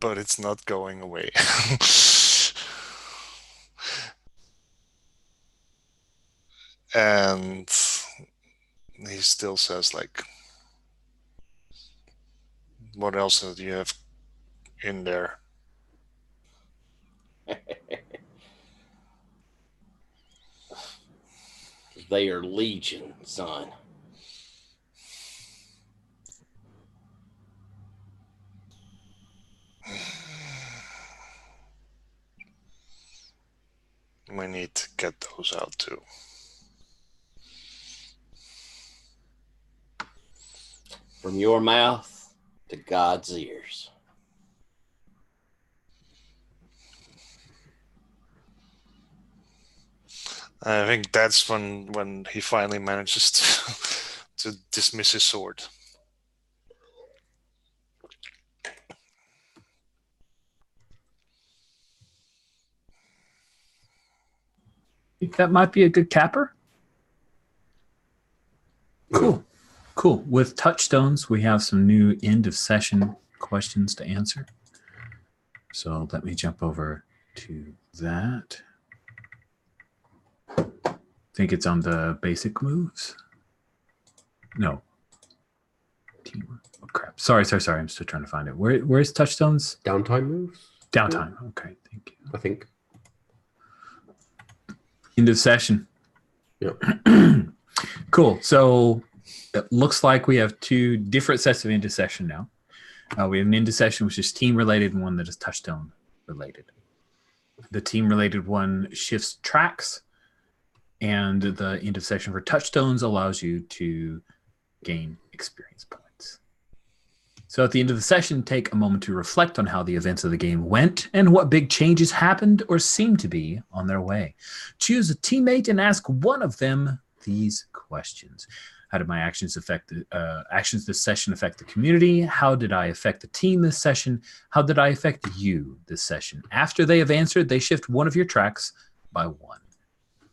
but it's not going away. And he still says, like, what else do you have in there? They are legion, son. We need to get those out too. From your mouth to God's ears. I think that's when he finally manages to dismiss his sword. Think that might be a good capper. Cool. With touchstones, we have some new end of session questions to answer. So let me jump over to that. Think it's on the basic moves. No. Teamwork. Oh, crap. Sorry. I'm still trying to find it. Where's touchstones? Downtime moves? Downtime. Okay, thank you. I think. End of session. Yep. Cool. So it looks like we have two different sets of end of session now. We have an end of session which is team related and one that is touchstone related. The team related one shifts tracks, and the end of session for touchstones allows you to gain experience points. So at the end of the session, take a moment to reflect on how the events of the game went and what big changes happened or seem to be on their way. Choose a teammate and ask one of them these questions. How did my actions this session affect the community? How did I affect the team this session? How did I affect you this session? After they have answered, they shift one of your tracks by one.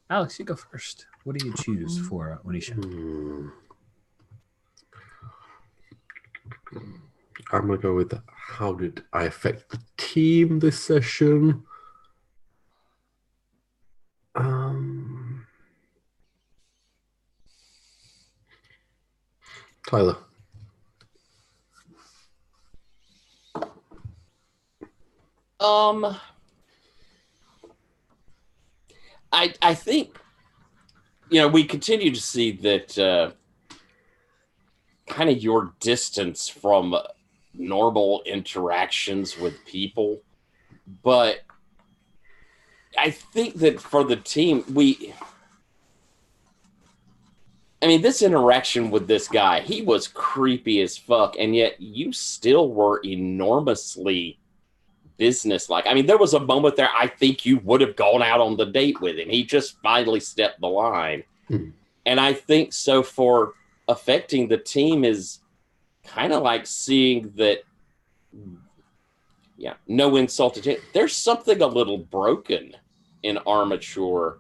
Alex, you go first. What do you choose for Onisha? I'm going to go with how did I affect the team this session? Tyler. I think, we continue to see that kind of your distance from normal interactions with people. But I think that for the team, this interaction with this guy, he was creepy as fuck, and yet you still were enormously businesslike. There was a moment there I think you would have gone out on the date with him. He just finally stepped the line. And I think so for affecting the team is kind of like seeing that, no insult to him. There's something a little broken in Armature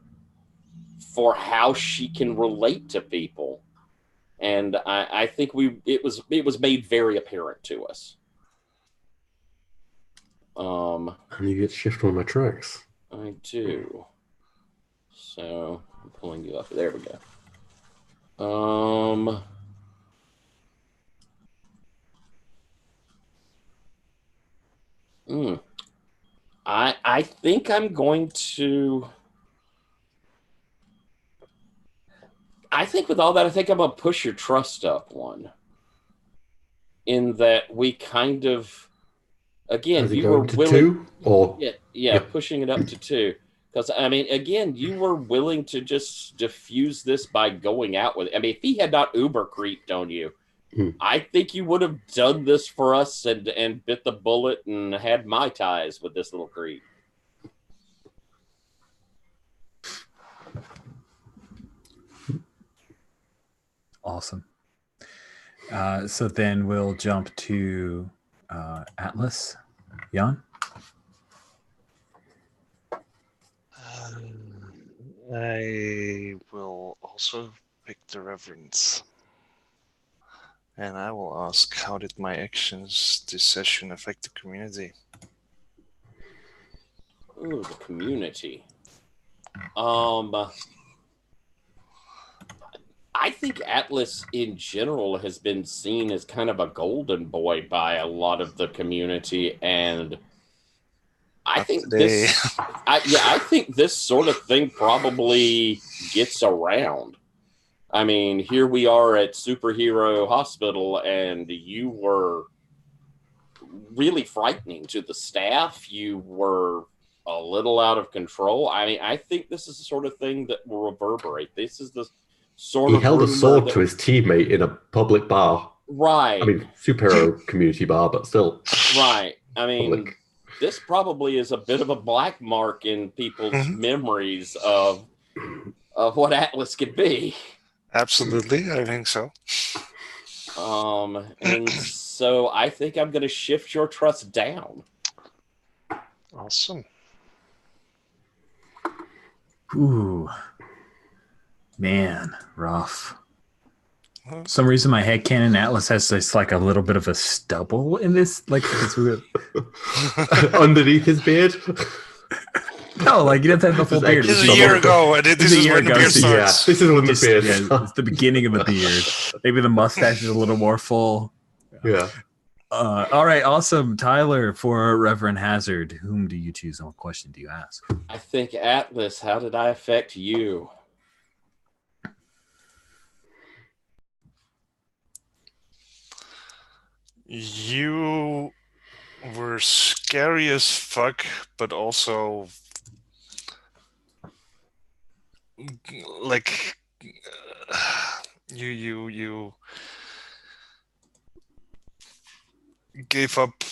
for how she can relate to people. And I think it was made very apparent to us. And you get to shift one of my tracks. I do. So I'm pulling you up. There we go. I think I'm going to. I think with all that, I think I'm gonna push your trust up one. In that we kind of, again, you were willing 2 or pushing it up to 2. Because, again, you were willing to just diffuse this by going out with it. If he had not Uber creeped on you, I think you would have done this for us and bit the bullet and had Mai Tais with this little creep. Awesome. So then we'll jump to Atlas. Jan? I will also pick the Reverence. And I will ask, how did my actions this session affect the community? Ooh, the community. I think Atlas in general has been seen as kind of a golden boy by a lot of the community, and I think I think this sort of thing probably gets around. Here we are at Superhero Hospital, and you were really frightening to the staff. You were a little out of control. I think this is the sort of thing that will reverberate. This is the sort of. He held a sword to his teammate in a public bar. Right. Superhero community bar, but still. Right. Public. This probably is a bit of a black mark in people's memories of what Atlas could be. Absolutely, I think so. And so I think I'm going to shift your trust down. Awesome. Ooh. Man, rough. For some reason, my headcanon Atlas has this like a little bit of a stubble in this, like it's weird. Underneath his beard. No, like you have to have the full beard. This is a year ago, and this is when the beard starts. This is when the beard starts. It's the beginning of the beard. Maybe the mustache is a little more full. Yeah. All right, awesome. Tyler, for Reverend Hazard, whom do you choose and what question do you ask? I think Atlas, how did I affect you? You were scary as fuck, but also like you gave up.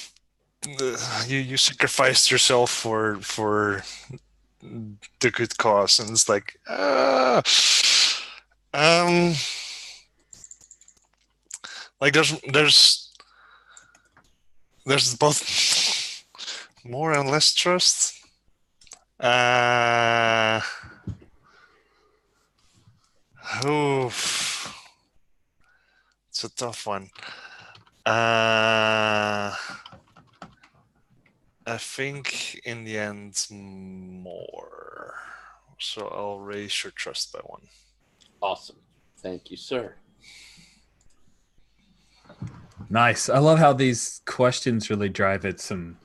You sacrificed yourself for the good cause, and it's like like there's both more and less trust. It's a tough one. I think in the end more. So I'll raise your trust by 1. Awesome. Thank you, sir. Nice. I love how these questions really drive at some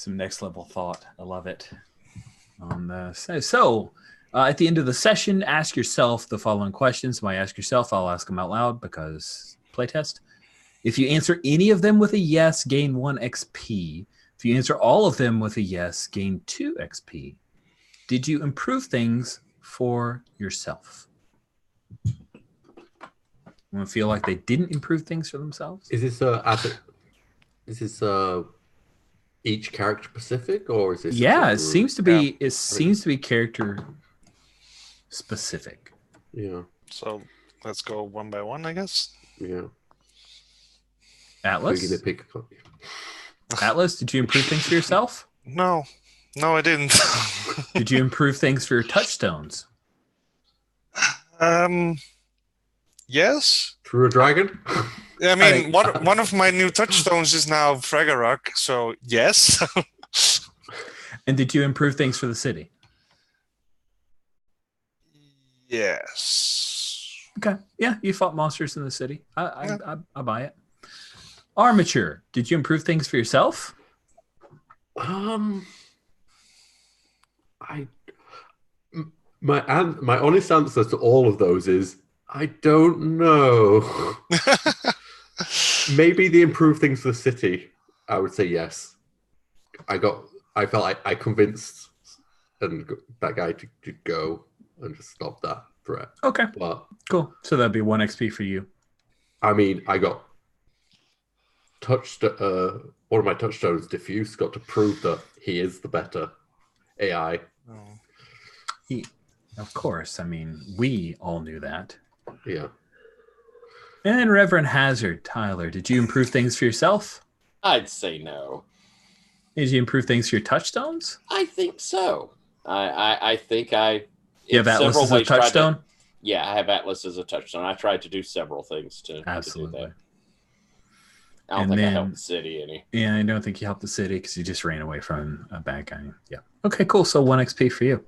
next level thought. I love it. So at the end of the session, ask yourself the following questions. When I ask yourself, I'll ask them out loud because playtest. If you answer any of them with a yes, gain 1 XP. If you answer all of them with a yes, gain 2 XP. Did you improve things for yourself? Want to feel like they didn't improve things for themselves? Is this each character specific, or is this? Yeah, it seems to be. It seems to be character specific. Yeah. So let's go one by one, I guess. Yeah. Atlas. We're gonna pick Atlas, did you improve things for yourself? No, I didn't. Did you improve things for your touchstones? Yes. Through a dragon. I mean, one of my new touchstones is now Fragarok, so yes. And did you improve things for the city? Yes. Okay. Yeah, you fought monsters in the city. I buy it. Armature, did you improve things for yourself? My honest answer to all of those is I don't know. Maybe the improved things for the city. I would say yes. I felt like I convinced that guy to go and just stop that threat. Okay. But cool. So that'd be 1 XP for you. I mean, I got touched. One of my touchstones, Diffuse, got to prove that he is the better AI. Of course. I mean, we all knew that. Yeah. And Reverend Hazard, Tyler, did you improve things for yourself? I'd say no. Did you improve things for your touchstones? I think so. I think I. You have Atlas as a touchstone? Yeah, I have Atlas as a touchstone. I tried to do several things to do that. I don't think I helped the city any. Yeah, I don't think you helped the city because you just ran away from a bad guy. Yeah. Okay, cool. So 1 XP for you.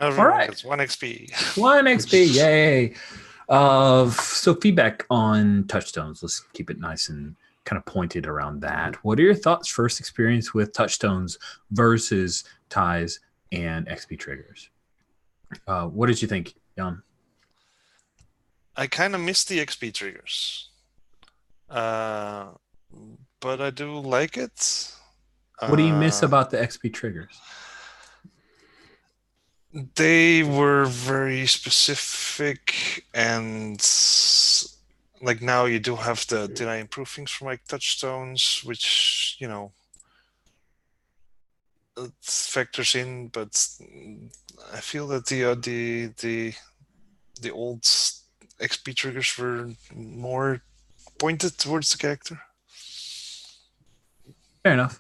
All right. It's 1 XP. 1 XP. Yay. So feedback on touchstones. Let's keep it nice and kind of pointed around that. What are your thoughts, first experience with touchstones versus ties and XP triggers? What did you think, Jan? I kind of missed the XP triggers. But I do like it. What do you miss about the XP triggers? They were very specific, and like now you do have the did I improve things for my touchstones, which it factors in, but I feel that the old XP triggers were more pointed towards the character. Fair enough.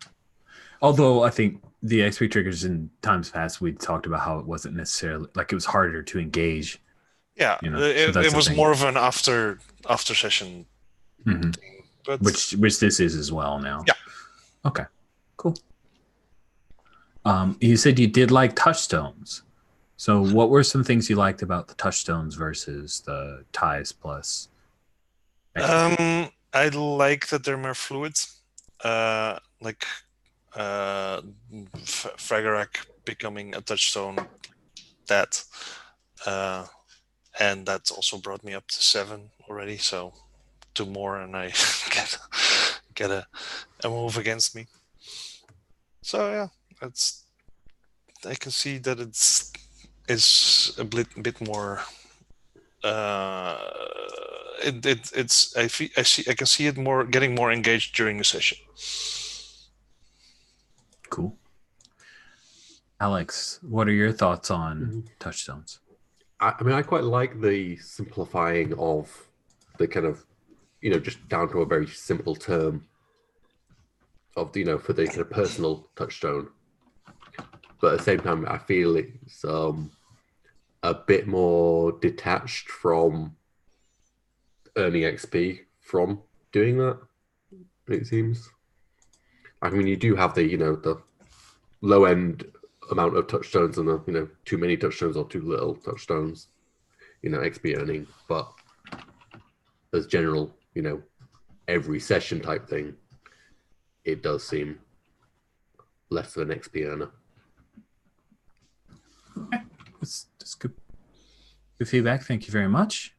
Although I think the XP triggers in times past, we talked about how it wasn't necessarily like it was harder to engage. Yeah, it was more of an after session thing, but which this is as well now. Yeah. Okay. Cool. You said you did like touchstones. So what were some things you liked about the touchstones versus the ties plus? I like that they're more fluid. Like Fragarak becoming a touchstone, that and that also brought me up to 7 already, so 2 more and I get a move against me. So yeah, I can see that it's a bit more I can see it more getting more engaged during the session. Cool. Alex, what are your thoughts on touchstones? I mean, I quite like the simplifying of the kind of, just down to a very simple term of, for the kind of personal touchstone. But at the same time, I feel it's a bit more detached from earning XP from doing that, it seems. I mean, you do have the, the low end amount of touchstones and the, too many touchstones or too little touchstones, XP earning. But as general, every session type thing, it does seem less of an XP earner. Okay. That's good. Good feedback. Thank you very much.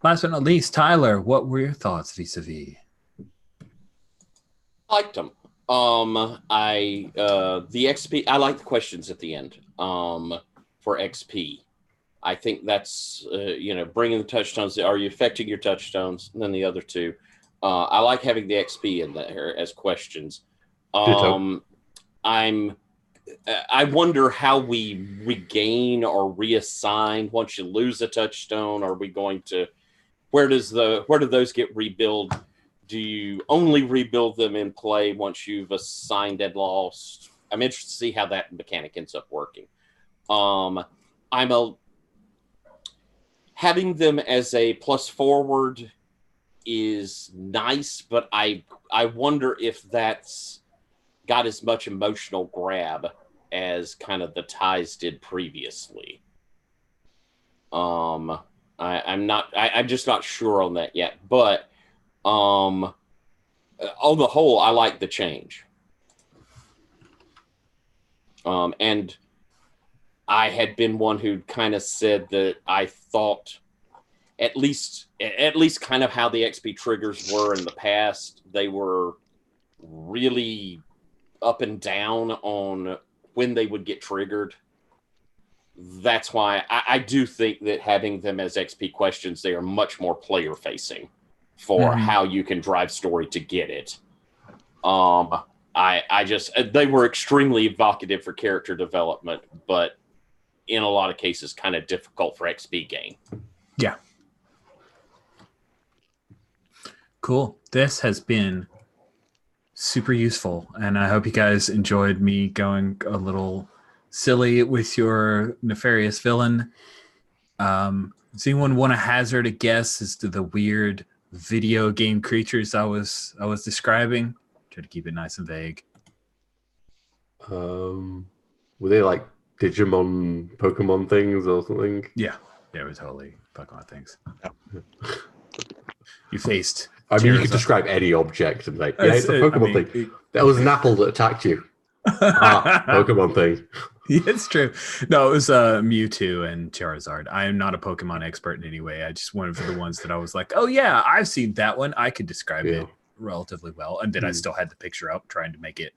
Last but not least, Tyler, what were your thoughts vis-a-vis? Liked them. The XP. I like the questions at the end. For XP, I think that's bringing the touchstones. Are you affecting your touchstones? And then the other two. I like having the XP in there as questions. I wonder how we regain or reassign once you lose a touchstone. Are we going to? Where do those get rebuilt? Do you only rebuild them in play once you've assigned and lost? I'm interested to see how that mechanic ends up working. Having them as a plus forward is nice, but I wonder if that's got as much emotional grab as kind of the ties did previously. I'm just not sure on that yet, but on the whole, I like the change. And I had been one who kind of said that I thought at least kind of how the XP triggers were in the past, they were really up and down on when they would get triggered. That's why I do think that having them as XP questions, they are much more player facing for how you can drive story to get it. They were extremely evocative for character development, but in a lot of cases kind of difficult for XP gain. Yeah. Cool. This has been super useful, and I hope you guys enjoyed me going a little silly with your nefarious villain. Does anyone want to hazard a guess as to the weird video game creatures I was describing? Try to keep it nice and vague. Were they like Pokemon things or something? Yeah, they were totally Pokemon things. Yeah. You faced. I mean, you could describe any object and like, yeah, it's a Pokemon thing. That was an apple that attacked you. Pokemon thing. Yeah, it's true. No, it was Mewtwo and Charizard. I am not a Pokemon expert in any way. I just went for the ones that I was like, oh yeah, I've seen that one. I could describe it relatively well. And then I still had the picture up trying to make it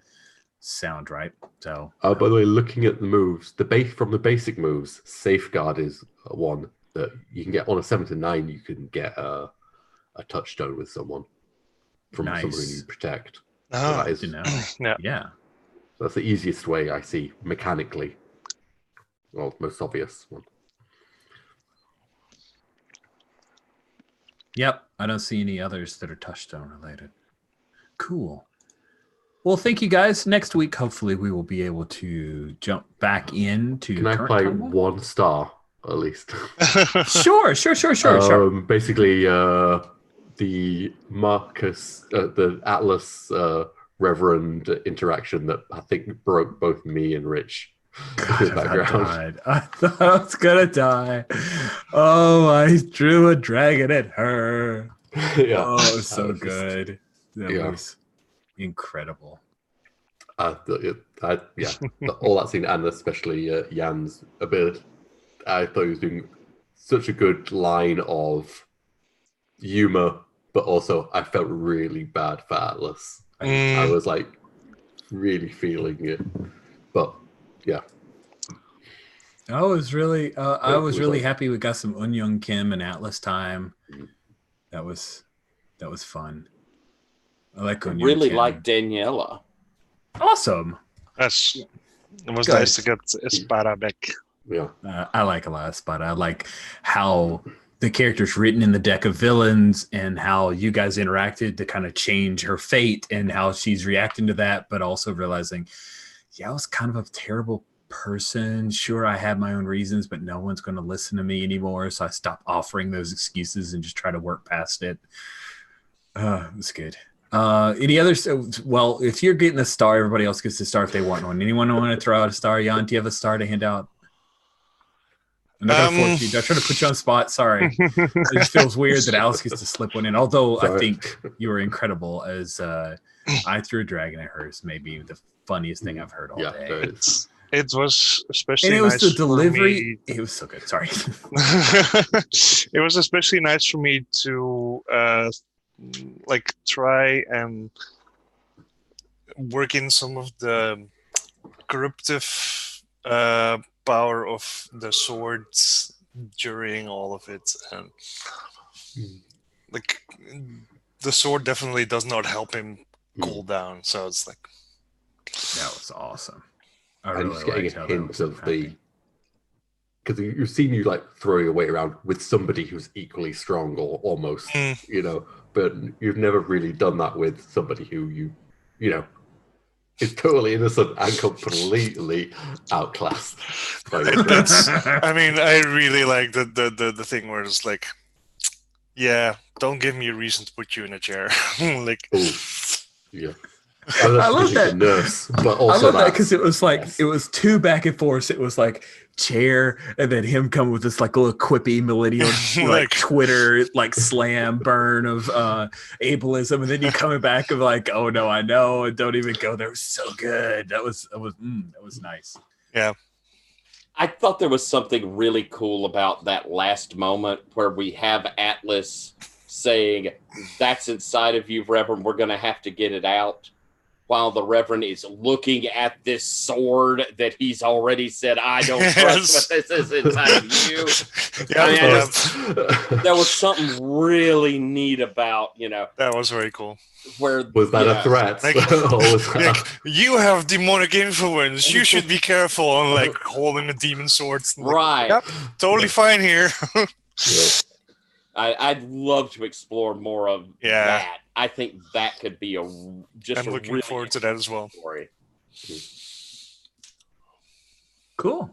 sound right. So by the way, looking at the moves, from the basic moves, Safeguard is one that you can get on a 7 to 9. You can get a touchstone with someone from someone who you protect. Oh, so that is, yeah. So that's the easiest way I see mechanically. Well, most obvious one. Yep, I don't see any others that are touchstone related. Cool. Well, thank you guys. Next week, hopefully, we will be able to jump back into. Can I play combat? 1 star at least? Sure. Basically, the Marcus, the Atlas Reverend interaction that I think broke both me and Rich. God, I thought I was gonna die. Oh, I drew a dragon at her. Yeah. Oh, it was so Just- good. That yeah. was incredible. All that scene, and especially Jan's ability. I thought he was doing such a good line of humor, but also I felt really bad for Atlas. I was like really feeling it, but yeah. I was really, I It was was really like- happy we got some Unyoung Kim and Atlas time. That was fun. I like I Unyoung really Kim. like Daniela. Awesome. Yes. It was Good. nice to get Espada back. Yeah. I like a lot of Spot. I like how the character's written in the deck of villains and how you guys interacted to kind of change her fate and how she's reacting to that, but also realizing, yeah, I was kind of a terrible person. Sure, I had my own reasons, but no one's going to listen to me anymore. So I stopped offering those excuses and just try to work past it. It was good. Any others? Well, if you're getting a star, everybody else gets a star if they want one. Anyone want to throw out a star? Jan, do you have a star to hand out? I'm not going to force you. I'm trying to put you on the spot. Sorry. It just feels weird that Alice gets to slip one in. Although I Sorry. think you were incredible as I Threw a Dragon at Hers, maybe the funniest thing I've heard all day. It's- It was especially And it was nice the for delivery. me- It was so good. Sorry. It was especially nice for me to try and work in some of the corruptive power of the swords during all of it, and like the sword definitely does not help him cool down. So it's like That was awesome. I I'm really just getting liked a how that hint was of the impacting. because you've seen you like throw your weight around with somebody who's equally strong or almost, but you've never really done that with somebody who you know is totally innocent and completely outclassed. that's. I mean, I really like the thing where it's like, yeah, don't give me a reason to put you in a chair. Like, yeah. I I love the that. nurse, but I also love that because it was like yes. it was two back and forth. It was like chair, and then him coming with this like little quippy millennial like Twitter like slam burn of ableism, and then you coming back of like, oh no, I know, and don't even go there. It was so good. That was nice. Yeah. I thought there was something really cool about that last moment where we have Atlas saying, "That's inside of you, Reverend. We're going to have to get it out." While the Reverend is looking at this sword that he's already said, "I don't trust, but this is inside of you." Yeah, There was something really neat about, that was very cool. where Was that a threat? Like, Or was that- like, you have demonic influence. You should be careful on like holding a demon sword. Like, right. Yep, totally fine here. Yeah. I'd love to explore more of that. I think that could be I'm a looking really forward to that as well. story. Cool.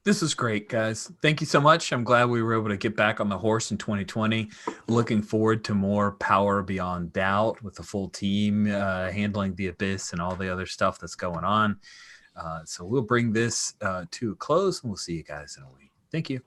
This was great, guys. Thank you so much. I'm glad we were able to get back on the horse in 2020. Looking forward to more Power Beyond Doubt with the full team handling the Abyss and all the other stuff that's going on. So we'll bring this to a close, and we'll see you guys in a week. Thank you.